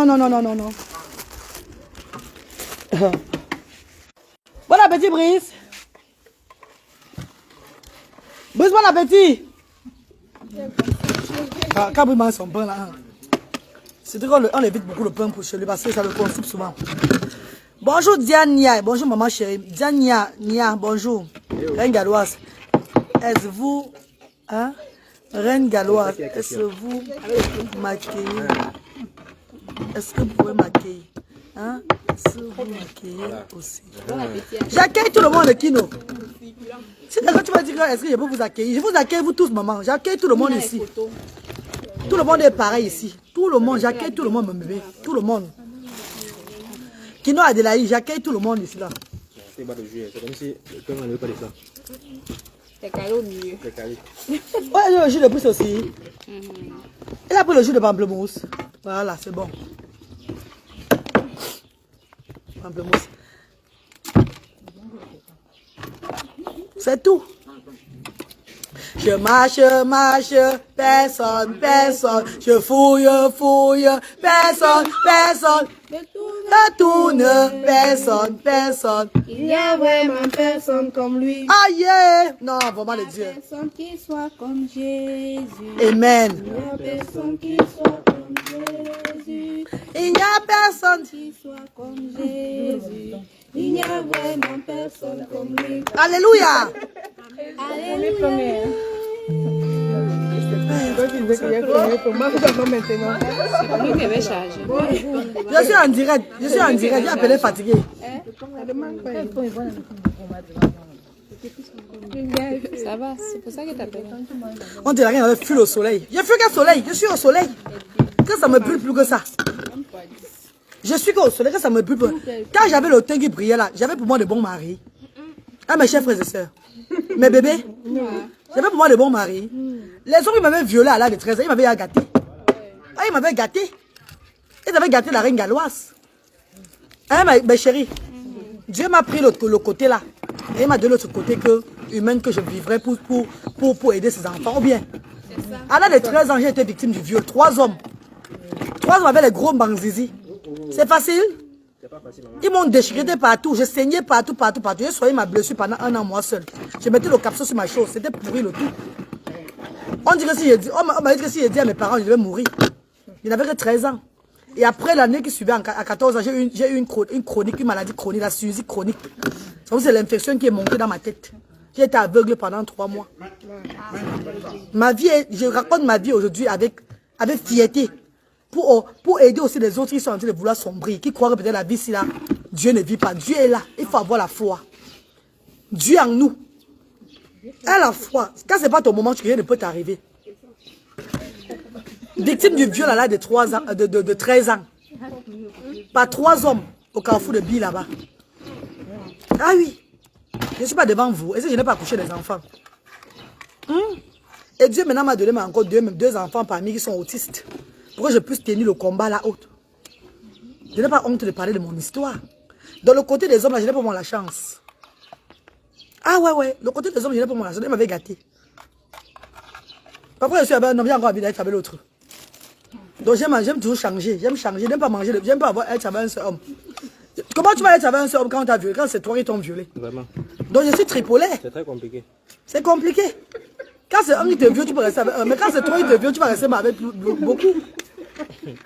Bon appétit, Brice. Brice, bon appétit. Ah, quand Brice mange son pain là. C'est vrai qu'on évite beaucoup le pain pour chez lui parce que ça le consomme souvent. Bonjour Diania, bonjour maman chérie. Diania, bonjour. Reine galloise. Est-ce vous, hein? Reine galloise, est-ce que vous m'accueillez? Est-ce que vous pouvez m'accueillir? Hein? Est-ce que vous m'accueillez aussi? J'accueille tout le monde, Kino. C'est d'accord, tu vas dire est-ce que je peux vous accueillir? Je vous accueille vous tous, maman. J'accueille tout le monde ici. Tout le monde est pareil ici. Tout le monde, j'accueille tout le monde, mon bébé. Tout le monde. Kino Adelaï, j'accueille tout le monde ici là. C'est pas de juillet, c'est comme si le pain n'avait pas de ça. C'est calé au milieu. C'est calé. Ouais, le jus de pousse aussi. Elle a pris le jus de pamplemousse. Voilà, c'est bon. Pamplemousse. C'est tout. Je marche, personne. Je fouille, personne. Je tourne, personne. Il y a vraiment personne comme lui. Aïe! Non, vraiment le Dieu. Personne qui soit comme Jésus. Amen. Il y a personne qui soit comme Jésus. Il n'y a personne. Qui soit comme Jésus. Il n'y a vraiment personne comme lui. Alléluia. Alléluia. Lui qui avait chargé. Je suis en direct. J'ai appelé fatigué. Ça va, c'est pour ça que t'appelles. On dirait rien, j'avais fui au soleil. J'ai fui qu'au soleil. Je suis au soleil. Que ça me brûle plus que ça. Je suis qu'au soleil, que ça me brûle plus. Quand j'avais le teint qui brillait là, j'avais pour moi de bons maris. Ah, mes chers frères et sœurs. Mes bébés. J'avais pour moi de bons maris. Les hommes, ils m'avaient violé à l'âge de 13 ans. Ils m'avaient gâté. Ah, ils m'avaient gâté. Ils avaient gâté la reine galloise. Hein, ma chérie. Dieu m'a pris le côté là. Et il m'a donné l'autre côté humain que je vivrais pour aider ses enfants. Ou bien. À l'âge de 13 ans, j'ai été victime du viol. 3 hommes. 3 hommes avec les gros banzizi. C'est facile. Ils m'ont déchiré de partout. Je saignais partout. J'ai soigné ma blessure pendant 1 an, moi seul. Je mettais le capsule sur ma chose. C'était pourri le tout. On dit que si on m'a dit que si j'ai dit à mes parents, je devais mourir. Je n'avais que 13 ans. Et après l'année qui suivait, à 14 ans, j'ai eu une chronique, une maladie chronique, la sinusite chronique. C'est l'infection qui est montée dans ma tête. J'ai été aveugle pendant 3 mois. Ma vie, je raconte ma vie aujourd'hui avec fierté. pour aider aussi les autres qui sont en train de vouloir sombrer, qui croient que peut-être la vie, si là, Dieu ne vit pas. Dieu est là. Il faut avoir la foi. Dieu en nous. Et la foi. Quand ce n'est pas ton moment, rien ne peut t'arriver. Victime du viol à l'âge de 3 ans, de 13 ans. Par 3 hommes au carrefour de Bille là-bas. Ah oui. Je ne suis pas devant vous. Et si je n'ai pas accouché des enfants. Et Dieu maintenant m'a donné encore 2 enfants parmi qui sont autistes. Pour que je puisse tenir le combat là-haut. Je n'ai pas honte de parler de mon histoire. Dans le côté des hommes, là, je n'ai pas la chance. Ah ouais. Le côté des hommes, je n'ai pas la chance. Il m'avait gâté. Après, je suis avec un homme, j'ai encore envie d'être avec l'autre. Donc j'aime toujours changer. J'aime changer. J'aime pas manger. J'aime pas être avec un seul homme. Comment tu vas être avec un seul homme quand on t'a violé? Quand c'est toi qui t'ont violé? Vraiment. Donc je suis tripolé. C'est très compliqué. C'est compliqué. Quand c'est un qui te viole, tu peux rester avec un. Mais quand c'est toi qui te viole, tu vas rester avec beaucoup.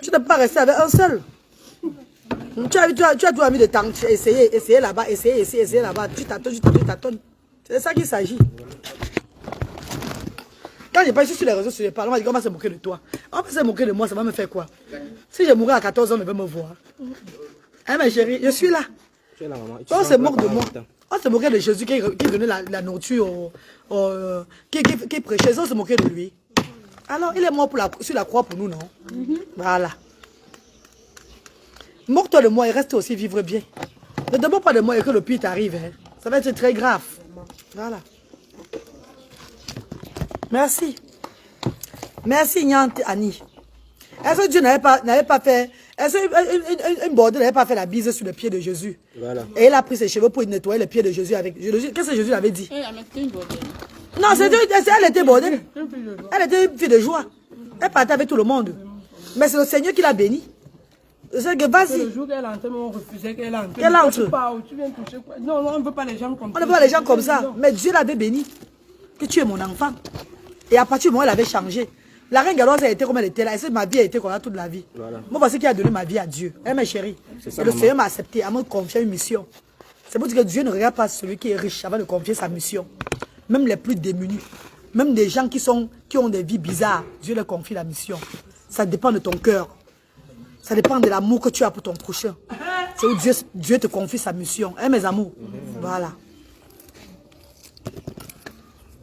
Tu ne peux pas rester avec un seul. Tu as tout envie de tenter, essayer là-bas, essayer là-bas. Tu tâtonnes. C'est de ça qu'il s'agit. Quand je passe sur les réseaux sociaux, on va dire qu'on va se moquer de toi. On va se moquer de moi, ça va me faire quoi? Si je mourrais à 14 ans, il va me voir. Hein, ma chérie, je suis là. Tu es là, maman. On se moque de moi. On se moquait de Jésus qui donnait la nourriture, qui prêchait. On se moquait de lui. Alors, il est mort sur la croix pour nous, non? Voilà. Moque-toi de moi et reste aussi vivre bien. Ne demande pas de moi et que le pire t'arrive. Hein. Ça va être très grave. Voilà. Merci. Merci, Nyante Annie. Est-ce que Dieu n'avait pas fait... Est-ce qu'une bordée n'avait pas fait la bise sur le pied de Jésus? Voilà. Et il a pris ses cheveux pour nettoyer le pied de Jésus avec... Qu'est-ce que Jésus avait dit? Non, elle était bordée. Elle était une fille de joie. Elle partait avec tout le monde. Mais c'est le Seigneur qui l'a béni. C'est que vas-y. Le jour qu'elle entre, on refusait qu'elle entre. Qu'elle entre. Tu viens toucher quoi? Non, on ne veut pas les gens comme ça. On ne veut pas les gens comme ça. Mais Dieu l'avait béni. Que tu es mon enfant. Et à partir du moment où elle avait changé, la reine Galoise a été comme elle était là. Et ma vie a été comme ça toute la vie. Voilà. Moi, voici qui a donné ma vie à Dieu. Eh, mes chéris. Et le Seigneur m'a accepté, à me confier une mission. C'est pour dire que Dieu ne regarde pas celui qui est riche avant de confier sa mission. Même les plus démunis. Même des gens qui ont des vies bizarres. Dieu leur confie la mission. Ça dépend de ton cœur. Ça dépend de l'amour que tu as pour ton prochain. C'est où Dieu te confie sa mission. Hein, mes amours? Voilà.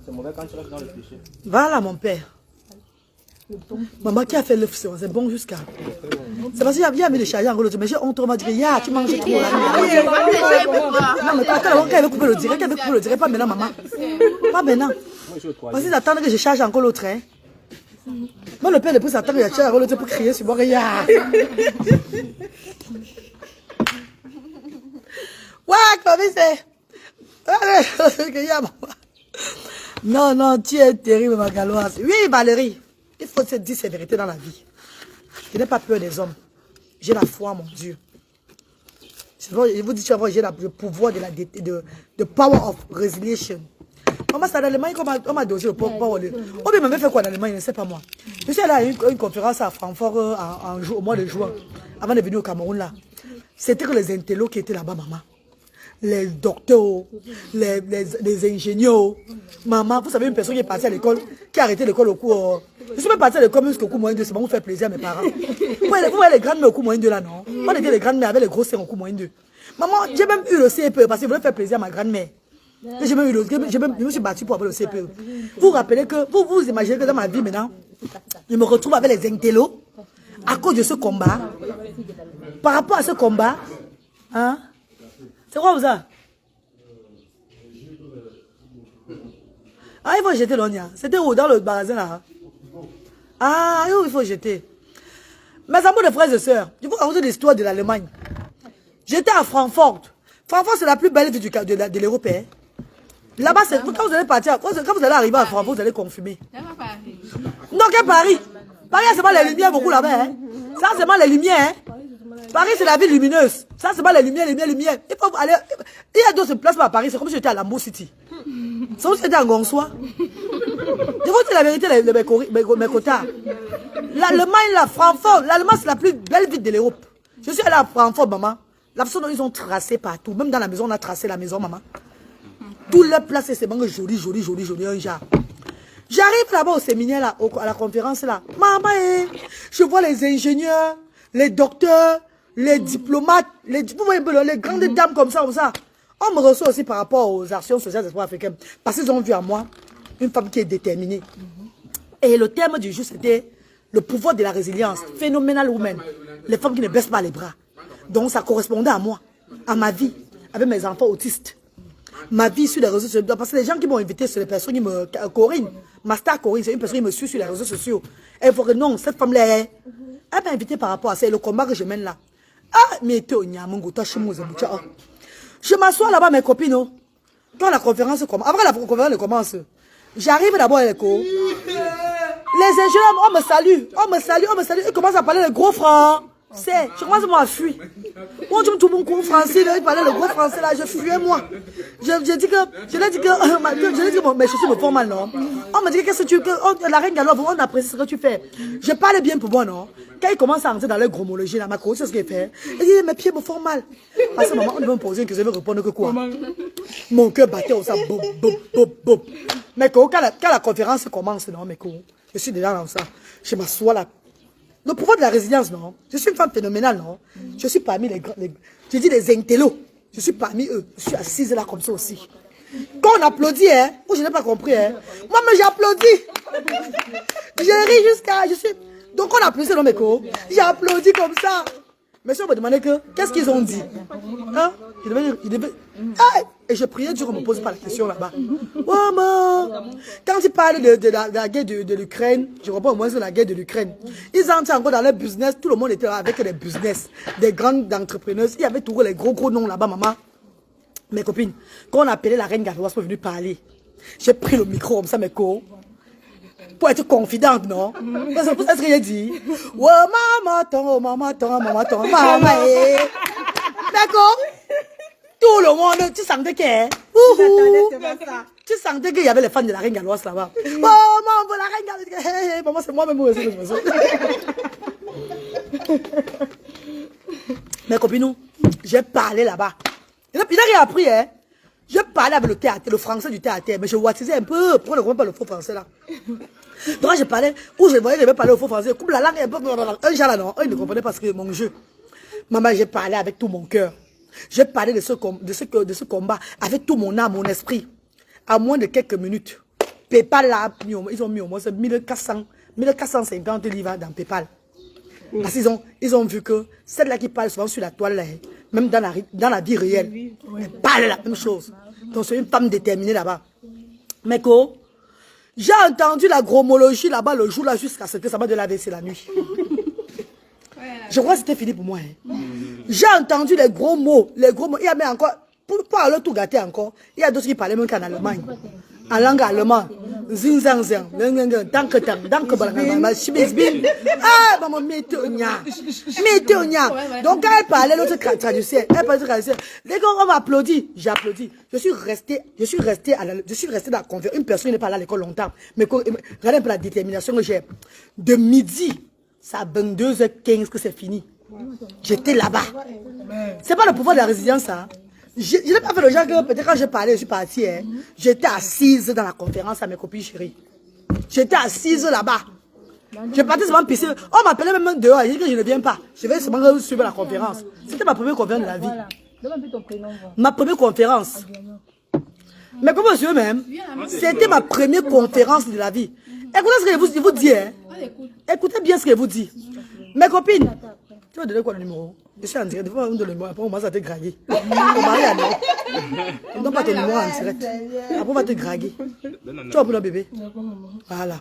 C'est mauvais quand tu restes dans le péché. Voilà, mon père. Maman qui a fait l'œuf, c'est bon jusqu'à... C'est parce qu'il y a mis le chargé en gros, mais j'ai honte, on m'a dit, tu manges trop. Non, mais attends, quand elle veut couper le direct, pas maintenant, maman. Pas maintenant. Parce qu'ils attendent que je charge encore l'autre. Hein. Moi, le père, le plus attend que je charge encore l'autre pour crier sur moi. Ouais, Clovis, c'est... Non, tu es terrible, ma galoise. Oui, Valérie, il faut se dire ces vérités dans la vie. Je n'ai pas peur des hommes. J'ai la foi, mon Dieu. Je vous dis, j'ai le pouvoir de power of resilience. Maman, c'est en Allemagne qu'on m'a dosé le power de... On m'avait fait quoi en Allemagne, je ne sais pas moi. Je suis allé à une conférence à Francfort au mois de juin, avant de venir au Cameroun là. C'était que les intellos qui étaient là-bas, maman. Les docteurs, les ingénieurs. Maman, vous savez, une personne qui est partie à l'école, qui a arrêté l'école au cours... Je suis même partie à l'école jusqu'au cours moyen 2, c'est pour vous faire plaisir à mes parents. Vous voyez les grandes mères au cours moyen 2 là, non? On était les grandes mères avec les gros seins au cours moyen 2. Maman, j'ai même eu le CPE parce que je voulais faire plaisir à ma grand-mère. Je me suis battue pour avoir le CPE. Vous vous rappelez que, vous imaginez que dans ma vie maintenant, je me retrouve avec les intellos à cause de ce combat. Par rapport à ce combat, hein? C'est quoi ça? Ah, il faut jeter l'oignon. C'était où? Dans le magasin là? Ah, il faut jeter. Mes amours de frères et sœurs, je vous raconter l'histoire de l'Allemagne. J'étais à Francfort. Francfort, c'est la plus belle ville de l'Europe. Hein? Là-bas, quand vous allez partir, quand vous allez arriver à Francfort, vous allez confumer. Non, qu'à Paris. Paris, c'est pas les lumières beaucoup là-bas. Hein? Ça, c'est pas les lumières. Hein? Paris, c'est la ville lumineuse. Ça, c'est pas les lumières. Il faut aller. Il y a d'autres places à Paris. C'est comme si j'étais à Lambeau City. C'est comme si j'étais à Gonsois. Je vous dis la vérité, mes quotas. L'Allemagne, la Francfort, l'Allemagne, c'est la plus belle ville de l'Europe. Je suis allé à Francfort, maman. La façon dont ils ont tracé partout. Même dans la maison, on a tracé la maison, maman. Toutes les places, c'est vraiment joli, un genre. J'arrive là-bas au séminaire, là, à la conférence, là. Maman, je vois les ingénieurs, les docteurs, les diplomates, vous voyez, les grandes dames comme ça. On me reçoit aussi par rapport aux actions sociales d'espoir africaines. Parce qu'ils ont vu en moi une femme qui est déterminée. Et le terme du jour, c'était le pouvoir de la résilience. Phénoménal woman. Les femmes qui ne baissent pas les bras. Donc ça correspondait à moi, à ma vie, avec mes enfants autistes. Ma vie sur les réseaux sociaux. Parce que les gens qui m'ont invité, c'est les personnes qui me... Corinne, ma star Corinne, c'est une personne qui me suit sur les réseaux sociaux. Elle faut que non, cette femme-là, elle m'a invité par rapport à ça. Et le combat que je mène là. Ah, mais je m'assois là-bas, mes copines. Quand la conférence commence, après la conférence commence, j'arrive d'abord à l'écho. Les ingénieurs, on me salue. Ils commencent à parler le gros franc. Je commence moi à fuir. Moi, tout mon cours français, là, il parlait le gros français là, je fuyais moi. Je l'ai dit que mes chaussures me font mal, non? On me dit qu'est-ce que tu veux, la reine Galop, on apprécie ce que tu fais. Je parle bien pour moi, non? Quand ils commencent à rentrer dans leur gromologie, là, ma coach, c'est ce qu'il fait. Il dit, mes pieds me font mal. Parce que maman, on devait me poser une question, je vais répondre que quoi? Mon cœur battait au ça, boum, boum, boum, boum. Mais quand la conférence commence, non, mais je suis déjà dans ça. Je m'assois là. Le pouvoir de la résilience, non? Je suis une femme phénoménale, non? Je suis parmi je dis les intellos. Je suis parmi eux. Je suis assise là comme ça aussi. Quand on applaudit, moi je n'ai pas compris, moi mais j'applaudis. Je ris jusqu'à... Donc on applaudit, non, mais quoi? J'applaudis comme ça. Mais si on me demandait qu'est-ce qu'ils ont dit? Hein? Et je priais, Dieu ne me pose pas la question là-bas. Oh, maman. Quand ils parlent de la guerre de l'Ukraine, je reprends au moins sur la guerre de l'Ukraine. Ils entrent encore dans leur business. Tout le monde était avec des business, des grandes entrepreneurs. Il y avait toujours les gros noms là-bas, maman. Mes copines, quand on appelait la reine Galoise pour venir parler, j'ai pris le micro comme ça, mes co. Pour être confidente, non? C'est pour ça que j'ai dit. Oh, maman, maman. D'accord? Tout le monde, tu sentais que... Tu sentais qu'il y avait les fans de la reine Galoise là-bas. Oh, maman, la reine Galoise. Maman, c'est moi-même aussi. Mes copines, j'ai parlé là-bas. Il n'a rien appris, hein. Je parlais avec le théâtre, le français du théâtre, mais je wattisais un peu. Pourquoi ne comprends pas le faux français là? Donc je parlais, où je voyais que je vais parler au faux français, coupe la langue un peu, un genre là non, il ne comprenait pas ce que mon jeu. Maman, j'ai parlé avec tout mon cœur. J'ai parlé de ce combat avec tout mon âme, mon esprit. À moins de quelques minutes. PayPal là, ils ont mis au moins 1450 livres dans PayPal. Parce qu'ils ont vu que celle-là qui parle souvent sur la toile, là, même dans la vie réelle, elle parle la même chose. Donc c'est une femme déterminée là-bas. Mais quoi? J'ai entendu la gromologie là-bas le jour là jusqu'à ce que ça m'a de la laver, c'est la nuit. Je crois que c'était fini pour moi. J'ai entendu les gros mots. Il y a même encore, pour aller tout gâter encore, il y a d'autres qui parlaient même qu'en Allemagne. En langue allemande. Zing zang zang. Danke danke. Danke balanga. Schibizbin. Ah, maman, métonia. Donc quand elle parlait, l'autre traduisait. Elle parlait traduisait. Dès qu'on m'applaudit, j'applaudis. Je suis resté dans la conférence. Une personne n'est pas là à l'école longtemps. Mais regardez un peu la détermination que j'ai. De midi, c'est à 22h15 que c'est fini. J'étais là-bas. C'est pas le pouvoir de la résilience, ça. Je n'ai pas fait le genre que peut-être quand j'ai parlé, je suis partie. J'étais assise dans la conférence à mes copines chéries. J'étais assise là-bas. Je partais seulement pisser. On m'appelait même dehors. J'ai dit que je ne viens pas. Je vais seulement suivre la conférence. C'était ma première conférence de la vie. Ma première conférence. Mais comment je veux même? C'était ma première conférence de la vie. Écoutez ce que je vous dis. Écoutez bien ce que je vous dis. Mes copines. Tu vas donner quoi le numéro? Je suis en direct. Des fois, on donne le numéro. Après, on va te graguer. On mari à nous. On ne donne pas ton numéro en direct. Après, on va te graguer. Tu vas pour le bébé. Voilà.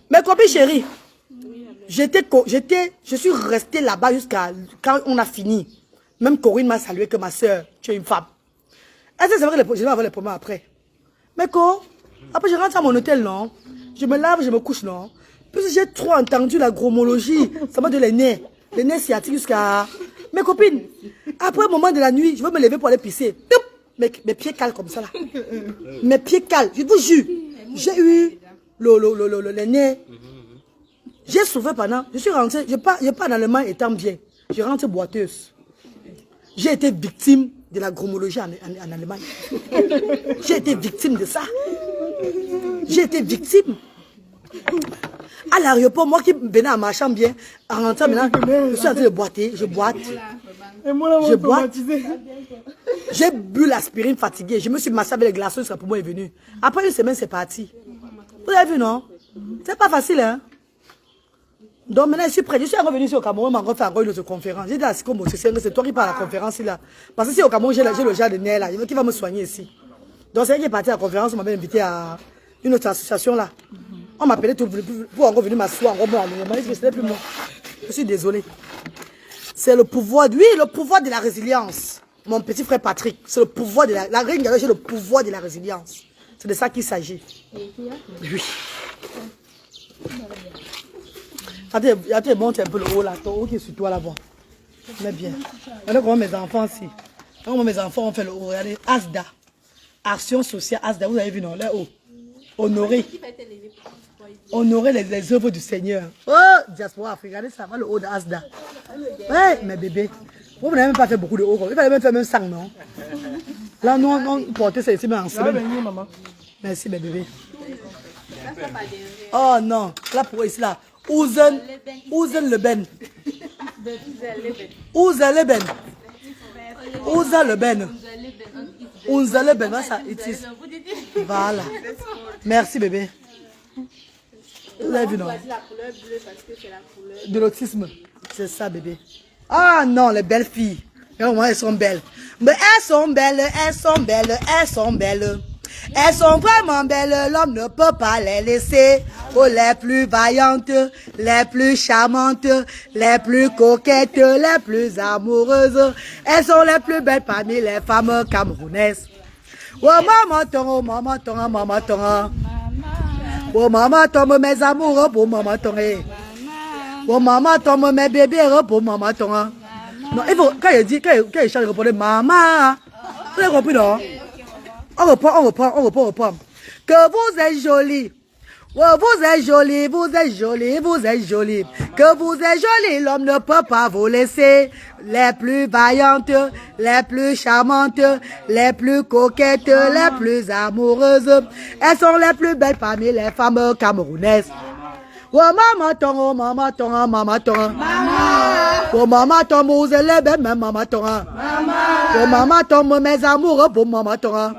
Mes copines chéries, je suis restée là-bas jusqu'à quand on a fini. Même Corinne m'a salué que ma soeur, tu es une femme. Est-ce que c'est vrai que je vais avoir les problèmes après? Mais quoi? Après, je rentre à mon hôtel, non? Je me lave, je me couche, non? Puis j'ai trop entendu la gromologie. Ça m'a donné les nez. Les nez sciatiques jusqu'à... Mes copines, après un moment de la nuit, je vais me lever pour aller pisser. Mes pieds calent comme ça là. Mes pieds calent, je vous jure. J'ai eu les nez. J'ai souffert pendant... Je suis rentrée, je pars en Allemagne étant bien. Je rentre boiteuse. J'ai été victime de la gromologie en Allemagne. J'ai été victime de ça. J'ai été victime. À l'aéroport, moi qui venais en marchant bien, en rentrant maintenant, je suis en train de boiter, je boite. Et moi, là, Je boite. J'ai bu l'aspirine fatiguée. Je me suis massé avec les glaçons, ça pour moi est venu. Après une semaine, c'est parti. Vous avez vu, non? C'est pas facile, hein? Donc maintenant, je suis prêt. Je suis revenu ici au Cameroun, je vais faire encore une autre conférence. J'ai dit à Sikomo, c'est toi qui parles à la conférence là. Parce que si au Cameroun, j'ai le genre de nerf là, qui va me soigner ici. Donc c'est lui qui est parti à la conférence, on m'avait invité à une autre association là. On m'appelait tout pour encore venir m'asseoir, encore moi. On m'a dit que ce n'est plus moi. Je suis désolé. C'est le pouvoir, oui, le pouvoir de la résilience. Mon petit frère Patrick, c'est le pouvoir de la reine Galois, c'est le pouvoir de la résilience. C'est de ça qu'il s'agit. Oui. Attends, monte un peu le haut là, ton haut qui est sur toi là-bas. Mais bien. Regardez comment mes enfants ici. Comment mes enfants ont fait le haut. Regardez, ASDA. Action sociale ASDA, vous avez vu non, là haut. Honorer. Honorer les œuvres du Seigneur. Oh, diaspora africaine, regardez ça, va le haut de ASDA. Ouais, mes bébés. Vous n'avez même pas fait beaucoup de haut. Il fallait même faire même 5, non? Là, nous, on portait ça ici, mais en semaine. Merci, mes bébés. Oh non, là pour ici, là. Ouzen Leben. Ouzen Leben. Ouzen Leben. Ouzen Leben, ça, it is. Voilà. Merci, bébé. Vous avez vu, non? De l'autisme. C'est ça, bébé. Ah non, les belles filles. Elles sont belles. Mais elles sont belles, elles sont belles, elles sont belles. Elles sont vraiment belles, l'homme ne peut pas les laisser. Oh, les plus vaillantes, les plus charmantes, les plus coquettes, les plus amoureuses. Elles sont les plus belles parmi les femmes camerounaises. Oh, maman tonga, maman tonga, maman tonga. Oh, maman tonga, mes amours, pour maman tonga. Oh, maman tonga, mes bébés, pour maman tonga. Non, il faut, quand il dit, quand il chante, il répond maman. Vous avez compris, non? On reprend. Que vous êtes jolie. Oh, vous êtes jolie, vous êtes jolie, vous êtes jolie. Que vous êtes jolie, l'homme ne peut pas vous laisser. Les plus vaillantes, les plus charmantes, les plus coquettes, les plus amoureuses. Elles sont les plus belles parmi les femmes camerounaises. Oh, maman tonga, maman tonga, maman tonga. Oh, maman tonga, vous êtes les belles, même maman tonga. Oh, maman tonga, mes amours, pour maman tonga.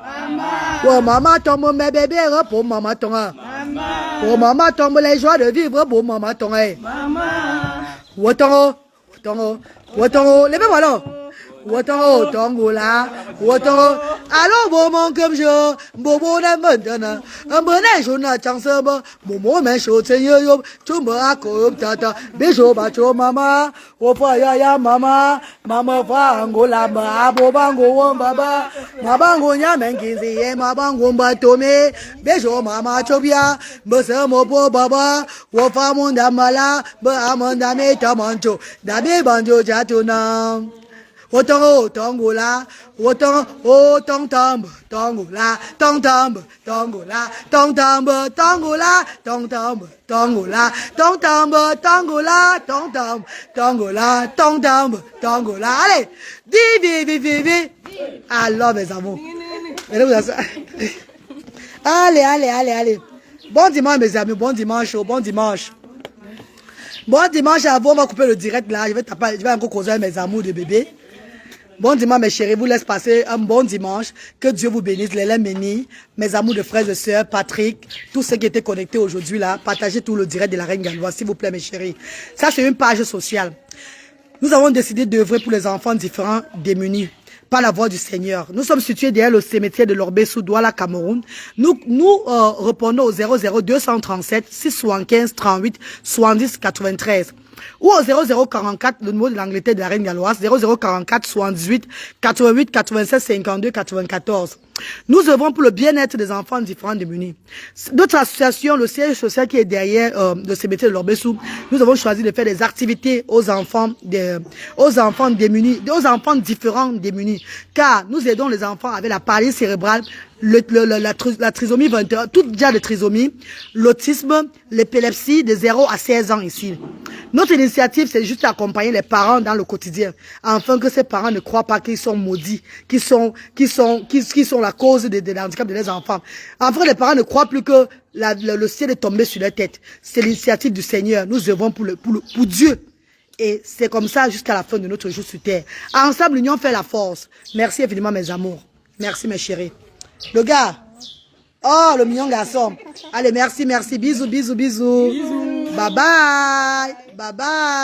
Oh, maman tonga, mes bébés, pour maman tonga. Oh, maman tonga, les joies de vivre, pour maman tonga. Oh, tonga, tonga, oh, tonga, levez-moi là. Oh, tonga là. Oh, tonga. Alors, bon, mon comme je, bobo n'a maintenant. Un bonnet, je n'ai chance, momo, mais chaud, c'est yo, tu me comme tata. Bijou, bacho, maman. Oh, ya, maman. Maman, va, angola, ma, bobango, baba. Mabango, yamengizi, mabango, batome. Bijou, maman, chobia. Bossa, mopo, baba. Oh, femme, damala. Ba, amanda, metamancho. Dabi, banjo, jatuna. Otongo, tongo la, otongo, oh, tong tombe, tongo la, tong tombe, tongo la, tong tombe, tongo la, tong tombe, tongo la, tong tombe, tongo la, tong tombe, tongo la, tong tombe, tongo la. Allez, vi. Alors, mes amours. Allez. Bon dimanche, mes amis, bon dimanche. Bon dimanche à vous, on va couper le direct là. Je vais encore causer avec mes amours de bébé. Bon dimanche, mes chéris, vous laisse passer un bon dimanche. Que Dieu vous bénisse, les bénis, mes amours de frères et sœurs, Patrick, tous ceux qui étaient connectés aujourd'hui là, partagez tout le direct de la Reine Galoise, s'il vous plaît, mes chéris. Ça, c'est une page sociale. Nous avons décidé d'œuvrer pour les enfants différents démunis, par la voix du Seigneur. Nous sommes situés derrière le cimetière de l'Orbé-sous Douala, Cameroun. Nous répondons au 00237 675 38 70 93. Ou au 0044, le numéro de l'Angleterre de la Reine Galoise, 0044 78 88 96 52 94. Nous œuvrons pour le bien-être des enfants différents démunis. Notre association, le siège social qui est derrière le cimetière de l'Orbé-sous, nous avons choisi de faire des activités aux enfants démunis, aux enfants différents démunis. Car nous aidons les enfants avec la paralysie cérébrale, la trisomie 21, tout genre de trisomie, l'autisme, l'épilepsie de 0 à 16 ans ici. Notre initiative, c'est juste d'accompagner les parents dans le quotidien, afin que ces parents ne croient pas qu'ils sont maudits, qu'ils sont la cause de l'handicap de leurs enfants. Afin que les parents ne croient plus que le ciel est tombé sur leur tête. C'est l'initiative du Seigneur. Nous œuvrons pour Dieu. Et c'est comme ça jusqu'à la fin de notre jour sur terre. Ensemble, l'union fait la force. Merci infiniment, mes amours. Merci, mes chéris. Le gars. Oh, le mignon garçon. Allez, merci. Bisous. Bye bye. Bye bye.